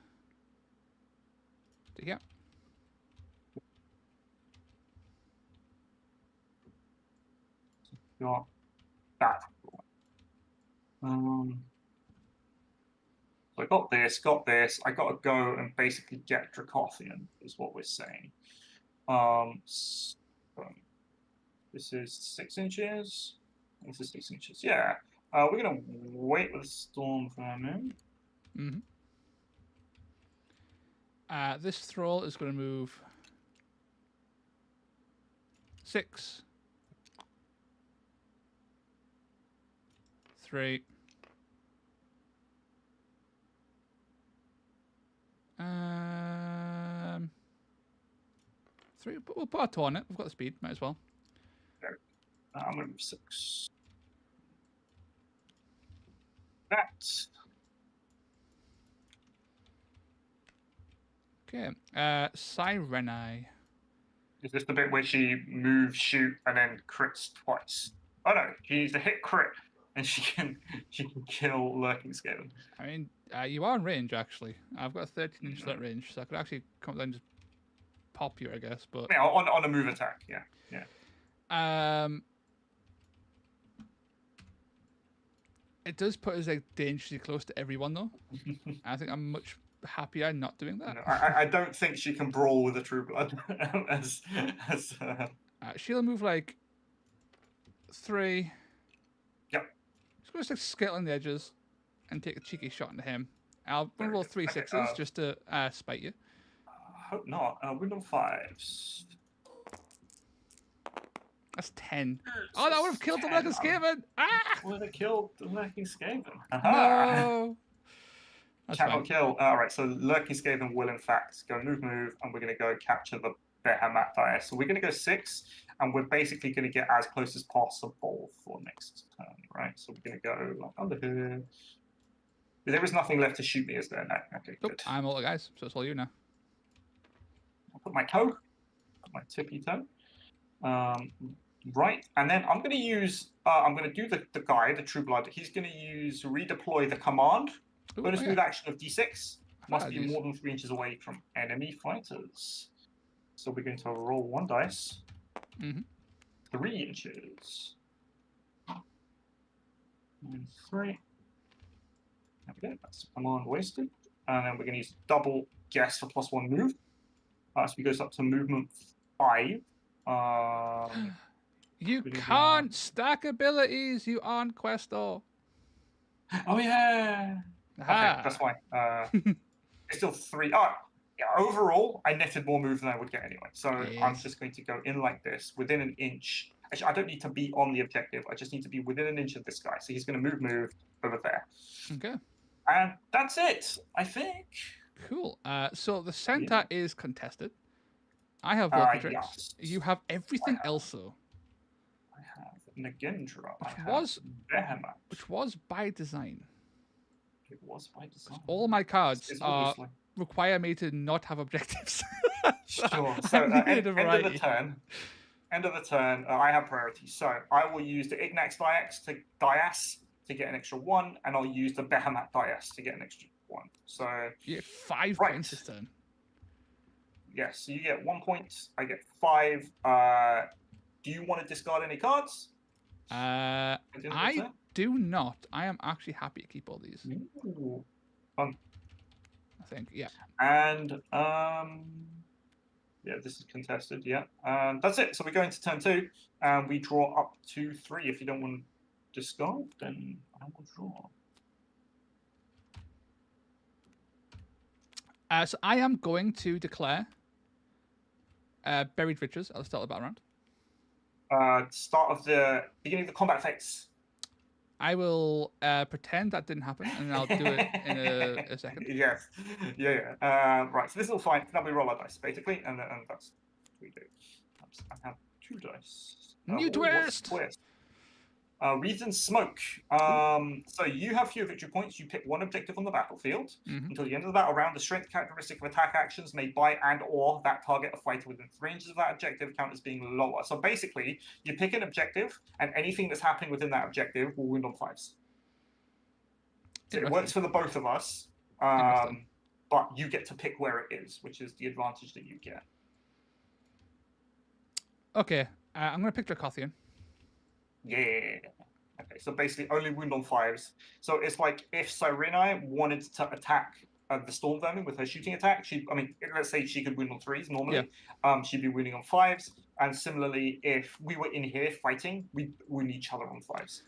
Yeah. Got that. So I got this. I got to go and basically get Dracothian, is what we're saying. So this is 6 inches. This is 6 inches. Yeah. We're gonna wait with the storm for a minute. This Thrall is going to move 6, 3. 3. But we'll put a 2 on it. We've got the speed. Might as well. I'm gonna move 6. That. Okay. Sireni. Is this the bit where she moves, shoot, and then crits twice? Oh no, she needs to hit crit, and she can kill Lurking Skaven. I mean, you are in range actually. I've got a 13-inch that range, so I could actually come down and just pop you, I guess. But yeah, on a move attack, yeah. It does put us like dangerously close to everyone though. I think I'm much happier not doing that. No, I don't think she can brawl with a True Blood. She'll move like 3. Yep. She's going to just skittle on the edges and take a cheeky shot into him. I'll roll 3 6s just to spite you. Hope not. Window 5s. That's 10. Oh, that would have killed the Lurking Skaven! Ah! Would have killed the Lurking Skaven. No! Cannot kill. Alright, so Lurking Skaven will in fact go move, and we're going to go capture the Behemoth Dire. So we're going to go 6, and we're basically going to get as close as possible for next turn, right? So we're going to go like under here. There is nothing left to shoot me, is there? No. Okay, nope, good. I'm all the guys, so it's all you now. I'll put my toe, my tippy toe. Right, and then I'm going to use, I'm going to do the guy, the True Blood. He's going to use redeploy the command. Bonus move action of D6. Must be more than 3 inches away from enemy fighters. So we're going to roll 1 dice. 3 inches. And 3. Okay, that's command wasted. And then we're going to use double guess for +1 move. So he goes up to movement 5. You can't stack abilities, you aren't Questor. Oh yeah. Okay, that's fine. It's still 3. Oh, yeah, overall, I netted more move than I would get anyway. So I'm just going to go in like this, within an inch. Actually, I don't need to be on the objective. I just need to be within an inch of this guy. So he's going to move over there. Okay. And that's it, I think. Cool. So the center is contested. I have Volcatrix. Yes. You have everything have. else though. I have Nagendra. I Which have was- Behemoth. Which was by design. It was by design. All my cards It's are obviously. require me to not have objectives. Sure. I So needed a end of the variety. turn. End of the turn. I have priority. So I will use the Ignax Dias to get an extra 1, and I'll use the Behemoth Dias to get an extra 1. So You get 5 Right. points this turn. yes, so you get 1 point. I get 5. Do you want to discard any cards? I do not. I am actually happy to keep all these. Ooh. Fun. I think. Yeah. And yeah, this is contested. Yeah, that's it. So we go into turn 2, and we draw up to 3. If you don't want to discard, then I will draw. So I am going to declare Buried Riches at the start of the battle round. Start of the beginning of the combat phase. I will pretend that didn't happen, and I'll do it in a second. Yes. Yeah. Right. So this is all fine. Now we roll our dice, basically, and that's what we do. I have 2 dice. New what's twist! Reason Smoke. So you have fewer victory points. You pick 1 objective on the battlefield. Mhm. Until the end of the battle round, the strength characteristic of attack actions made by and/or that target a fighter within 3 inches of that objective count as being lower. So basically, you pick an objective, and anything that's happening within that objective will wound on 5s. So it works for the both of us, but you get to pick where it is, which is the advantage that you get. Okay, I'm going to pick Dracothian. Yeah. Okay, so basically only wound on 5s. So it's like if Cyrene wanted to attack the Storm Vermin with her shooting attack, let's say she could wound on 3s normally, she'd be wounding on 5s. And similarly, if we were in here fighting, we'd wound each other on 5s.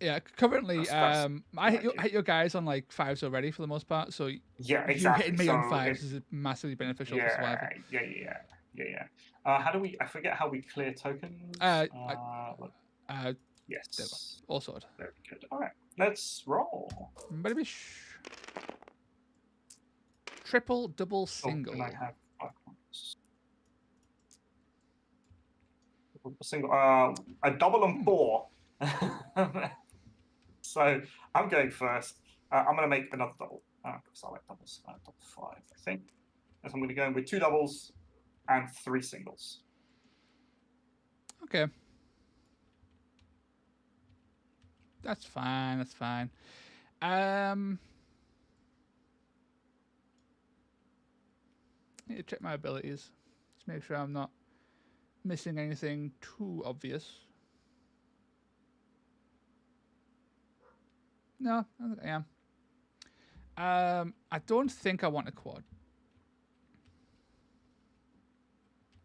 Yeah, currently, That's I hit your guys on like 5s already for the most part, so yeah, exactly. you hitting me so on 5s is massively beneficial for survival. Yeah. How do we? I forget how we clear tokens. Yes. All sorted. Very good. All right, let's roll. Triple, double, single. And I have 5 points. Single. A double and 4. So I'm going first. I'm going to make another double. Because I like doubles. Double 5, I think. And so I'm going to go in with 2 doubles and 3 singles. Okay. That's fine. That's fine. I need to check my abilities. Just make sure I'm not missing anything too obvious. No, I don't think I am. I don't think I want a quad.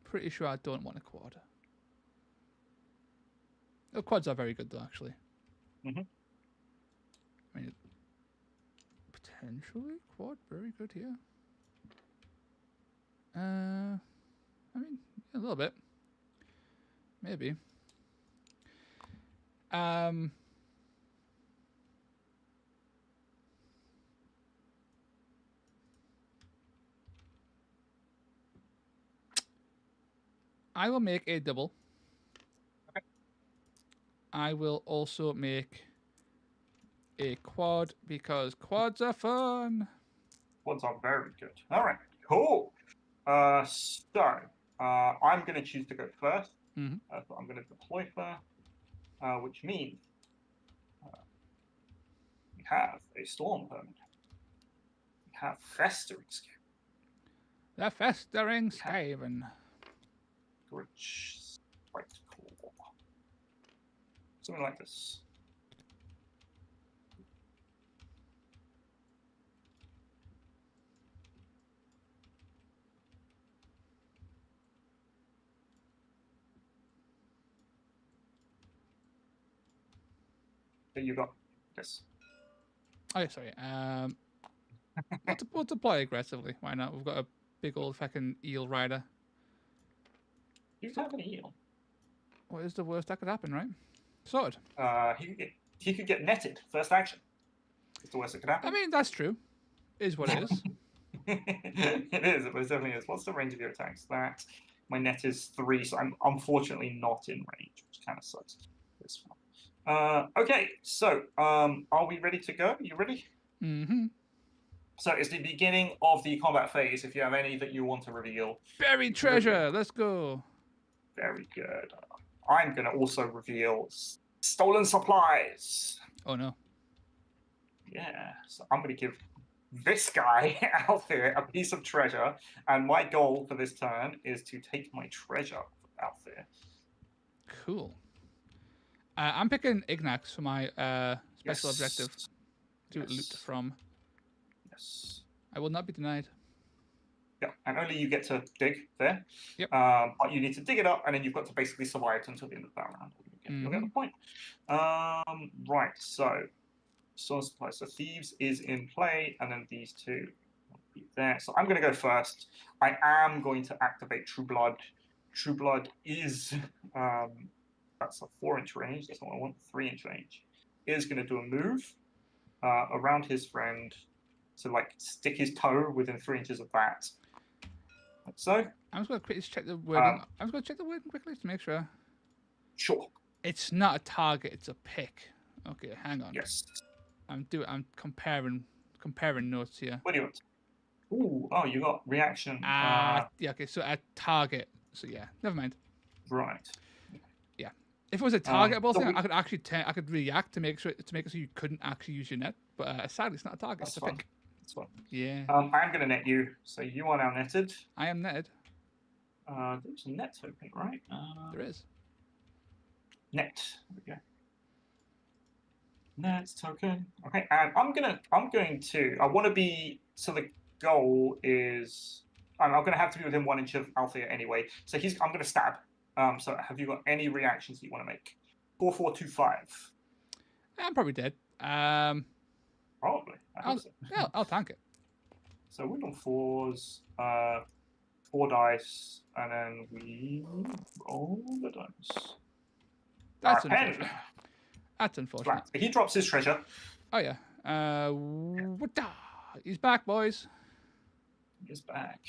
Pretty sure I don't want a quad. The quads are very good though, actually. Mm-hmm. I mean, potentially quad, very good here. I mean, a little bit, maybe. I will make a double. Okay. I will also make a quad because quads are fun. Quads are very good. All right, cool. So I'm going to choose to go first. Mhm. So I'm going to deploy first, which means we have a Storm Vermin. We have Festering Skaven. The Festering Skaven. Which is quite cool. Something like this. There you go. Yes. Oh, yeah, sorry. We'll deploy aggressively. Why not? We've got a big old fucking eel rider. You have an eel. What is the worst that could happen, right? Sorted. He could get netted first action. It's the worst that could happen. I mean, that's true. Is what it is. It is. It definitely is. What's the range of your attacks? That my net is 3, so I'm unfortunately not in range, which kind of sucks. This one. Okay, so are we ready to go? You ready? Mm-hmm. So it's the beginning of the combat phase. If you have any that you want to reveal, Buried treasure. Let's go. very good. I'm going to also reveal stolen supplies. Oh no. Yeah, so I'm going to give this guy out there a piece of treasure, and my goal for this turn is to take my treasure out there. Cool. I'm picking Ignax for my special objective to loot from. Yes. I will not be denied. Yeah, and only you get to dig there. Yep. But you need to dig it up, and then you've got to basically survive until the end of that round. You'll get the point. Right, so source supply. So thieves is in play, and then these two will be there. So I'm going to go first. I am going to activate True Blood. True Blood is that's a 4-inch range. That's not what I want. 3-inch range. Is going to do a move around his friend. So, like, stick his toe within 3 inches of that. Like so. I'm just going to quickly check the wording. I'm just going to check the wording quickly to make sure. Sure. It's not a target, it's a pick. Okay, hang on. Yes. I'm comparing notes here. What do you want? Ooh, oh, you got reaction. Yeah, okay, so a target. So, yeah, never mind. Right. Yeah. If it was a targetable so thing, I could actually I could react to make it so you couldn't actually use your net. But sadly, it's not a target, it's a pick. That's fine. Yeah. I'm going to net you, so you are now netted. I am netted. There's a net token, right? There is. Net. There we go. Net token. Okay, and I'm going to. I want to be. So the goal is. I'm going to have to be within 1 inch of Althea anyway. So I'm going to stab. So have you got any reactions that you want to make? 4425. I'm probably dead. Probably. Yeah, I'll tank it. So we're on 4s, 4 dice, and then we roll the dice. That's Pen. unfortunate. That's unfortunate. Flat. He drops his treasure. Oh yeah. He's back, boys. He's back.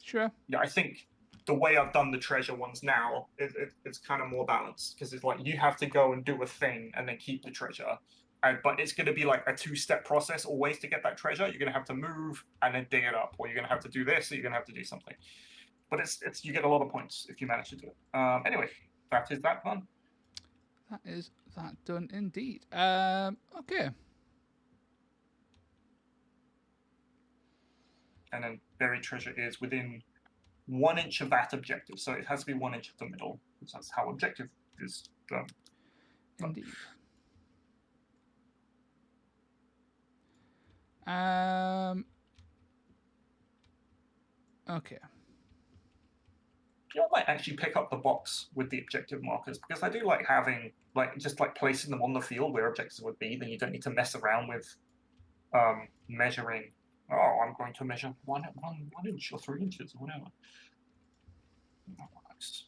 Sure. Yeah, I think the way I've done the treasure ones now, it's kind of more balanced because it's like you have to go and do a thing and then keep the treasure. But it's going to be like a 2-step process always to get that treasure. You're going to have to move and then dig it up, or you're going to have to do this, or you're going to have to do something. But it's you get a lot of points if you manage to do it. Anyway, that is that done. That is that done indeed. Okay. And then buried treasure is within 1 inch of that objective, so it has to be 1 inch of the middle, because that's how objective is done. Indeed. Okay. I might actually pick up the box with the objective markers because I do like having just placing them on the field where objectives would be. Then you don't need to mess around with measuring. Oh, I'm going to measure 1 inch or 3 inches or whatever. That works.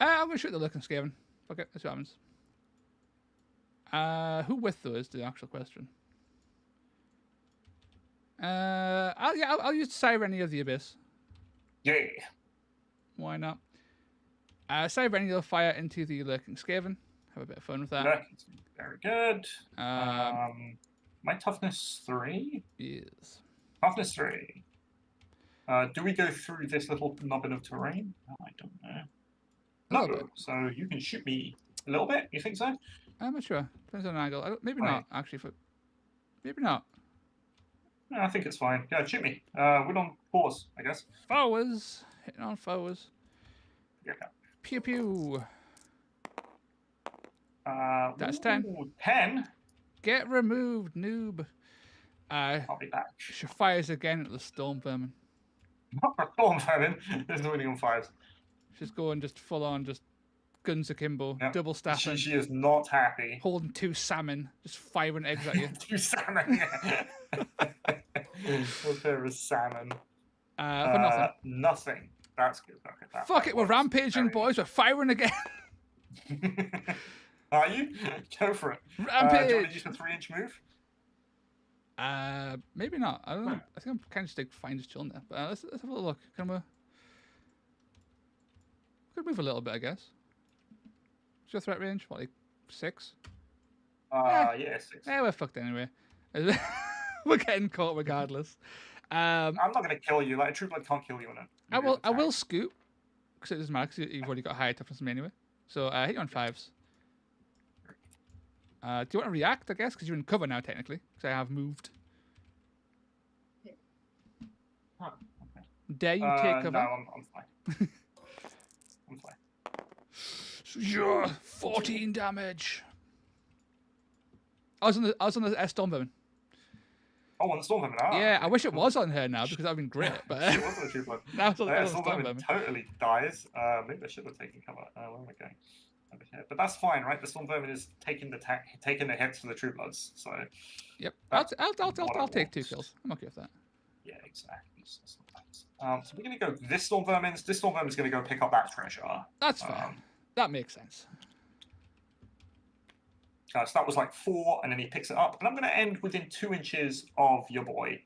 I'm gonna shoot the looking Skaven. Okay, that's what happens. Who with though is the actual question. I'll use Sireni of the Abyss. Yeah. Why not? Sireni will fire into the lurking Skaven. Have a bit of fun with that. Very good. My toughness 3. Yes. Toughness 3. Do we go through this little nubbin of terrain? I don't know. No, so you can shoot me a little bit. You think so? I'm not sure. Depends on an angle. Maybe not, actually. Maybe not. No, I think it's fine. Yeah, shoot me. We're on 4s, I guess. Forwards. Hitting on forwards. Yeah. Pew pew. That's 10. 10? Get removed, noob. I'll be back. She fires again at the storm vermin. Not for storm vermin. There's nobody on 5s. She's going just full on, just guns akimbo, Yep. double staffing. She is not happy. Holding 2 salmon, just firing eggs at you. 2 salmon. What pair of salmon? For nothing. Nothing. That's good. Okay, Fuck it, we're rampaging, boys. We're firing again. Are you? Go for it. Do you want Rampage. to use the 3-inch move? Maybe not. I don't know. I think I'm kind of just like fine just chilling there. But let's have a little look. Can we? Could move a little bit, I guess. What's your threat range? What, like 6? Yeah, 6. Yeah, we're fucked anyway. We're getting caught regardless. I'm not going to kill you. Like a true blood can't kill you on it. I will scoot because it doesn't matter. 'Cause you've already got higher toughness than me anyway. So hit you on 5s. Do you want to react? I guess because you're in cover now technically. Because I have moved. Huh, okay. Dare you take cover? No, I'm fine. I'm fine. Yeah, 14 damage. I was on the Storm Vermin. Oh, on the Storm Vermin. Yeah, I wish it was on her now because that'd been great. But it was on the True Blood. now it's on the Storm Storm Vermin Vermin. totally dies. Maybe I should have taken cover. Where am I going? Over here. But that's fine, right? The Storm Vermin is taking the hits for the True Bloods. So. Yep. I'll take 2 kills. I'm okay with that. Yeah, exactly. So we're gonna go this Storm Vermin's. This Storm Vermin's gonna go pick up that treasure. That's fine. That makes sense. So that was like 4, and then he picks it up. And I'm going to end within 2 inches of your boy.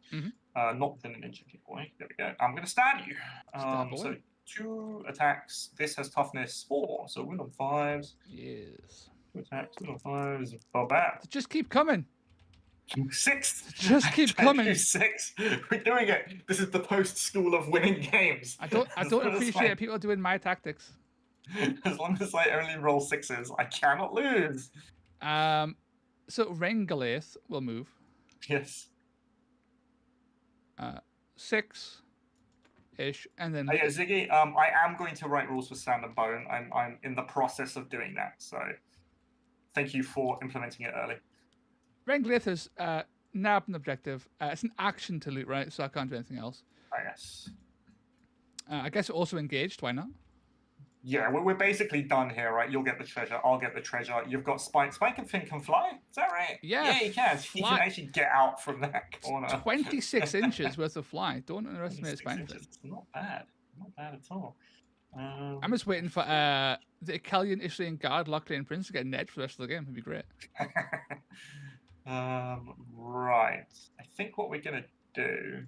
Not within an inch of your boy. There we go. I'm going to stab you. So 2 attacks. This has toughness 4. So win on 5s. Yes. 2 attacks, win on 5s. Bad. Just keep coming. 6. Just keep coming. 6. We're doing it. This is the post school of winning games. I don't appreciate people doing my tactics. As long as I only roll 6s, I cannot lose. So Rengalith will move. Yes. 6-ish, and then. Yeah, Ziggy. I am going to write rules for Sand and Bone. I'm in the process of doing that. So, thank you for implementing it early. Rengalith is nabbed an objective. It's an action to loot, right? So I can't do anything else. I guess. I guess we're also engaged. Why not? Yeah, we're basically done here, right? You'll get the treasure. I'll get the treasure. You've got Spike. Spike and Finn can fly. Is that right? Yeah, he can. He can actually get out from that corner. 26 inches worth of fly. Don't underestimate Spike. It's not bad. Not bad at all. I'm just waiting for the Italian Ishlian Guard, Lockley and Prince to get an edge for the rest of the game. It'd be great. Right. I think what we're gonna do.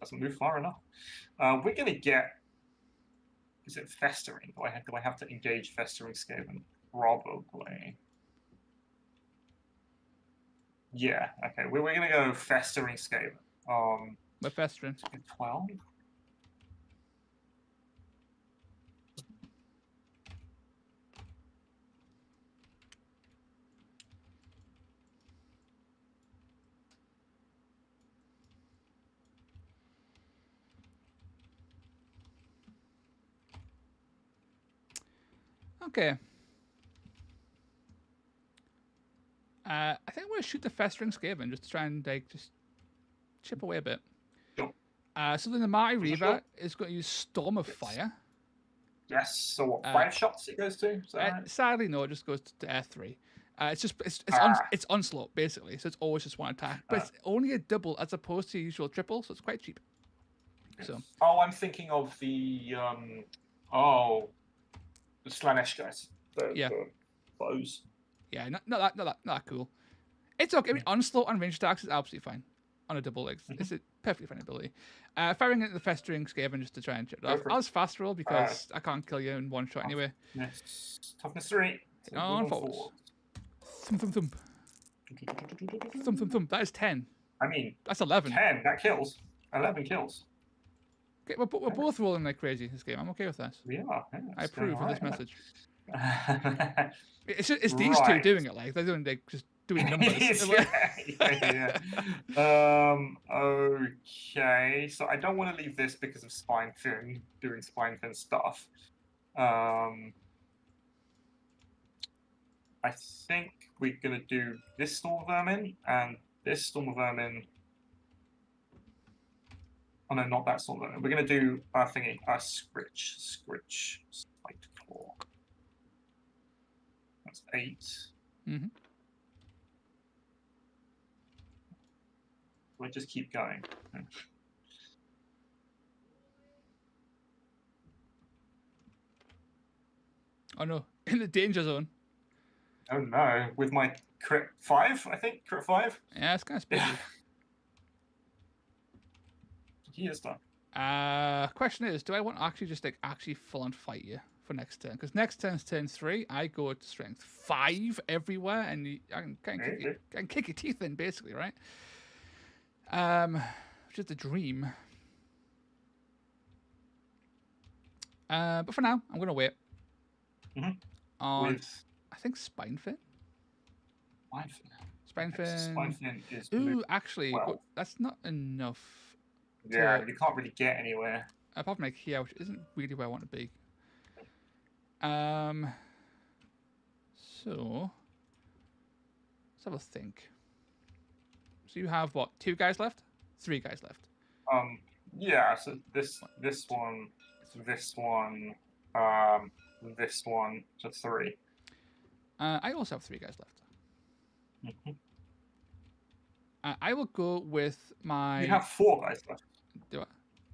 Doesn't move far enough. We're gonna get. Is it festering? Do I have to engage festering Skaven? Probably. Yeah. Okay. We're gonna go festering Skaven. We're festering. 12. Okay. I think I'm going to shoot the festering Skaven just to try and just chip away a bit. Sure. So then the Mighty Reaver is going to use Storm of Fire. Yes. So what? 5 shots it goes to? Is that right? Sadly, no. It just goes to R3. It's onslaught basically, so it's always just 1 attack, but it's only a double as opposed to usual triple, so it's quite cheap. So. Oh, I'm thinking of the the Slanesh guys. The bows. Yeah, not that cool. It's okay. I mean, onslaught on range attacks is absolutely fine on a double. It's a perfectly fine ability. Firing into the festering Skaven just to try and chip it off. I was fast roll because I can't kill you in 1 shot anyway. Yes. Toughness 3. On forwards. Thump thump thump. Thump thump thump. That is 10. I mean, that's 11. 10. That kills. 11 kills. Okay, we're both rolling like crazy this game. I'm okay with that. We are. Yeah, I approve of this message. It's It's these two doing it like they're doing just doing numbers. Okay, so I don't want to leave this because of Spinefin doing Spinefin stuff. I think we're gonna do this Storm Vermin and this Storm Vermin. Oh no, not that Storm Vermin. We're gonna do Scritch, Spiked Claw. That's 8. Do I just keep going? Oh no, in the danger zone. Oh no, with my crit 5, I think. Crit 5? Yeah, it's kind of spooky. He is done. Question is, do I want to actually just like actually full on fight you for next turn? Because next turn's turn 3, I go to strength 5 everywhere, and I can kick your teeth in basically, right? Which is the dream. But for now, I'm gonna wait. On With I think Spinefin. Spinefin. Spinefin. Is Ooh, actually, well. that's not enough. Yeah, you can't really get anywhere. Apart from like here, which isn't really where I want to be. So let's have a think. So you have what? 2 guys left? 3 guys left. Yeah. So this one, this one, so 3. I also have 3 guys left. I will go with my. You have 4 guys left. Do I?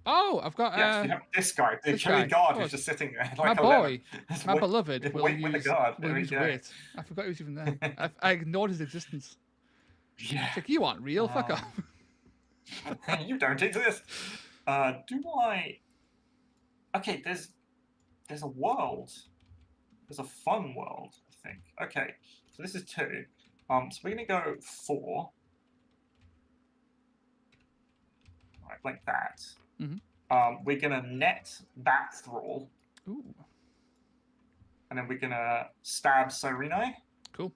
Oh, I've got. Yes, you have this guy, the Kelly guard who's just sitting there. Like my boy, my beloved, will use weight. I forgot he was even there. I ignored his existence. Yeah. It's like, you aren't real. Fuck off. You don't exist. Do I? Okay, there's a world. There's a fun world, I think. Okay, so this is 2. So we're gonna go 4. Right, like that. We're gonna net that thrall. Ooh. And then we're gonna stab Cyrene. Cool.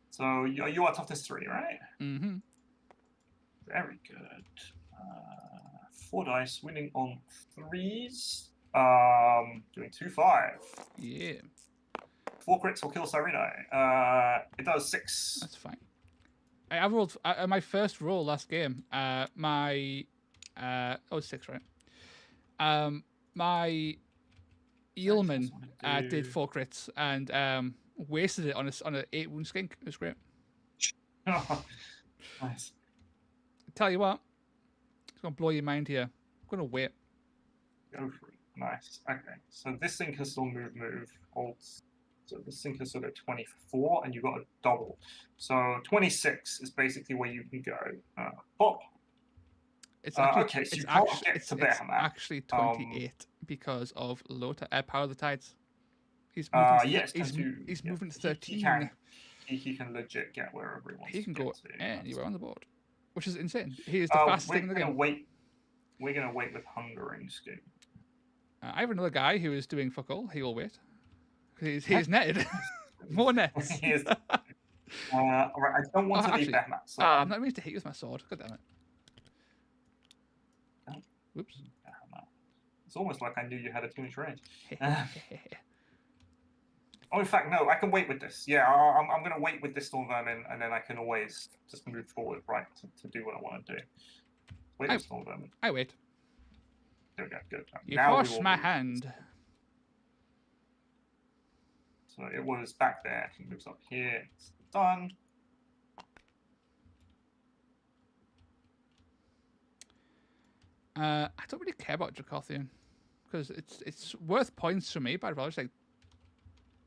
So you are toughness 3, right? Mm-hmm. Very good. 4 dice, winning on 3s. Doing 2-5. Yeah. 4 crits will kill Cyrene. It does 6. That's fine. I rolled my first roll last game. 6, right? My Eelman did 4 crits and wasted it on a 8 wound skink. It was great. Oh, nice. Tell you what, it's gonna blow your mind here. I'm gonna wait. Go for it. Nice. Okay. So this thing can still move. Holds. So this thing can still go 24, and you've got a double. So 26 is basically where you can go. Pop. It's actually, okay, so you can't get to it's Behemoth. actually 28 because of Lota Power of the Tides. He's moving. Yes, he's moving 13. He can legit get wherever he wants. He can to go get to. anywhere on the board, which is insane. He is the fastest thing in the game. We're gonna wait with Hungering Scheme. I have another guy who is doing fuck all. He will wait. He's netted. More nets. He is. All right, I don't want to leave Behemoth. So I'm not meant to hit you with my sword. God damn it. Oh. Whoops. It's almost like I knew you had a 2-inch range. Oh, in fact, no, I can wait with this. Yeah, I'm going to wait with this Storm Vermin, and then I can always just move forward, right, to do what I want to do. Wait with Storm Vermin. I wait. There we go, good. You forced my hand. So it was back there. He moves up here. It's done. I don't really care about Dracothian because it's worth points for me, but I'd rather just like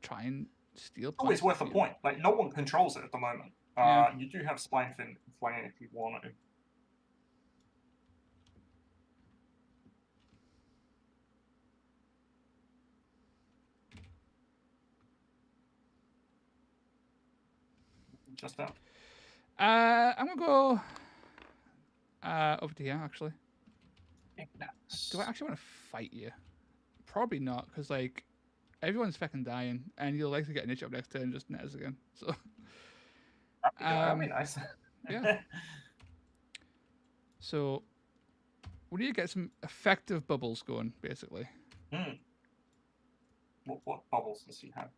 try and steal points. Oh, it's worth a point. Like, no one controls it at the moment. You do have Spinefin flying if you want to. Just up. I'm gonna go over to here actually. Do I actually want to fight you? Probably not, because like everyone's fucking dying, and you'll likely get an itch up next turn and just net us again. So that'd be nice. Yeah. So we need to get some effective bubbles going, basically. What bubbles does he have?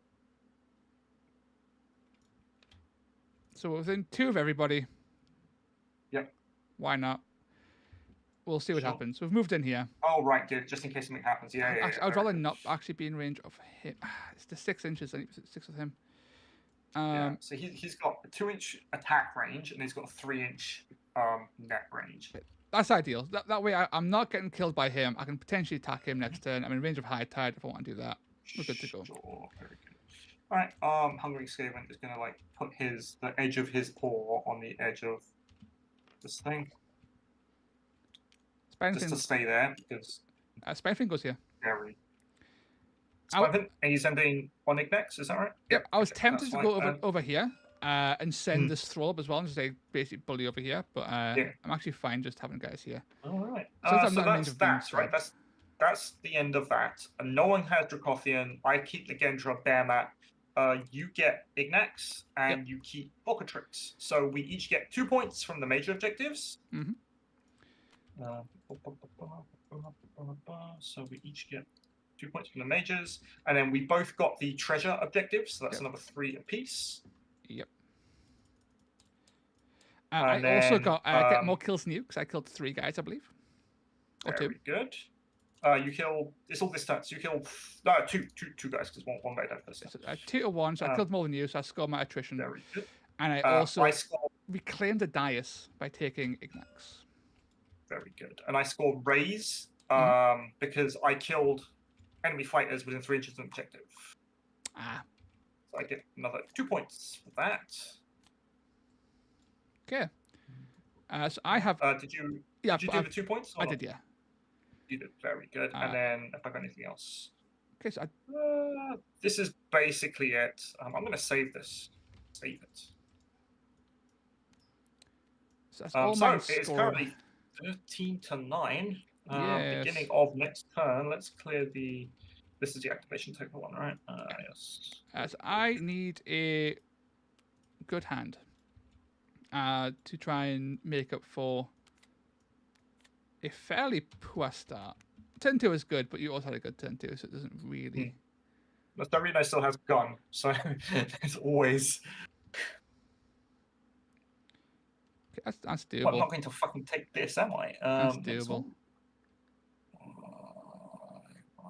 So within 2 of everybody. Yep. Why not? We'll see what happens. We've moved in here. Oh, right, good. Just in case something happens. Yeah. I'd rather not actually be in range of him. It's the 6 inches. I need 6 with him. Yeah. So he's got a 2-inch attack range and he's got a 3-inch net range. That's ideal. That way I'm not getting killed by him. I can potentially attack him next turn. I'm in range of High Tide if I want to do that. We're good to go. Sure, very good. All right. Hungering Skaven is gonna like put the edge of his paw on the edge of this thing, just to stay there because. Spiderfin goes here. Very. And he's ending on Ignex, is that right? Yep. I was tempted to go over here and send this Thrall up as well and just like basically bully over here, but I'm actually fine just having guys here. All right. So that's that, right? That's the end of that. And no one has Dracothian. I keep the Gendra Bearmat. You get Ignex and you keep Volcatrix. So we each get 2 points from the major objectives. So we each get 2 points from the majors, and then we both got the treasure objectives, so that's another 3 apiece. Yep. I also got get more kills than you because I killed 3 guys, I believe. Or very 2. Good. You kill. It's all this time. So you kill two guys because one guy died first. So, 2 to 1. So I killed more than you. So I scored my attrition. Very good. And I also reclaimed a dais by taking Ignex. Very good. And I scored raise because I killed enemy fighters within 3 inches of an objective. So I get another 2 points for that. Okay. So I have. Did you do the 2 points? I did, yeah. You did very good. And then if I got anything else. Okay, so this is basically it. I'm going to save this. Save it. So that's all my it's currently 13-9. Yes. Beginning of next turn. Let's clear the. This is the activation token one, right? Yes. So I need a good hand to try and make up for a fairly poor start. Turn 2 is good, but you also had a good turn 2, so it doesn't really. Starino still has gun, so it's always. Okay, that's doable. Well, I'm not going to fucking take this, am I? That's doable.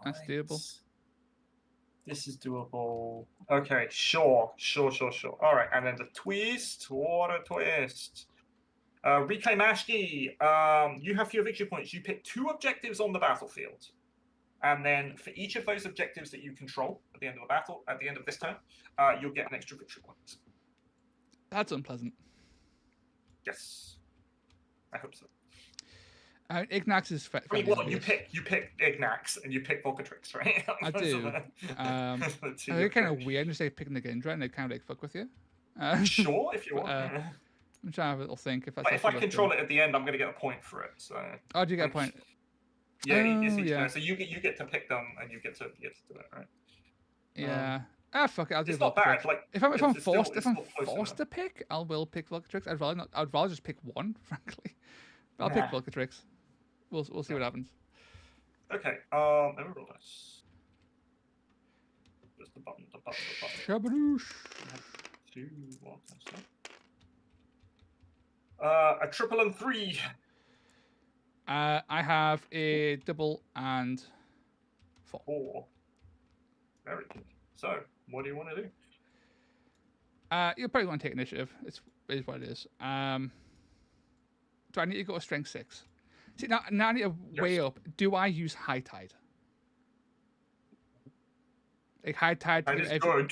That's doable. This is doable. Okay, sure. All right, and then the twist. What a twist. Reclaim Ashki. You have fewer victory points. You pick 2 objectives on the battlefield. And then for each of those objectives that you control at the end of the battle, at the end of this turn, you'll get an extra victory point. That's unpleasant. Yes. I hope so. Ignax is you pick Ignax and you pick Volcatrix, right? I do. They're kind of weird to say picking the Gendra and they kind of like fuck with you. Sure, if you want. I'm trying to have a little think. If I control it at the end, I'm going to get a point for it. So. Oh, do you get a point? Yeah, yeah. So you get to pick them and you get to do it, right? Yeah. Fuck it. I'll do. It's not bad. Like if I'm forced to pick, I will pick Volcatrix. I'd rather just pick one, frankly. But I'll pick Volcatrix. We'll see what happens. Okay. Let me roll this. Just the button. Shabadoosh. 2, 1, a triple and 3. I have a double and 4. Very good. So, what do you want to do? You probably want to take initiative. It is what it is. Do I need to go to strength 6? See, now I need to weigh up. Do I use High Tide? Like High Tide. That is good.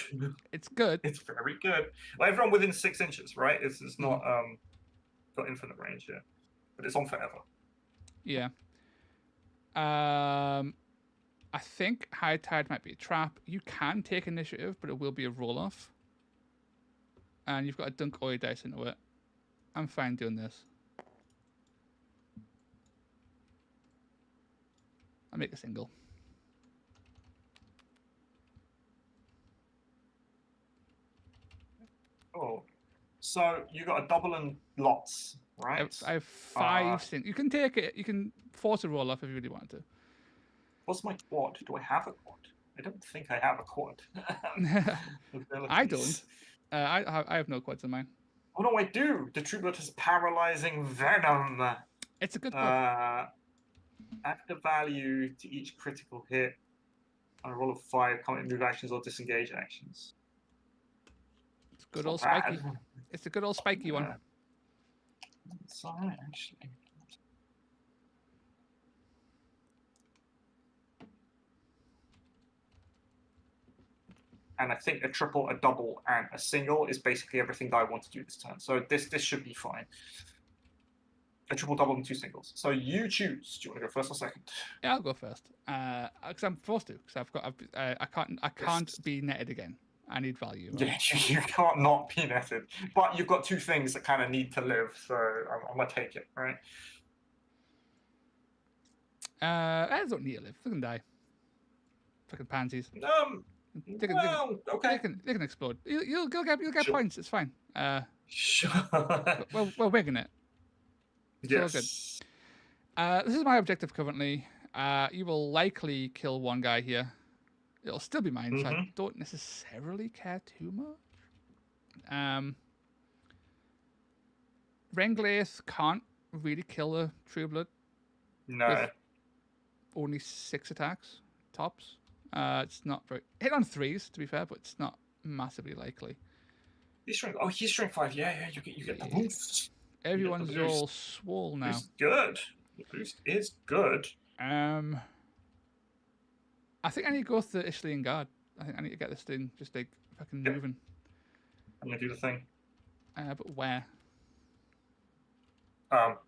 It's good. It's very good. Well, everyone within 6 inches, right? It's not got infinite range here, but it's on forever. Yeah. I think High Tide might be a trap. You can take initiative, but it will be a roll-off. And you've got to dunk all your dice into it. I'm fine doing this. I'll make a single. Oh, so you got a double and lots, right? I have 5 singles. You can take it. You can force a roll off if you really want to. What's my quad? Do I have a quad? I don't think I have a quad. I don't. I have no quads in mine. Oh no, I do. The Troublet has paralyzing venom. It's a good quad. Add the value to each critical hit on a roll of 5, comment move actions or disengage actions. Good It's old not spiky. bad. It's a good old spiky one. It's alright, actually. And I think a triple, a double, and a single is basically everything that I want to do this turn. So this should be fine. A triple, double, and 2 singles. So you choose. Do you want to go first or second? Yeah, I'll go first. Because I'm forced to. Because I can't be netted again. I need value. Right? Yeah, you can't not be netted. But you've got 2 things that kind of need to live, so I'm gonna take it, right? I don't need to live. They can die. Fucking pansies. They can, Well, okay. they can explode. You'll get Sure. points. It's fine. Sure. We're wigging it. It's all good. Yes. This is my objective currently. You will likely kill one guy here. It'll still be mine, so I don't necessarily care too much. Renglaith can't really kill a True Blood. No. With only 6 attacks, tops. It's not very... Hit on 3s, to be fair, but it's not massively likely. He's strength. Oh, he's strength 5. Yeah, you get the boost. Everyone's all swole now. Boost good. The boost is good. I think I need to go to Ishlian Guard. I think I need to get this thing just like fucking moving. I'm gonna do the thing. But where?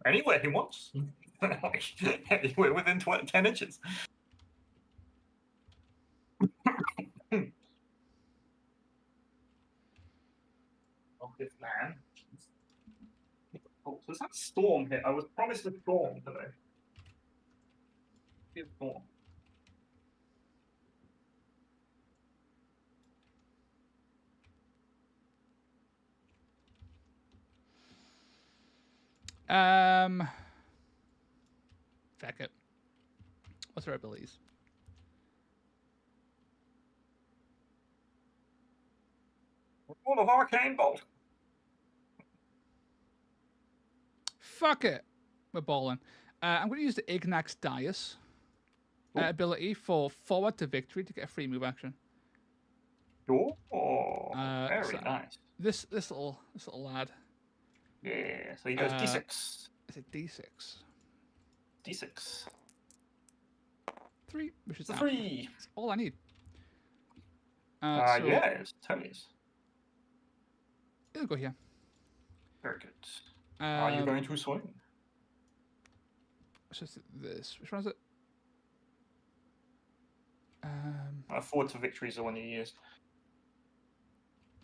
Anywhere he wants. Like, anywhere within 10 inches. Oh, this man. Oh, so is that storm hit? I was promised a storm today. Here's storm. Fuck it. What's our abilities? Full of arcane bolt. Fuck it. We're balling. I'm going to use the Ignax Dias ability for forward to victory to get a free move action. Oh, very so nice. This little lad. Yeah, so he goes D6. Is it D6? D6. 3, which is 3. That's all I need. Yeah, it's Tony's. It'll go here. Very good. Are you going to swing? It's just this. Which one is it? Forward to victory is the one you use. Is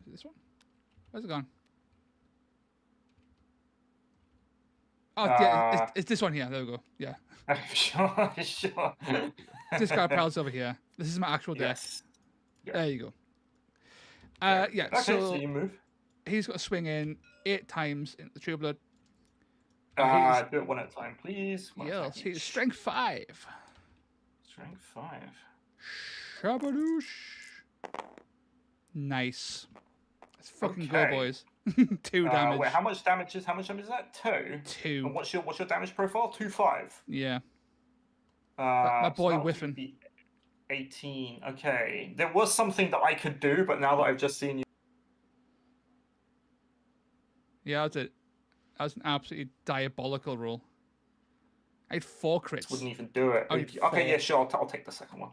it this one? Where's it gone? Oh, yeah, it's this one here. There we go. Yeah. Sure. This guy piles over here. This is my actual deck. Yes. There you go. Yeah. Okay, so you move. he's got to swing in 8 times in the True Blood. Do it one at a time, please. Yes, he's strength 5. Strength 5. Shabadoosh. Nice. Let's fucking go, Okay. boys. 2 damage. Wait, how much damage is that? 2. 2. And what's your damage profile? 2/5. Yeah. My boy so that would whiffing. be 18. Okay. There was something that I could do, but now that I've just seen you. Yeah, that was an absolutely diabolical roll. I had 4 crits. Wouldn't even do it. I need Okay, 4. yeah, sure. I'll take the second one.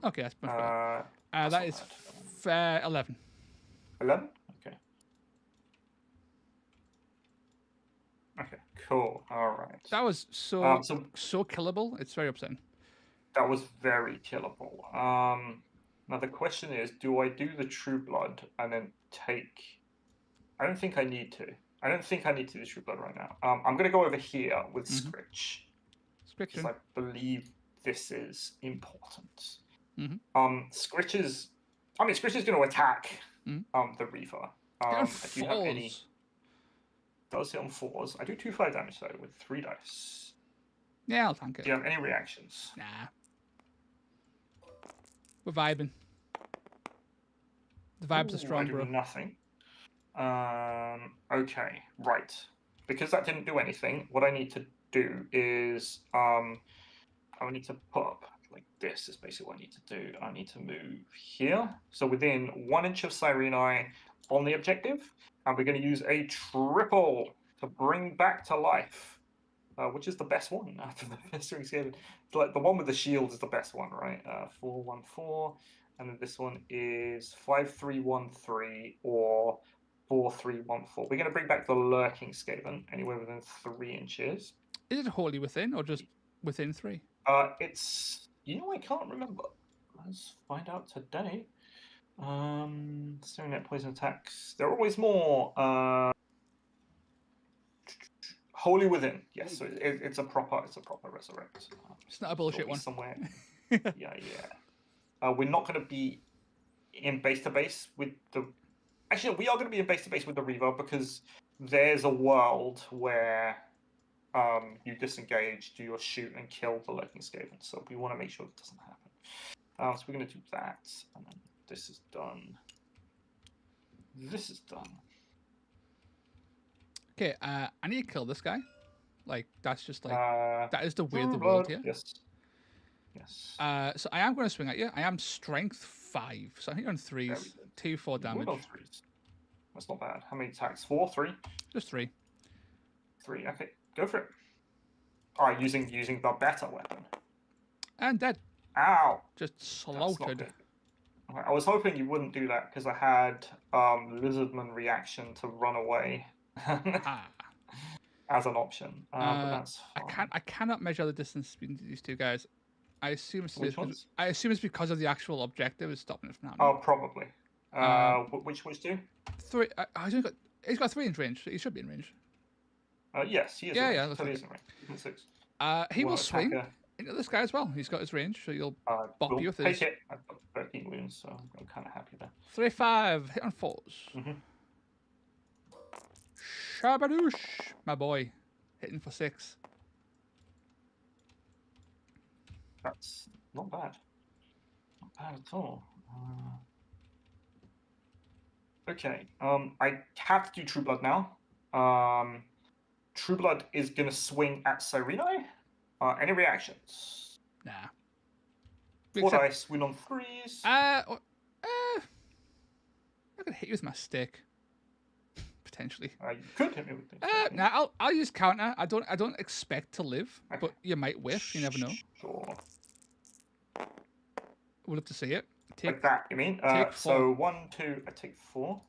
Okay, that's much better. That's That not is bad. 11. 11? Okay. Okay, cool. All right. That was so killable. It's very upsetting. That was very killable. Now the question is, do I do the True Blood and then take... I don't think I need to. I don't think I need to do the True Blood right now. I'm going to go over here with Scritch. Because I believe this is important. Scritch is going to attack the Reaver. I do have any... Does hit on 4s. I do 2/5 damage though with 3 dice. Yeah, I'll tank it. Do you have any reactions? Nah. We're vibing. The vibes are strong, bro. Nothing. Okay, right. Because that didn't do anything, what I need to do is I need to put up like this is basically what I need to do. I need to move here. So within 1 inch of Cyrene on the objective. And we're going to use a triple to bring back to life. Which is the best one after the Festering Skaven. Like the one with the shield is the best one, right? 4-1-4, and then this one is 5-3-1-3 or 4-3-1-4. We're going to bring back the Lurking Skaven anywhere within 3 inches. Is it wholly within or just within 3? It's I can't remember. Let's find out today. Staring at poison attacks. There are always more. Wholly within, yes. So it's a proper resurrect. It's not a bullshit one. Somewhere. yeah. We're not going to be in base to base with the. Actually, we are going to be in base to base with the Reaver because there's a world where you disengage, do your shoot, and kill the Lurking Skaven. So we want to make sure that doesn't happen. So we're going to do that, and then this is done. This is done. Okay, I need to kill this guy. Like, that's just like, that is the way of the blood. world here. Yes. Yes. So I am going to swing at you. I am strength 5. So I think you're on 3s. 2-4 damage. We're on 3s. That's not bad. How many attacks? 4, 3? Just 3. 3, okay. Go for it. Alright, using the better weapon. And dead. Ow! Just slaughtered. Okay, I was hoping you wouldn't do that because I had Lizardman reaction to run away. As an option, but that's fine. I cannot measure the distance between these two guys. I assume it's because of the actual objective is stopping it from happening. Oh, probably. Which two? 3. He's got 3 inch range. So he should be in range. Yes, he is. Yeah. So he is in range. He's in 6. He will swing into this guy as well. He's got his range, so you'll bop you with his. Take it. I've got 13 wounds, so I'm kind of happy there. 3-5 hit on 4s. Mm-hmm. Shabadoosh, my boy, hitting for 6. That's not bad. Not bad at all. Okay. I have to do True Blood now. True Blood is gonna swing at Cyrene. Any reactions? Nah. 4 dice, win on 3s. I could hit you with my stick. Potentially. You could hit me with it. Nah, I'll use counter. I don't expect to live, okay. But you might whiff. You never know. Sure. We'll have to see it. Like that, you mean? Take 4. So 1, 2, I take 4.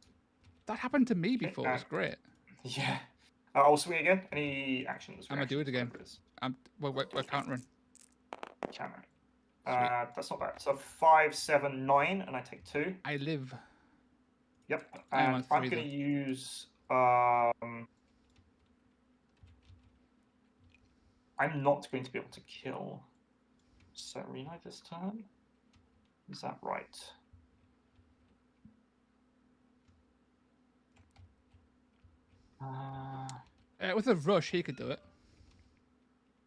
That happened to me before. It was great. Yeah. I'll swing again. Any actions? I'm gonna do it again. We're countering. Countering. That's not bad. So 5, 7, 9, and I take 2. I live. Yep. And I'm gonna use. I'm not going to be able to kill Cyrene this turn. Is that right? With a rush, he could do it.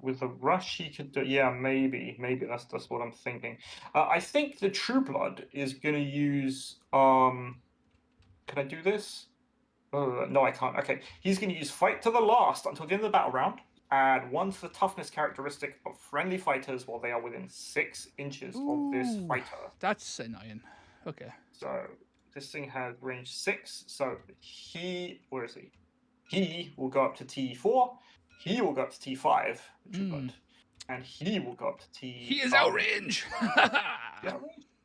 With a rush, he could do. Yeah, maybe that's what I'm thinking. I think the True Blood is going to use. Can I do this? No, I can't. Okay, he's going to use Fight to the Last until the end of the battle round. Add 1 to the toughness characteristic of friendly fighters while they are within 6 inches of this fighter. That's annoying. Okay. So this thing has range 6. So where is he? He will go up to T4. He will go up to T5. And he will go up to T. He is outrange. Yeah.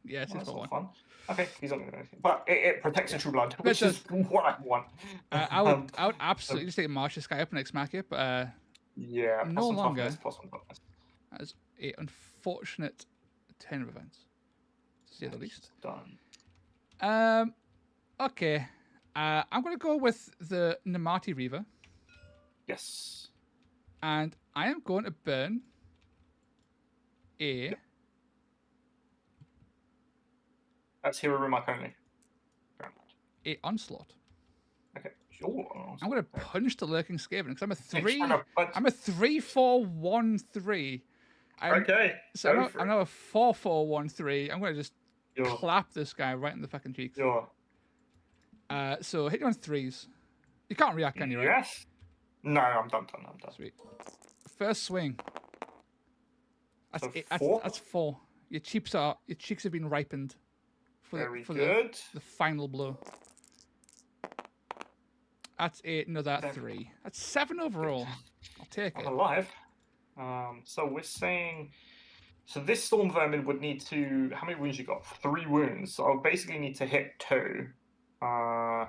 Yes, it's not fun. Okay, he's not going to do anything, but it protects the True Blood, which is what I want. I would absolutely just take Marsh this guy up and smack it, but yeah, no longer. That is an unfortunate turn of events, to say the least. Done. Okay. I'm going to go with the Namati Reaver. Yes. And I am going to burn a. Yep. That's hero remark only. A onslaught. Okay, sure. I'm going to punch the Lurking Skaven because I'm a 3. I'm a 3-4-1-3. Okay. So I'm now a 4-4-1-3. I'm going to just clap this guy right in the fucking cheeks. Sure. So hit you on 3s. You can't react, can you? Right? Yes. No, I'm done. Sweet. First swing. That's So it. 4. That's 4. Your cheeks have been ripened for Very the good. the final blow. That's 8. Another Seven. 3. That's 7 overall. I'll take I'm it. alive. So we're saying. So this storm vermin would need to. How many wounds you got? 3 wounds. So I'll basically need to hit 2. I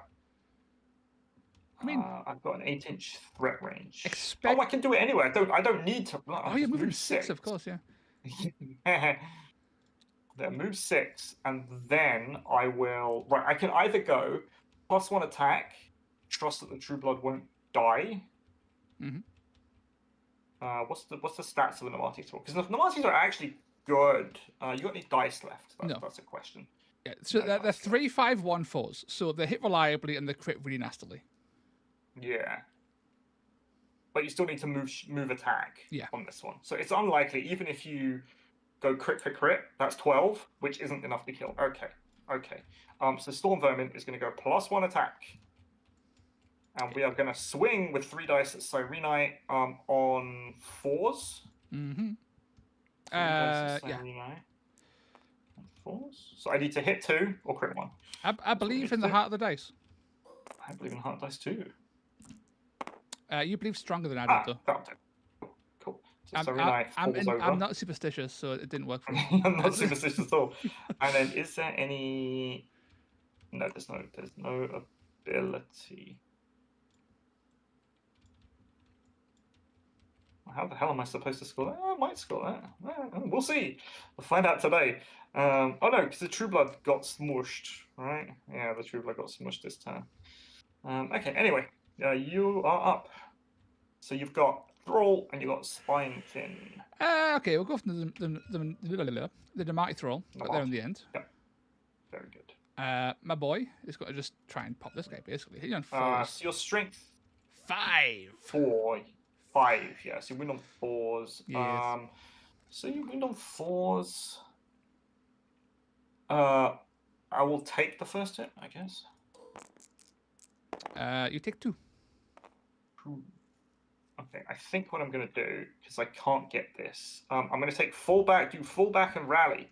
mean, I've got an 8-inch threat range. expect. Oh, I can do it anyway. I don't need to. Oh, you're moving 6, of course, yeah. Then move 6, and then I will. Right, I can either go +1 attack, trust that the True Blood won't die. Mhm. What's the stats of the Namati Throw? Because the Namatis are actually good. You got any dice left? No. That's a question. Yeah, so they're 3-5-1-4s, so they hit reliably and they crit really nastily. Yeah. But you still need to move attack Yeah. on this one. So it's unlikely, even if you go crit for crit, that's 12, which isn't enough to kill. Okay. So Storm Vermin is going to go +1 attack. And we are going to swing with 3 dice at Cyrenite on 4s. Mm-hmm. 3 dice at Yeah. Cyrenite on 4s. So I need to hit 2 or crit 1. I believe in the heart of the dice. I believe in heart dice too. You believe stronger than I did, though. That'll do. Cool. So Cyrenite falls over. I'm not superstitious, so it didn't work for me. I'm not superstitious at all. And then, is there any? No, there's no ability. How the hell am I supposed to score that? Oh, I might score that. We'll see. We'll find out today. Oh no, because the True Blood got smushed, right? Yeah, the True Blood got smushed this time. Okay. Anyway, you are up. So you've got Thrall and you've got Spine Fin. Okay, we'll go from the Damati Thrall. Got there in the end. Yep. Very good. My boy is going to just try and pop this guy, basically. Hit you on 4s. So your strength 5. 5. Yeah, so you win on 4s. Yes. So you win on 4s. I will take the first hit, I guess. You take 2. Okay, I think what I'm going to do, because I can't get this, I'm going to take fallback, do fallback and rally.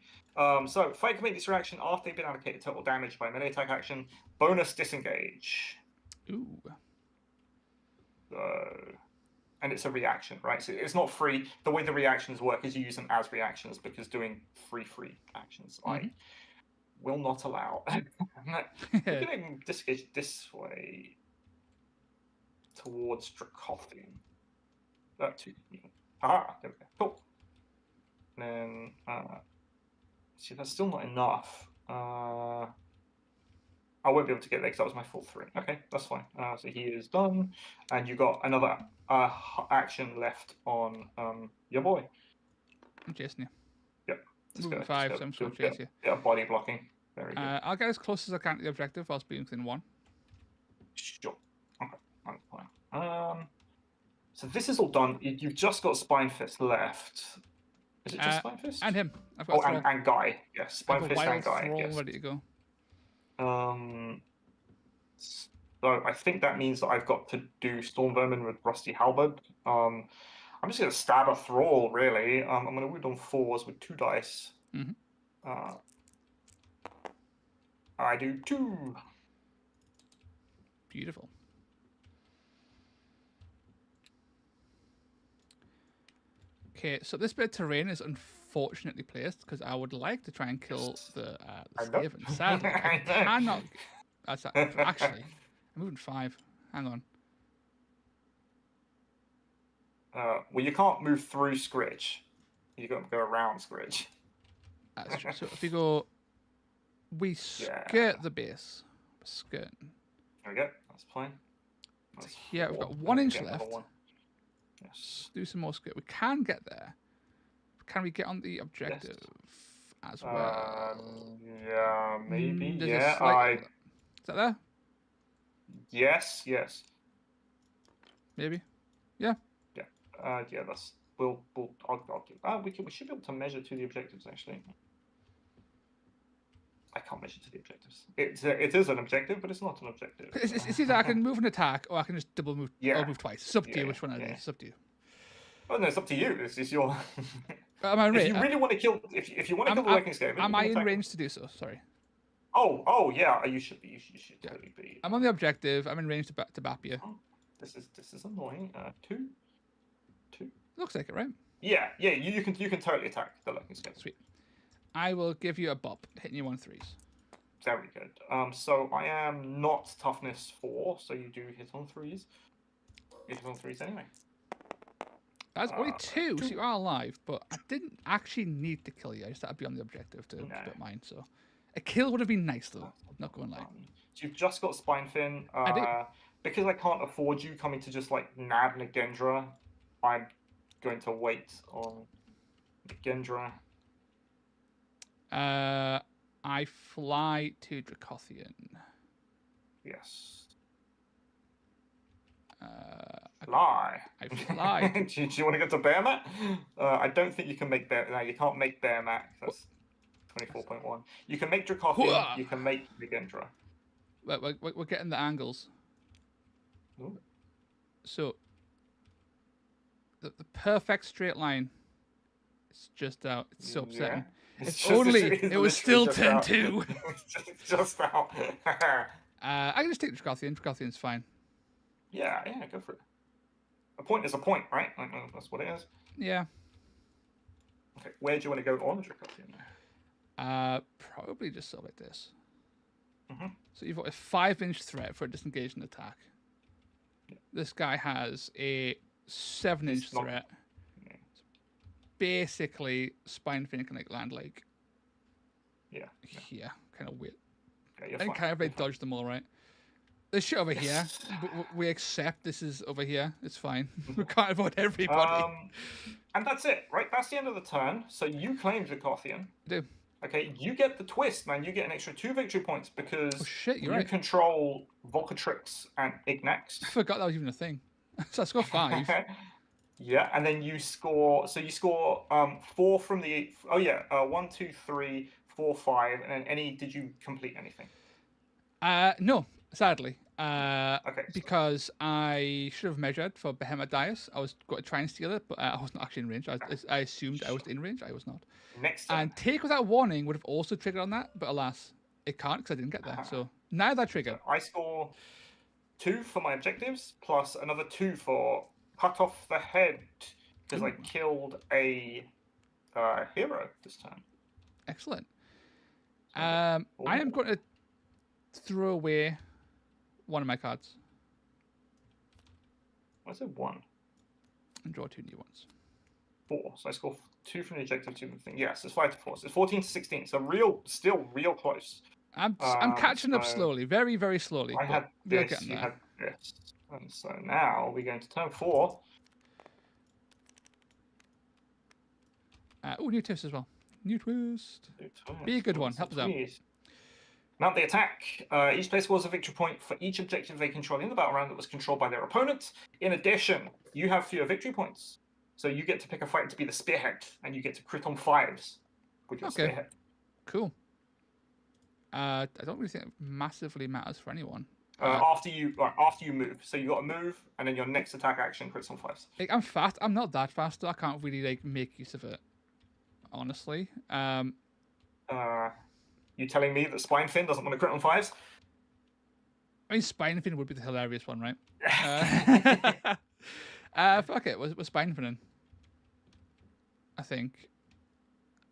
So, fight can make this reaction after they've been allocated total damage by melee attack action. Bonus disengage. Ooh. And it's a reaction, right? So it's not free. The way the reactions work is you use them as reactions, because doing free actions I will not allow. We're going to disengage this way towards Dracothian. There we go. Cool. And then, see, that's still not enough. I won't be able to get there because that was my full 3. Okay, that's fine. So he is done. And you got another action left on your boy. I'm chasing you. Yep. Moving 5, so I'm just going to chase you. Yeah, body blocking. Very good. I'll get as close as I can to the objective whilst being within 1. Sure. Okay, that's fine. So this is all done. You've just got Spine Fist left. Is it just Spine Fist? And him. I've got and Guy. Yes, Spine Fist and Guy. Thrall Yes. ready to go. So I think that means that I've got to do Storm Vermin with Rusty Halberd. I'm just going to stab a Thrall, really. I'm going to wound on 4s with 2 dice. Mm-hmm. I do 2. Beautiful. Okay, so this bit of terrain is unfortunately placed because I would like to try and kill the Skaven. Sadly, I cannot. Actually, I'm moving 5. Hang on. Well, you can't move through Scritch. You got to go around Scritch. That's true. So if you go, we skirt the base. Skirt. There we go. That's fine. Yeah, we've got 1 inch left. Yes. Do some more skirt. We can get there. Can we get on the objective as well? Yeah, maybe. Is Yeah, Is that there? Yes. Maybe. Yeah. Yeah. Yeah. That's. I'll do. We should be able to measure to the objectives actually. I can't measure to the objectives. It is an objective, but it's not an objective. It's either I can move an attack or I can just double move. Yeah. Or move twice. It's up to you which one I do. It's up to you. Oh no, it's up to you. It's your. Am I If you right? really want to kill, if you want to kill the working Skaven, Am you I can in attack range to do so? Sorry. Oh, yeah. You should be. You should Yeah. totally be. I'm on the objective. I'm in range to bap you. Oh, this is annoying. Two. Looks like it, right? Yeah. You can totally attack the working Skaven. Sweet. I will give you a bop, hitting you on 3s. Very good. So I am not toughness 4, so you do hit on 3s. You hit on 3s anyway. That's only 2, so you are alive, but I didn't actually need to kill you. I just had to be on the objective to split mine, so... A kill would have been nice, though. Not going like. So you've just got Spine Fin. I do. Because I can't afford you coming to just, like, nab Nagendra, I'm going to wait on Nagendra. I fly to Dracothian. Yes. I fly. do you want to go to Bear Mat? I don't think you can make Bear. No, you can't make Bear Mat. That's 24.1. You can make Dracothian. You can make Nagendra. We're getting the angles. Ooh. So the perfect straight line. It's just out. It's so upsetting. Yeah. It was still turn 2. just out. I can just take Dracothian. Dracothian's fine. Yeah, go for it. A point is a point, right? That's what it is. Yeah. Okay, where do you want to go on the Dracothian? Probably just so like this. Mm-hmm. So you've got a 5-inch threat for a disengaging attack. Yeah. This guy has a 7-inch threat. Yeah. Basically, Spine Fin can like land like here, kind of weird. Yeah, and kind of dodge them all, right? There's shit over here, but we accept this is over here. It's fine. We can't avoid everybody. And that's it, right? That's the end of the turn. So you claim Dracothian. I do. Okay, you get the twist, man. You get an extra 2 victory points because you control Volcatrix and Ignax. I forgot that was even a thing. So I score 5. Yeah, and then you score. So you score 4 from the. 1, 2, 3, 4, 5, and then any. Did you complete anything? No, sadly. Okay. Because I should have measured for Behemoth Dias. I was going to try and steal it, but I wasn't actually in range. I assumed I was in range. I was not. Next turn. And Take Without Warning would have also triggered on that, but alas, it can't because I didn't get there. So now that triggered. So I score 2 for my objectives, plus another 2 for cut off the head, because I killed a hero this turn. Excellent. I am going to throw away one of my cards. I said 1. And draw 2 new ones. 4. So I score 2 from the objective, 2 from the thing. Yes, it's 5 to 4. So it's 14 to 16. So still real close. I'm catching up slowly, very, very slowly. I had this, you had this. And so now we're going to turn 4. New twist as well. New twist. Be a good one. Help us out. Mount the attack. Each player scores a victory point for each objective they control in the battle round that was controlled by their opponent. In addition, you have fewer victory points. So you get to pick a fighter to be the spearhead, and you get to crit on 5s with your spearhead. Cool. I don't really think it massively matters for anyone. After you move. So you got to move, and then your next attack action crits on 5s. Like, I'm fast. I'm not that fast, though. I can't really make use of it, honestly. You telling me that Spine Fin doesn't want to crit on 5s? I mean, Spine Fin would be the hilarious one, right? Fuck it. We're Spine Finning, I think.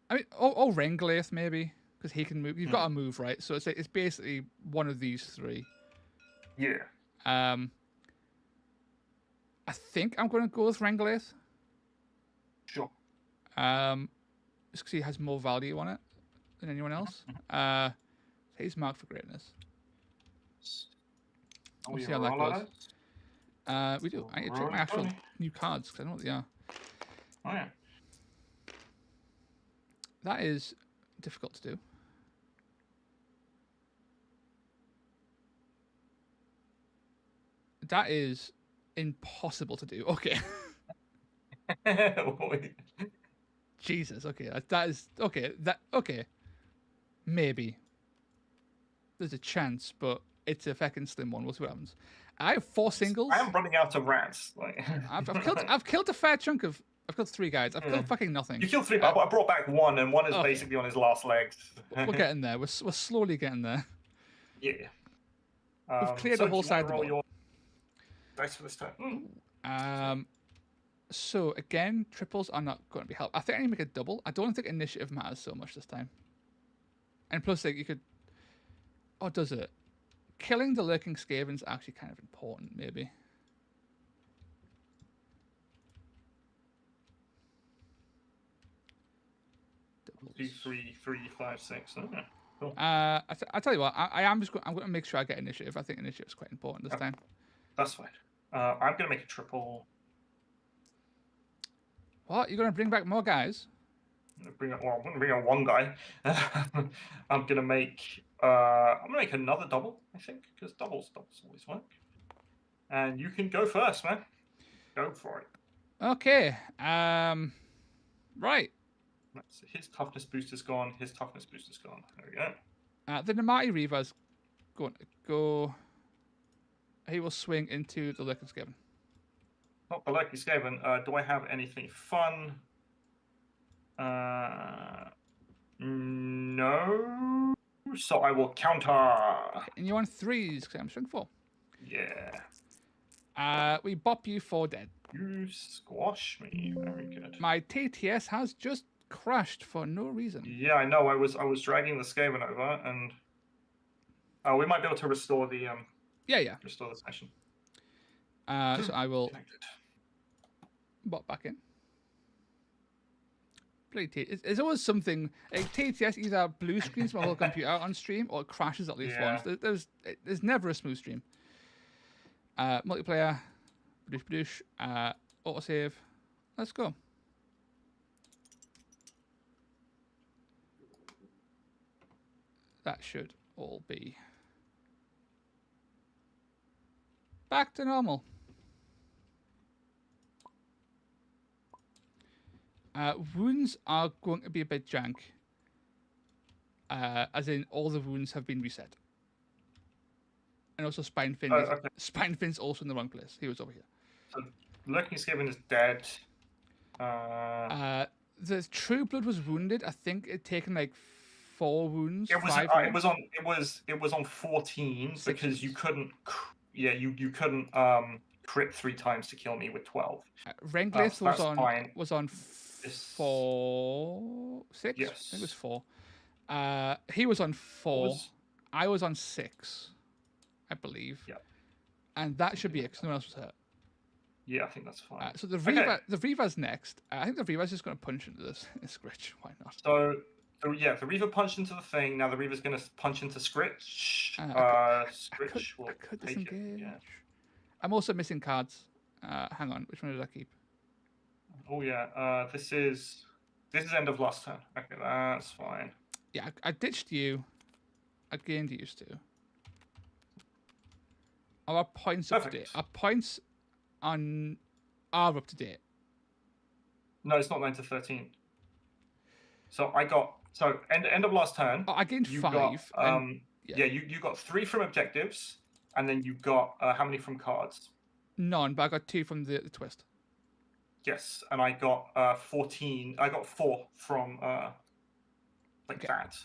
I mean, or Renglaith maybe, because he can move. You've got to move, right? So it's basically one of these 3. Yeah. I think I'm going to go with Renglaith. Sure. Just because he has more value on it than anyone else. He's marked for greatness. We'll see how that goes. We do. I need to check my actual new cards because I don't know what they are. Oh yeah. That is difficult to do. That is impossible to do. Okay. Jesus. Okay. That is okay. Maybe. There's a chance, but it's a fucking slim one. We'll see what happens. I have 4 singles. I am running out of rats. I've killed a fair chunk of I've killed 3 guys. I've killed fucking nothing. You killed 3, but I brought back 1, and 1 is Okay. basically on his last legs. We're getting there. We're slowly getting there. Yeah. We've cleared the whole side of the board. Your dice for this turn? So again, triples are not going to be helpful. I think I need to make a double. I don't think initiative matters so much this time. And plus, like, you could... Oh, does it? Killing the lurking Skaven is actually kind of important, maybe. Doubles. 3, 5, 6. Oh, yeah. Cool. I tell you what, I'm going to make sure I get initiative. I think initiative is quite important this time. That's fine. I'm going to make a triple. What? You're going to bring back more guys? I'm going to bring on 1 guy. I'm going to make another double, I think, because doubles always work. And you can go first, man. Go for it. Okay. Right. So his toughness boost is gone. His toughness boost is gone. There we go. The Namati Reaver's going to go... He will swing into the Lurking Skaven. Not the Lucky Skaven. Do I have anything fun? No. So I will counter. And you're on 3s, because I'm swing 4. Yeah. We bop you 4 dead. You squash me. Very good. My TTS has just crashed for no reason. Yeah, I know. I was dragging the Skaven over, and we might be able to restore the Yeah. restore the session. So I will bop back in. It's always something. Like, TTS either blue screens my whole computer on stream or it crashes at least once. There's never a smooth stream. Multiplayer, badoosh, autosave. Let's go. That should all be back to normal. Wounds are going to be a bit jank. As in, all the wounds have been reset. And also Spinefin. Okay. Spinefin's also in the wrong place. He was over here. So Lurking Skaven is dead. The True Blood was wounded. I think it'd taken like 4 wounds. It was 5 wounds. it was on 14 because you couldn't. Yeah, you couldn't crit 3 times to kill me with 12. Renglith was on 6. Yes. I think it was 4. He was on 4. I was on 6, I believe. Yeah. And that should be it, because no one else was hurt. Yeah, I think that's fine. So the Reaver's next. I think the Reaver's just going to punch into this Scritch. Why not? So, the Reaver punched into the thing. Now the Reaver's going to punch into Scritch. Scritch will I could take it. disengage. Yeah. I'm also missing cards. Hang on, which one did I keep? Oh yeah, this is end of last turn. Okay, that's fine. Yeah, I ditched you. I gained used to. Our points up to date. Our points are up to date. No, it's not 9 to 13. So end of last turn. Oh, I gained 5. You got 3 from objectives, and then you got how many from cards? None, but I got 2 from the twist. Yes, and I got 14. I got 4 from that.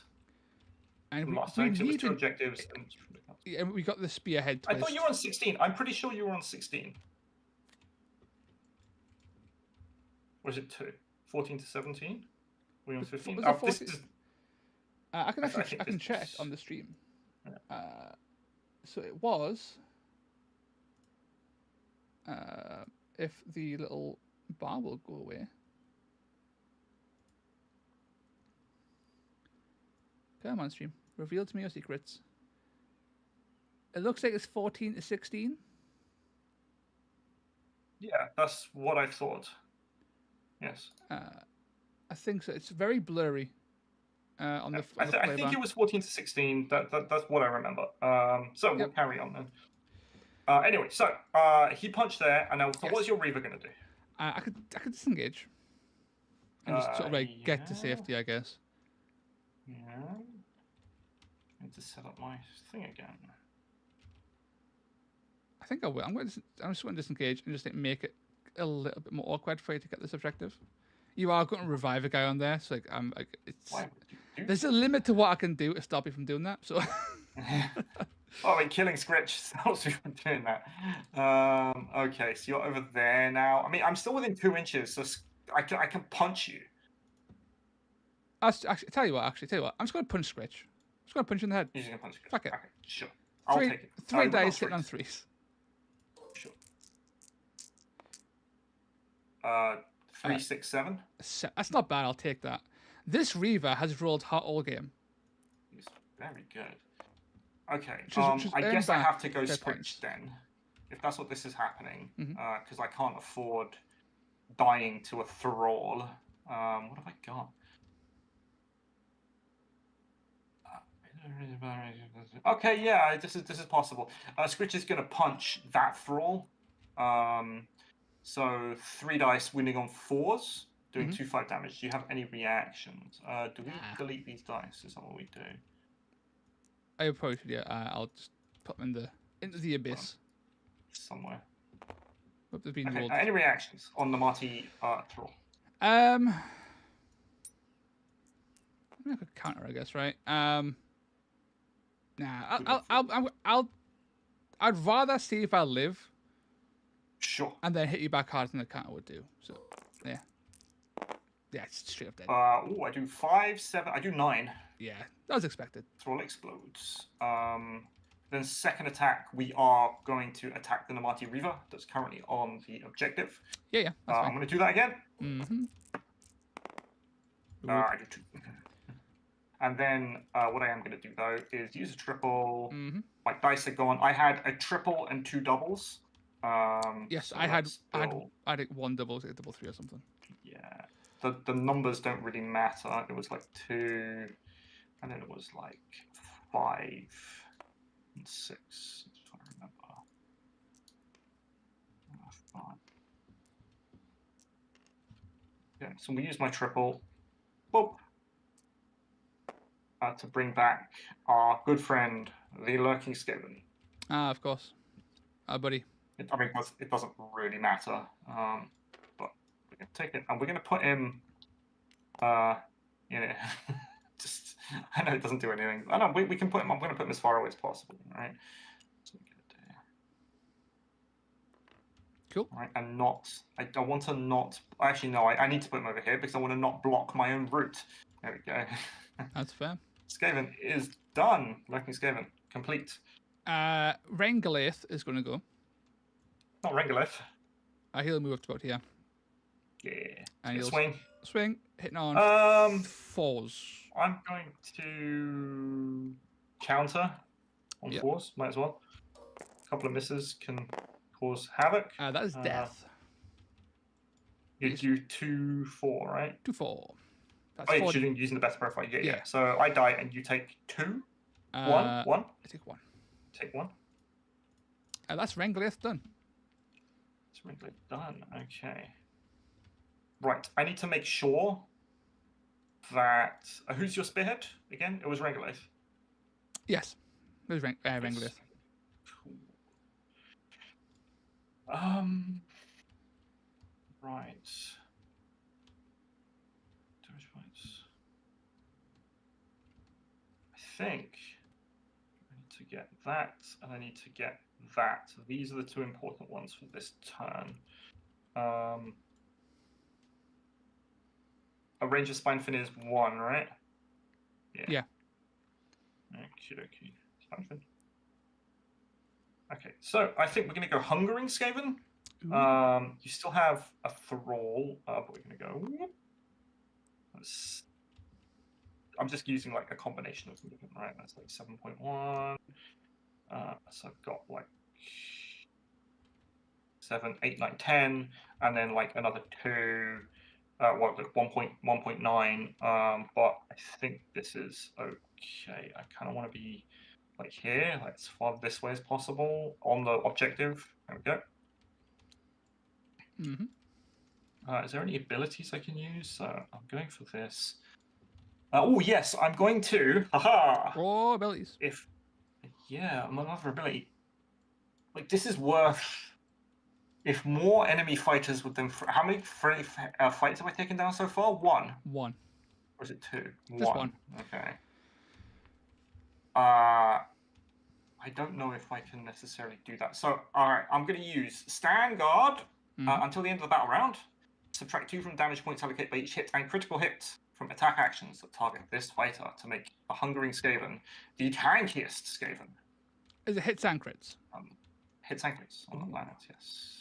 And we needed 2 objectives. And we got the spearhead twist. I thought you were on 16. I'm pretty sure you were on 16. Was it 2? 14 to 17? Were you on 15? I can check on the stream. Yeah. So it was. If the little bar will go away. Come on, stream. Reveal to me your secrets. It looks like it's 14 to 16. Yeah, that's what I thought. Yes. I think so. It's very blurry. On the. I think it was 14 to 16. That's what I remember. So we'll carry on then. Anyway, so he punched there, and now what's your Reaver gonna do? I could disengage. And just sort of like get to safety, I guess. Yeah. I need to set up my thing again. I think I will. I'm just going to disengage and just like, make it a little bit more awkward for you to get this objective. You are going to revive a guy on there, so it's Why would you do there's a limit to what I can do to stop you from doing that. So Oh, wait, killing Scritch stops you from doing that. Okay, so you're over there now. I mean, I'm still within 2 inches, so I can punch you. actually, tell you what. I'm just going to punch Scritch. I'm just going to punch you in the head. You're just gonna punch Scritch. Fuck it. Okay, sure. I'll take it. Three you got dice hitting on threes. 3s. Sure. 3, 6, 7. That's not bad. I'll take that. This Reaver has rolled hot all game. He's very good. Okay. She's I earned guess I back have to go their Scritch points. then, if that's what this is happening, Mhm. because I can't afford dying to a thrall. What have I got? Okay, yeah, this is possible. Scritch is going to punch that thrall. So 3 dice winning on 4s, doing Mhm. 2 5 damage. Do you have any reactions? Do we Nah. delete these dice? Is that what we do? I probably should. Yeah, I'll just put them into the abyss. Somewhere. Hope they've been Okay. rolled. Any reactions on the Marty thrall? I could counter, I guess, right? Nah, I'd rather see if I live Sure. and then hit you back harder than the counter would do. So, yeah. Yeah, it's straight up dead. Oh, I do 5, 7. I do 9. Yeah, that was expected. Thrall explodes. Then second attack, we are going to attack the Namati Reaver that's currently on the objective. Yeah, that's I'm fine. going to do that again. Mm-hmm. I do 2. And then what I am going to do, though, is use a triple. Mm-hmm. My dice are gone. I had a triple and 2 doubles. Yes, so I had still- 1 double, a double 3 or something. Yeah. The numbers don't really matter. It was like 2, and then it was like 5 and 6, if I remember. 5. Yeah, so we use my triple. Boop. To bring back our good friend, the Lurking Skaven. Ah, of course. Buddy. I mean, it doesn't really matter. But we're going to take it, and we're going to put him, just, I know it doesn't do anything. I know, we can put him, I'm going to put him as far away as possible, right? So we get it there. Cool. Right, and I want to not, actually, no, I need to put him over here because I want to not block my own route. There we go. That's fair. Skaven is done. Lurking Skaven, complete. Rengalith is going to go. Not Rengalith. He'll move up to about here. Yeah. And he'll Swing. swing, hitting on 4s. I'm going to counter on 4s. Might as well. A couple of misses can cause havoc. That is death. You do 2 4, right? 2 4. That's Oh, you're 40. using the best profile. Yeah. Yeah. So I die and you take 2. 1. I take 1. Take 1. That's Rengalith done. It's really done. Okay. Right. I need to make sure that who's your spearhead again? It was Rengalith. Yes. There's Rengalith. Cool. Right. I think I need to get that, and I need to get that. These are the 2 important ones for this turn. A Ranger Spine Fin is 1, right? Yeah. Okie dokie. Spine Fin. Okay, so I think we're going to go Hungering Skaven. You still have a Thrall, but we're going to go. I'm just using like a combination of movement, right? That's like 7.1. So I've got like 7, 8, 9, 10, and then like another 2. Well, like 1.9. But I think this is okay. I kind of want to be like here, like as far this way as possible on the objective. There we go. Mm-hmm. Is there any abilities I can use? So I'm going for this. Oh yes, I'm going to. Haha. Oh, abilities. Another ability. Like this is worth If more enemy fighters would then... How many friendly fights have I taken down so far? One? One. Or is it two? Just one. Okay. I don't know if I can necessarily do that. So, alright, I'm going to use Stand Guard until the end of the battle round. Subtract 2 from damage points allocated by each hit and critical hit from attack actions that target this fighter to make the Hungering Skaven the tankiest Skaven. Is it hits and crits? Hits and crits on the planet, yes.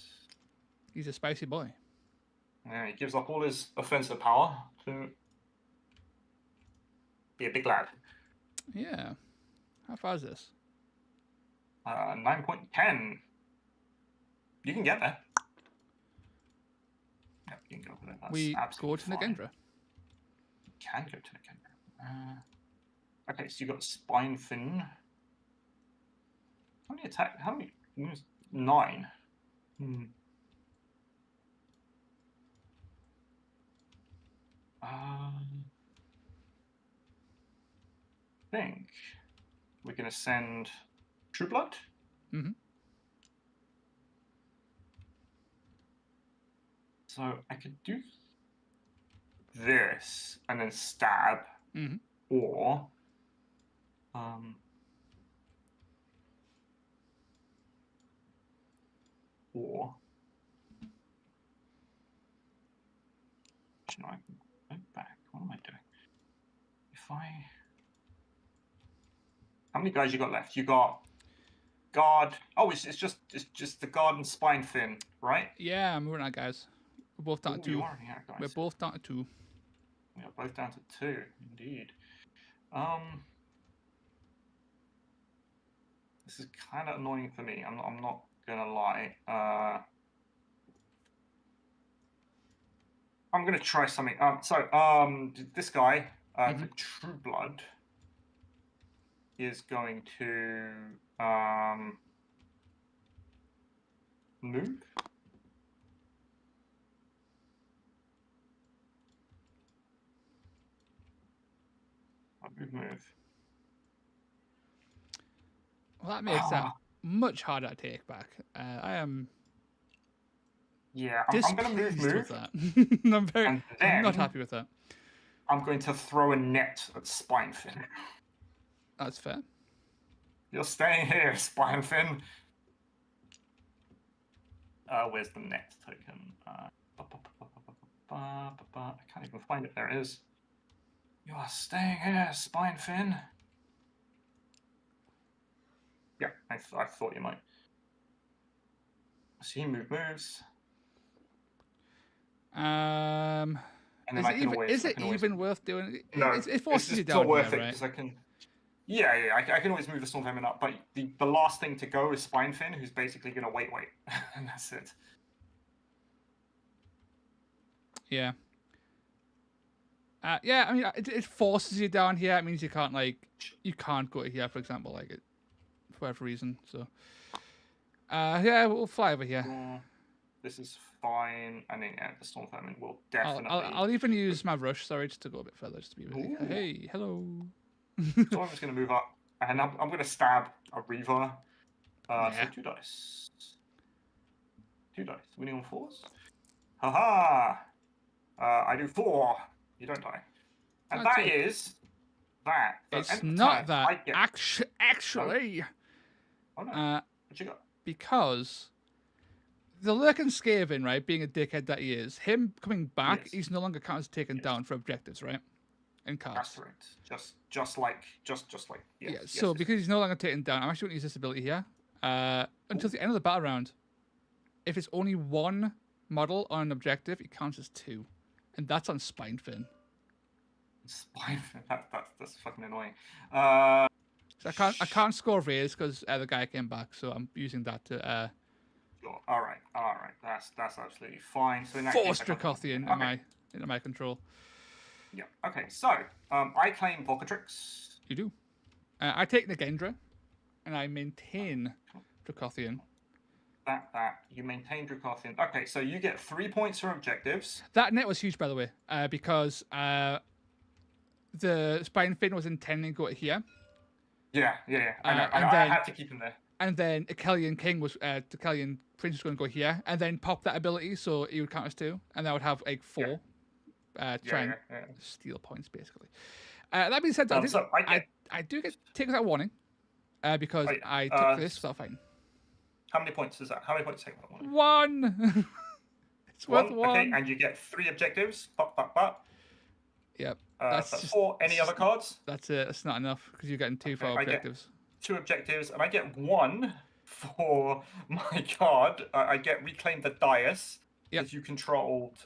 He's a spicy boy. Yeah, he gives up all his offensive power to be a big lad. Yeah. How far is this? 9.10. You can get there. Yep, you can go for that. That's We go to fine. Nagendra. You can go to Nagendra. Okay, so you got Spine Fin. How many attack? How many? 9. I think we're going to send True Blood. So I could do this and then stab, or no, I can go back. What am I doing? If I... How many guys you got left? You got guard. Oh, it's just the guard and spine fin, right? Yeah, I'm moving out, guys. We're both down to 2. Guys. We're both down to 2. We are both down to 2, indeed. This is kind of annoying for me. I'm not gonna lie. I'm gonna try something. This guy, the True Blood, is going to move. Move. Well, that makes that much harder to take back. I am. Yeah, I'm going to move. With that. I'm not happy with that. I'm going to throw a net at Spinefin. That's fair. You're staying here, Spinefin. Where's the net token? I can't even find it. There it is. You are staying here, Spinefin. Yeah, I thought you might. So he moves. And then is it even worth doing? No, it forces you down. It's not worth here, it right? because I can. Yeah, I can always move the Stormvermin up, but the last thing to go is Spinefin, who's basically going to wait, and that's it. Yeah. Yeah, I mean, it forces you down here. It means you can't go to here, for example, for whatever reason. So, yeah, we'll fly over here. This is fine. I mean, yeah, the Stormvermin will definitely. I'll even use my rush, sorry, just to go a bit further, just to be really. Hey, hello. So I'm just going to move up, and I'm going to stab a Reaver. So 2 dice. 2 dice. Winning on 4s. Haha! I do 4. You don't die. And that is that. It's not that. Actually. Oh no. What you got? Because the Lurking Skaven, right, being a dickhead that he is, him coming back, he's no longer counted as taken down for objectives, right? In cards. That's correct. Just like. Yeah. So because he's no longer taken down, I'm actually going to use this ability here. Until the end of the battle round, if it's only 1 model on an objective, it counts as 2. And that's on Spinefin. Spinefin? That's fucking annoying. So I can't score raise because the guy came back, so I'm using that to. Sure. All right. That's absolutely fine. So in that force Dracothian in my control. Yeah. Okay. So I claim Volcatrix. You do. I take Nagendra, and I maintain Dracothian. You maintain Dracothian. Okay, so you get 3 points for objectives. That net was huge, by the way, because the Spinefin was intending to go to here. Yeah. I know. I had to keep him there. and then Akelian King was the Akelian Prince was going to go here, and then pop that ability, so he would count as 2, and I would have like 4. Try and steal points basically. That being said, I do get take that warning because I took this without fighting. How many points is that? How many points take that warning? 1. It's worth 1. Okay, and you get 3 objectives. Pop, pop, pop. Yep. That's 4. Any other cards? That's it. That's not enough because you're getting 2 for objectives. 2 objectives, and I get 1 for my card. I get Reclaim the Dais. Because you controlled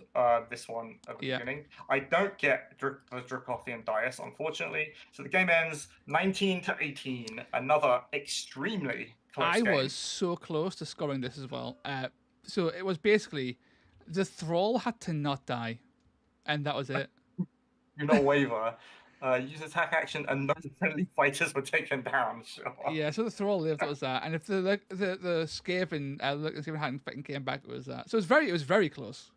this one at the beginning. I don't get the Dracothian Dais, unfortunately. So the game ends 19-18. Another extremely close game. I was so close to scoring this as well. So it was basically the Thrall had to not die, and that was it. You know, waver. Use attack action, and no friendly fighters were taken down. Sure. Yeah, so the Thrall lived. That was that, and if the Skaven, Skaven hadn't fucking came back, it was that. So it was very close.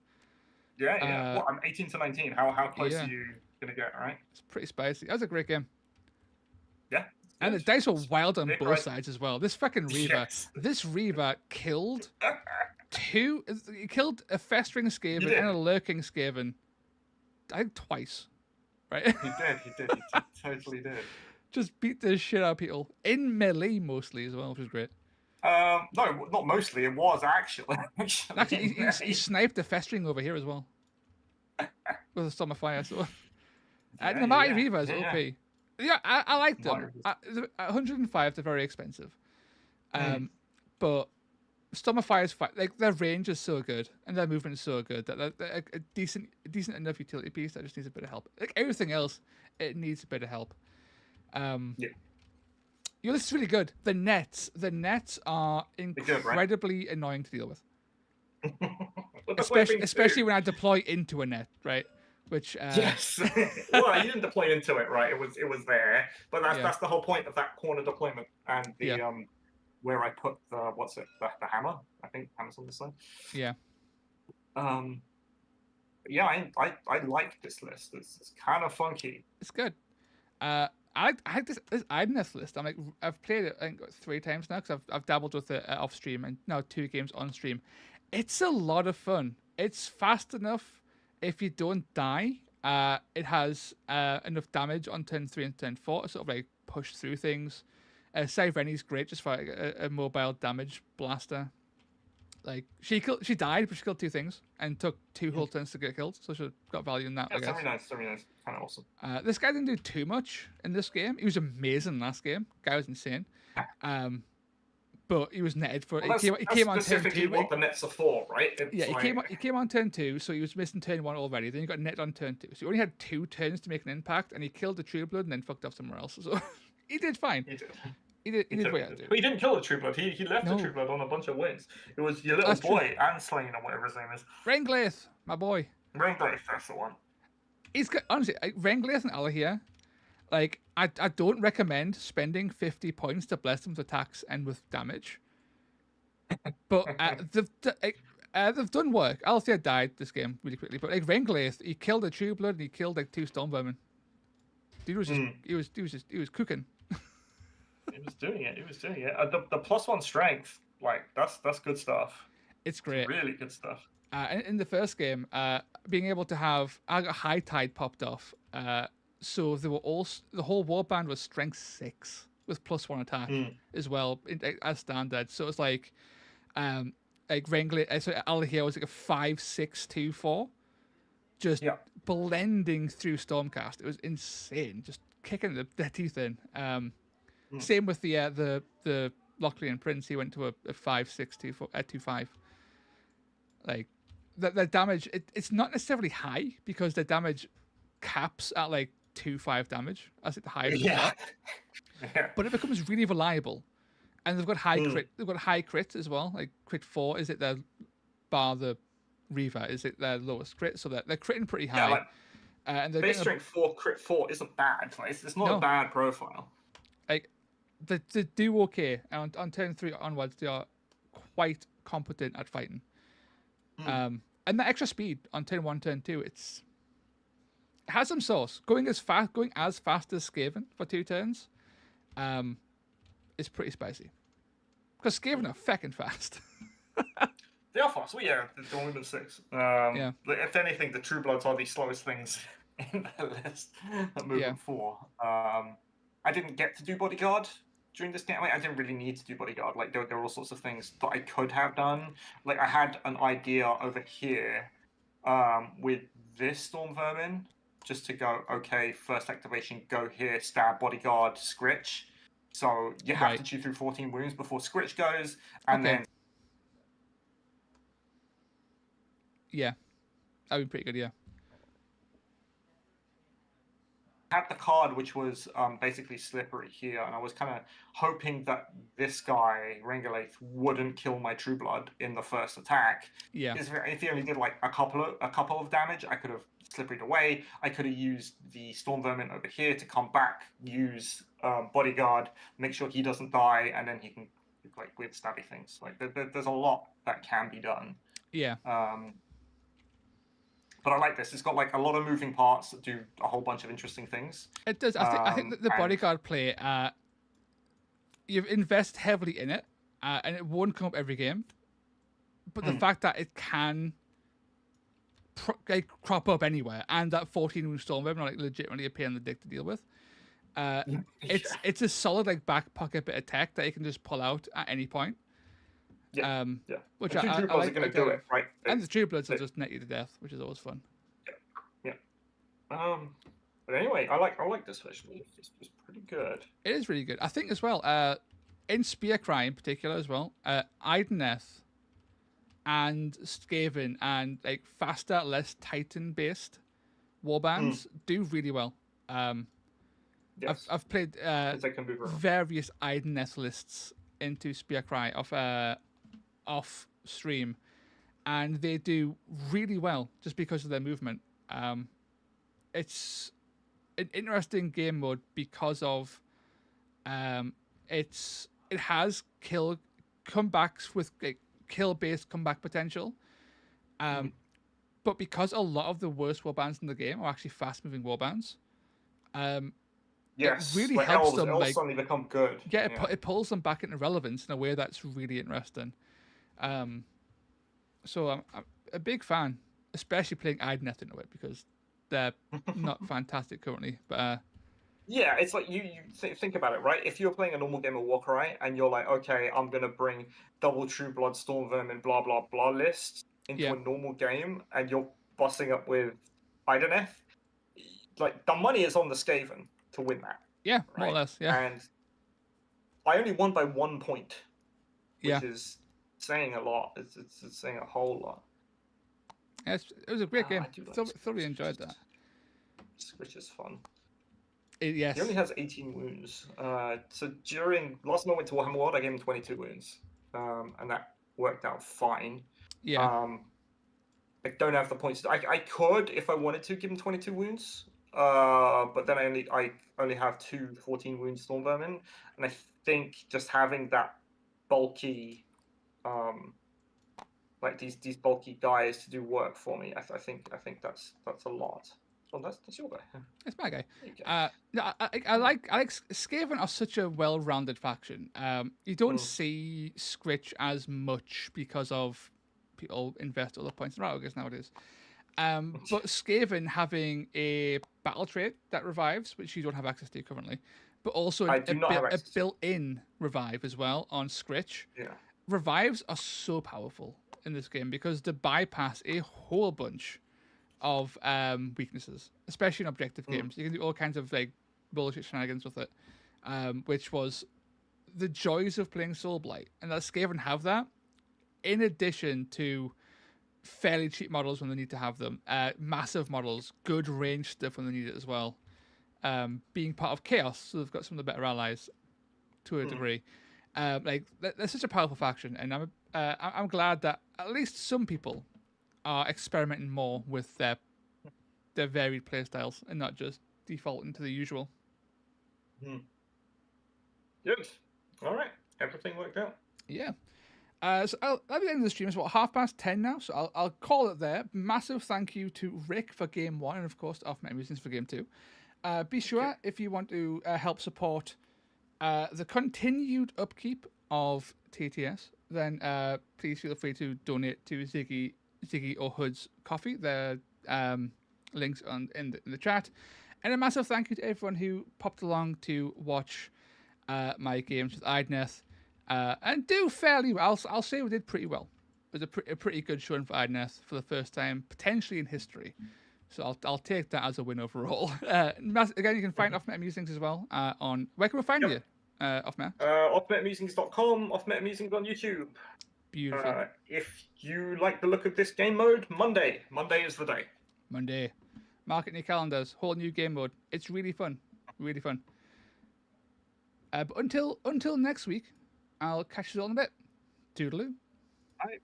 Yeah. Well, I'm 18-19. How close are you gonna get? Right. It's pretty spicy. That was a great game. Yeah. And the dice were wild on both sides as well. This fucking Reaver, this Reaver killed he killed a festering Skaven and a lurking Skaven. I think twice. Right? He did. He totally did. Just beat the shit out of people. In melee mostly as well, which was great. No, not mostly. It was actually. He sniped the festering over here as well. With a Storm of Fire. So. The Mighty Reaver is OP. Yeah, I like them. 105, they're very expensive. But Storm of Fire's like their range is so good and their movement is so good that they're a decent enough utility piece that just needs a bit of help. Like everything else, it needs a bit of help. This is really good. The nets are incredibly annoying to deal with. especially when I deploy into a net, right? Which yes, well, you didn't deploy into it, right? It was there, but that's the whole point of that corner deployment and the where I put the the hammer. I think hammer's on this side. Yeah. I like this list. It's kind of funky. It's good. I like this Idoneth list. I've played it I think 3 times now because I've dabbled with it off stream and now 2 games on stream. It's a lot of fun. It's fast enough if you don't die. It has enough damage on turn 3 and turn 4 to sort of like push through things. Sireni's great just for a mobile damage blaster. Like she died, but she killed 2 things and took 2 whole turns to get killed, so she got value in that. Yeah, very nice, kind of awesome. This guy didn't do too much in this game. He was amazing last game. Guy was insane. But he was netted for. Well, he came on turn 2. What the nets are for, right? He came on turn 2, so he was missing turn 1 already. Then he got netted on turn 2, so he only had 2 turns to make an impact, and he killed the Trueblood and then fucked off somewhere else. So he did fine. He did what he had to do. But he didn't kill the Trueblood. He left the Trueblood on a bunch of wins. It was your little boy, Anslain, or whatever his name is. Renglaith, my boy. Renglaith, that's the one. He's got, honestly, Renglaith and Alahir, like, I don't recommend spending 50 points to bless them with attacks and with damage. But they've done work. Althea died this game really quickly, but like Renglaith, he killed a Trueblood and he killed like 2 Stormvermin. Dude was just he was cooking. He was doing it. The +1 strength, like that's good stuff. It's great. It's really good stuff. In the first game, being able to have I got High Tide popped off. So they were the whole warband was strength 6 with +1 attack as well as standard. So it's like Renglaith, so Alahir was like a 5-6-2-4, just blending through Stormcast. It was insane, just kicking their teeth in. Same with the Lochlean Prince. He went to a 5-6-2-5. Like the damage, it's not necessarily high because the damage caps at like 2-5 damage. That's like the highest. Yeah. But it becomes really reliable, and they've got high crit. They've got high crit as well. Like crit 4 is it their bar the Reaver? Is it their lowest crit? So they're critting pretty high. Yeah, like, and base strength 4 crit 4 isn't bad. Like, it's not a bad profile. Like they do okay. And on turn 3 onwards, they are quite competent at fighting. And that extra speed on turn 1, turn 2, it has some sauce. Going as fast as Skaven for 2 turns, is pretty spicy. Because Skaven are feckin' fast. They are fast. Well, yeah, they're only been 6. Yeah. But if anything, the True Bloods are the slowest things in the list at movement 4. I didn't get to do Bodyguard during this game. I didn't really need to do Bodyguard. Like, there were all sorts of things that I could have done. Like, I had an idea over here with this Storm Vermin, just to go, okay, first activation, go here, stab, Bodyguard, Scritch. So you have to chew through 14 wounds before Scritch goes, and then... Yeah. That'd be pretty good, yeah. Had the card which was basically slippery here, and I was kind of hoping that this guy, Rengalaith, wouldn't kill my True Blood in the first attack. Yeah. If he only did like a couple of damage, I could have slipperied away. I could have used the Storm Vermin over here to come back, use Bodyguard, make sure he doesn't die, and then he can like weird stabby things. Like there's a lot that can be done. Yeah. But I like this. It's got like a lot of moving parts that do a whole bunch of interesting things. It does. I think that the Bodyguard play, you've invested heavily in it, and it won't come up every game. But the fact that it can crop up anywhere, and that 14 wound Storm Vermin are like legitimately a pain in the dick to deal with. It's a solid like back pocket bit of tech that you can just pull out at any point. Yeah, which the True Bloods are going to do it, right? And the True Bloods will just net you to death, which is always fun. Yeah. But anyway, I like this version. It's pretty good. It is really good. I think as well, in Spearcry in particular as well, Idoneth and Skaven and like faster, less Titan-based warbands do really well. Yes. I've played various Idoneth lists into Spearcry off stream, and they do really well just because of their movement. It's an interesting game mode because of it has comebacks with like, kill-based comeback potential. But because a lot of the worst warbands in the game are actually fast-moving warbands, yes, it really like helps elves, them. Elves like suddenly become good. Yeah, it pulls them back into relevance in a way that's really interesting. So I'm a big fan, especially playing Idoneth into it because they're not fantastic currently. But yeah, it's like you think about it, right? If you're playing a normal game of Warcry and you're like, okay, I'm gonna bring double True Blood, Storm Vermin, blah blah blah list into a normal game, and you're busting up with Idoneth, like the money is on the Skaven to win that. Yeah, right? more or less. Yeah, and I only won by 1 point, which is saying a lot. It's saying a whole lot. Yeah, it was a great game. Thoroughly enjoyed that. Which is fun. Yes. He only has 18 wounds. So during last time I went to Warhammer World, I gave him 22 wounds, and that worked out fine. Yeah. I don't have the points. I could, if I wanted to, give him 22 wounds. But then I only have 2 14 wound Storm Vermin, and I think just having that bulky, like these bulky guys to do work for me, I think that's a lot. Oh, that's your guy. That's my guy. I like Skaven are such a well-rounded faction. You don't see Scritch as much because of people invest other points in Ratogers nowadays. But Skaven having a battle trait that revives, which you don't have access to currently, but also a built-in revive as well on Scritch. Yeah. Revives are so powerful in this game because they bypass a whole bunch of weaknesses, especially in objective games. You can do all kinds of like bullshit shenanigans with it, which was the joys of playing Soulblight. And that Skaven have that, in addition to fairly cheap models when they need to have them, massive models, good range stuff when they need it as well. Being part of Chaos, so they've got some of the better allies to a degree. Like they're such a powerful faction, and I'm glad that at least some people are experimenting more with their varied playstyles and not just defaulting to the usual. Good. All right. Everything worked out. Yeah. So at the end of the stream, it's 10:30 now, so I'll call it there. Massive thank you to Rick for Game 1 and, of course, to Off Musings for Game 2. Be sure, if you want to help support the continued upkeep of TTS, then please feel free to donate to Ziggy or Hood's coffee. The links in the chat. And a massive thank you to everyone who popped along to watch my games with Idoneth and do fairly well. I'll say we did pretty well. It was a pretty good showing for Idoneth for the first time, potentially in history. So I'll take that as a win overall. Again, you can find Off Meta Musings as well on... Where can we find you, Off Meta? Offmetamusings.com, Offmetamusings on YouTube. Beautiful. If you like the look of this game mode, Monday is the day. Monday. Mark it in your calendars. Whole new game mode. It's really fun. Really fun. But until next week, I'll catch you all in a bit. Toodaloo. Bye.